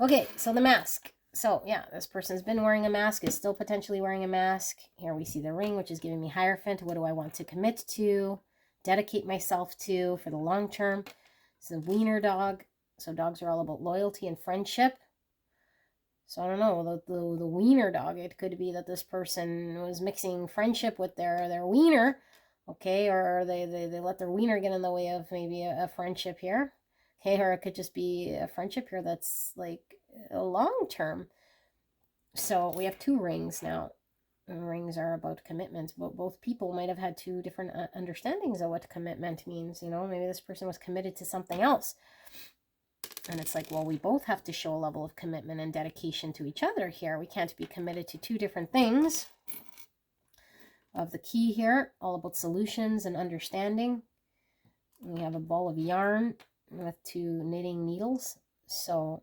Okay, so the mask. So yeah, this person's been wearing a mask, is still potentially wearing a mask. Here we see the ring, which is giving me Hierophant. What do I want to commit to, dedicate myself to for the long term? It's a wiener dog. So dogs are all about loyalty and friendship. So I don't know, the wiener dog, it could be that this person was mixing friendship with their wiener, okay, or they let their wiener get in the way of maybe a friendship here, okay, or it could just be a friendship here that's like a long term. So we have 2 rings now. Rings are about commitments, but both people might have had 2 different understandings of what commitment means. You know, maybe this person was committed to something else. And it's like, well, we both have to show a level of commitment and dedication to each other here. We can't be committed to 2 different things. Of the key here, all about solutions and understanding. We have a ball of yarn with 2 knitting needles. So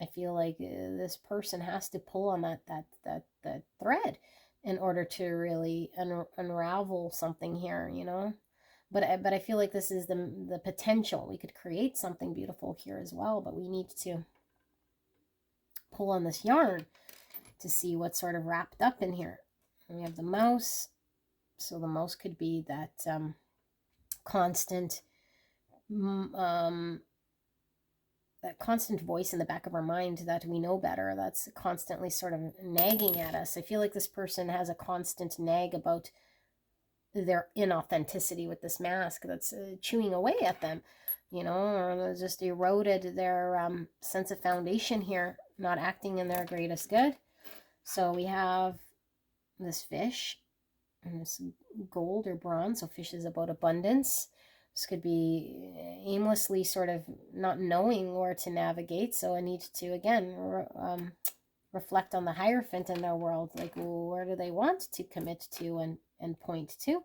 I feel like this person has to pull on that thread in order to really unravel something here, you know. But I feel like this is the potential. We could create something beautiful here as well, but we need to pull on this yarn to see what's sort of wrapped up in here. And we have the mouse. So the mouse could be that constant voice in the back of our mind that we know better, that's constantly sort of nagging at us. I feel like this person has a constant nag about their inauthenticity with this mask that's chewing away at them, you know, or just eroded their sense of foundation here, not acting in their greatest good. So we have this fish and this gold or bronze. So fish is about abundance. This could be aimlessly sort of not knowing where to navigate. So I need to, again, reflect on the Hierophant in their world. Like, well, where do they want to commit to and point to?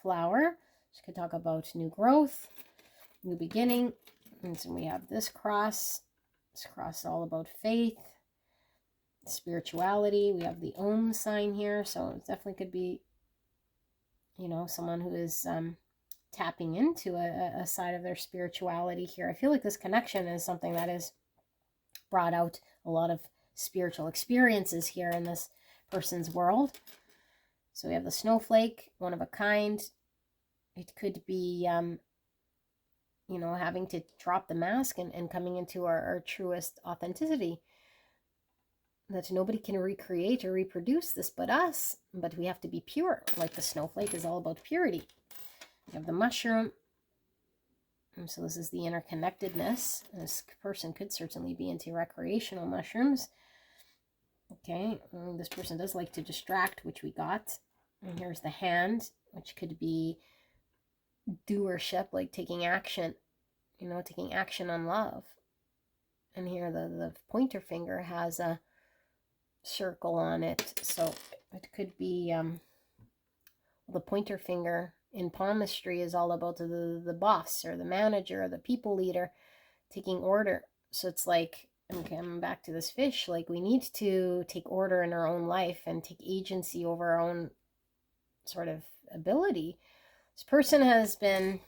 Flower. She could talk about new growth, new beginning. And so we have this cross. This cross is all about faith, spirituality. We have the Om sign here. So it definitely could be, you know, someone who is tapping into a side of their spirituality here. I feel like this connection is something that has brought out a lot of spiritual experiences here in this person's world. So we have the snowflake, one of a kind. It could be, you know, having to drop the mask and coming into our truest authenticity. That nobody can recreate or reproduce this but us. But we have to be pure. Like the snowflake is all about purity. You have the mushroom. And so this is the interconnectedness. This person could certainly be into recreational mushrooms. Okay, this person does like to distract, which we got. And here's the hand, which could be doership, like taking action, you know, taking action on love. And here the pointer finger has a circle on it. So it could be the pointer finger in palmistry is all about the boss or the manager or the people leader taking order. So it's like, I'm coming back to this fish, like we need to take order in our own life and take agency over our own sort of ability. This person has been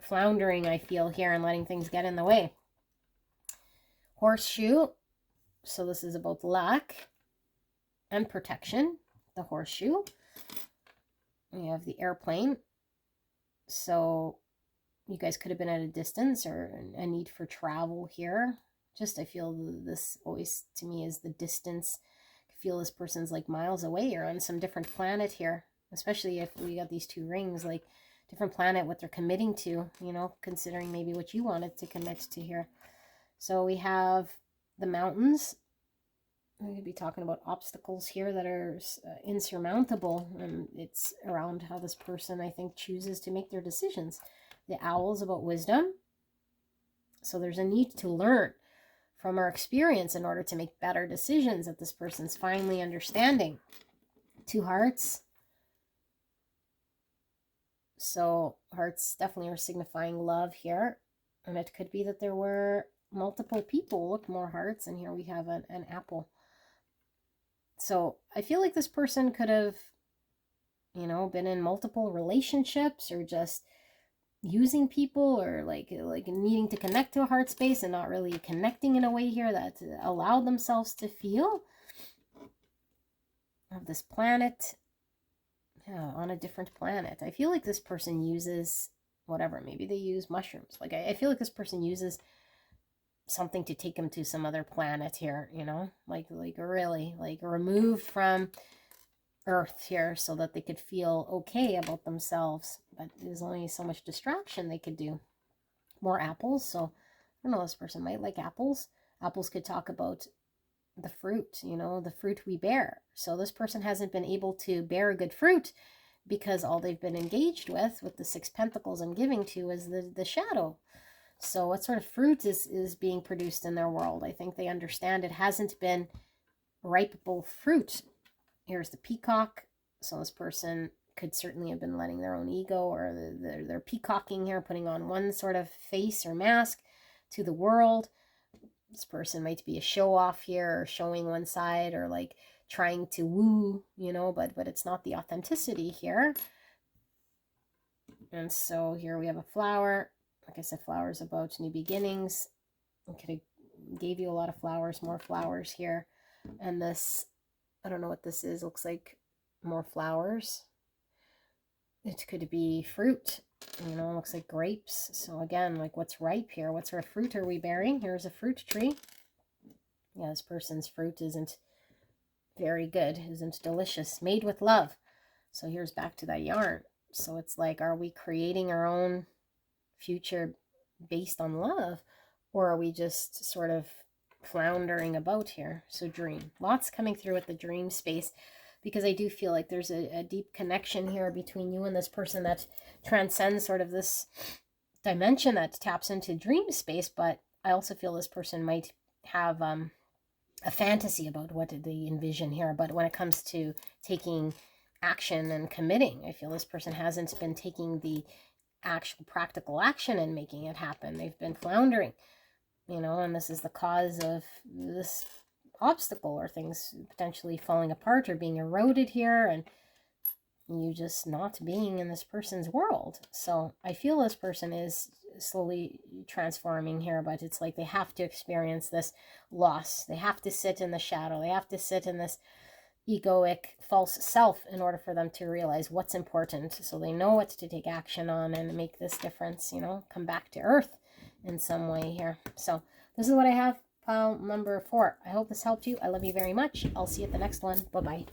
floundering, I feel, here, and letting things get in the way. Horseshoe. So this is about luck and protection. The horseshoe. We have the airplane. So you guys could have been at a distance or a need for travel here. Just, I feel this always to me is the distance. I feel this person's like miles away or on some different planet here, especially if we got these two rings, like different planet, what they're committing to, you know, considering maybe what you wanted to commit to here. So we have the mountains. We could be talking about obstacles here that are insurmountable, and it's around how this person, I think, chooses to make their decisions. The owl's about wisdom. So there's a need to learn from our experience in order to make better decisions that this person's finally understanding. Two hearts. So hearts definitely are signifying love here. And it could be that there were multiple people. Look, more hearts. And here we have an apple. So I feel like this person could have, you know, been in multiple relationships or just using people or like needing to connect to a heart space and not really connecting in a way here that allowed themselves to feel. Of this planet. Yeah, on a different planet. I feel like this person uses whatever. Maybe they use mushrooms. Like I feel like this person uses something to take them to some other planet here, you know, like really like removed from Earth here so that they could feel okay about themselves. But there's only so much distraction they could do. More apples. So I don't know, this person might like apples. Apples could talk about the fruit, you know, the fruit we bear. So this person hasn't been able to bear a good fruit because all they've been engaged with the Six Pentacles I'm giving to is the shadow. So what sort of fruit is being produced in their world? I think they understand it hasn't been ripeable fruit. Here's the peacock. So this person could certainly have been letting their own ego or they're peacocking here, putting on one sort of face or mask to the world. This person might be a show off here or showing one side or like trying to woo, you know, but it's not the authenticity here. And so here we have a flower. Like I said, flowers about new beginnings. I could have gave you a lot of flowers, more flowers here. And this, I don't know what this is. Looks like more flowers. It could be fruit, you know, looks like grapes. So again, like what's ripe here? What sort of fruit are we bearing? Here's a fruit tree. Yeah, this person's fruit isn't very good, isn't delicious, made with love. So here's back to that yarn. So it's like, are we creating our own future based on love, or are we just sort of floundering about here? So dream, lots coming through with the dream space, because I do feel like there's a deep connection here between you and this person that transcends sort of this dimension that taps into dream space. But I also feel this person might have a fantasy about what they envision here. But when it comes to taking action and committing, I feel this person hasn't been taking the actual practical action and making it happen. They've been floundering, you know, and this is the cause of this obstacle or things potentially falling apart or being eroded here, and you just not being in this person's world. So I feel this person is slowly transforming here, but it's like they have to experience this loss. They have to sit in the shadow. They have to sit in this egoic false self in order for them to realize what's important, so they know what to take action on and make this difference, you know, come back to earth in some way here. So this is what I have, pile number 4. I hope this helped you. I love you very much. I'll see you at the next one. Bye-bye.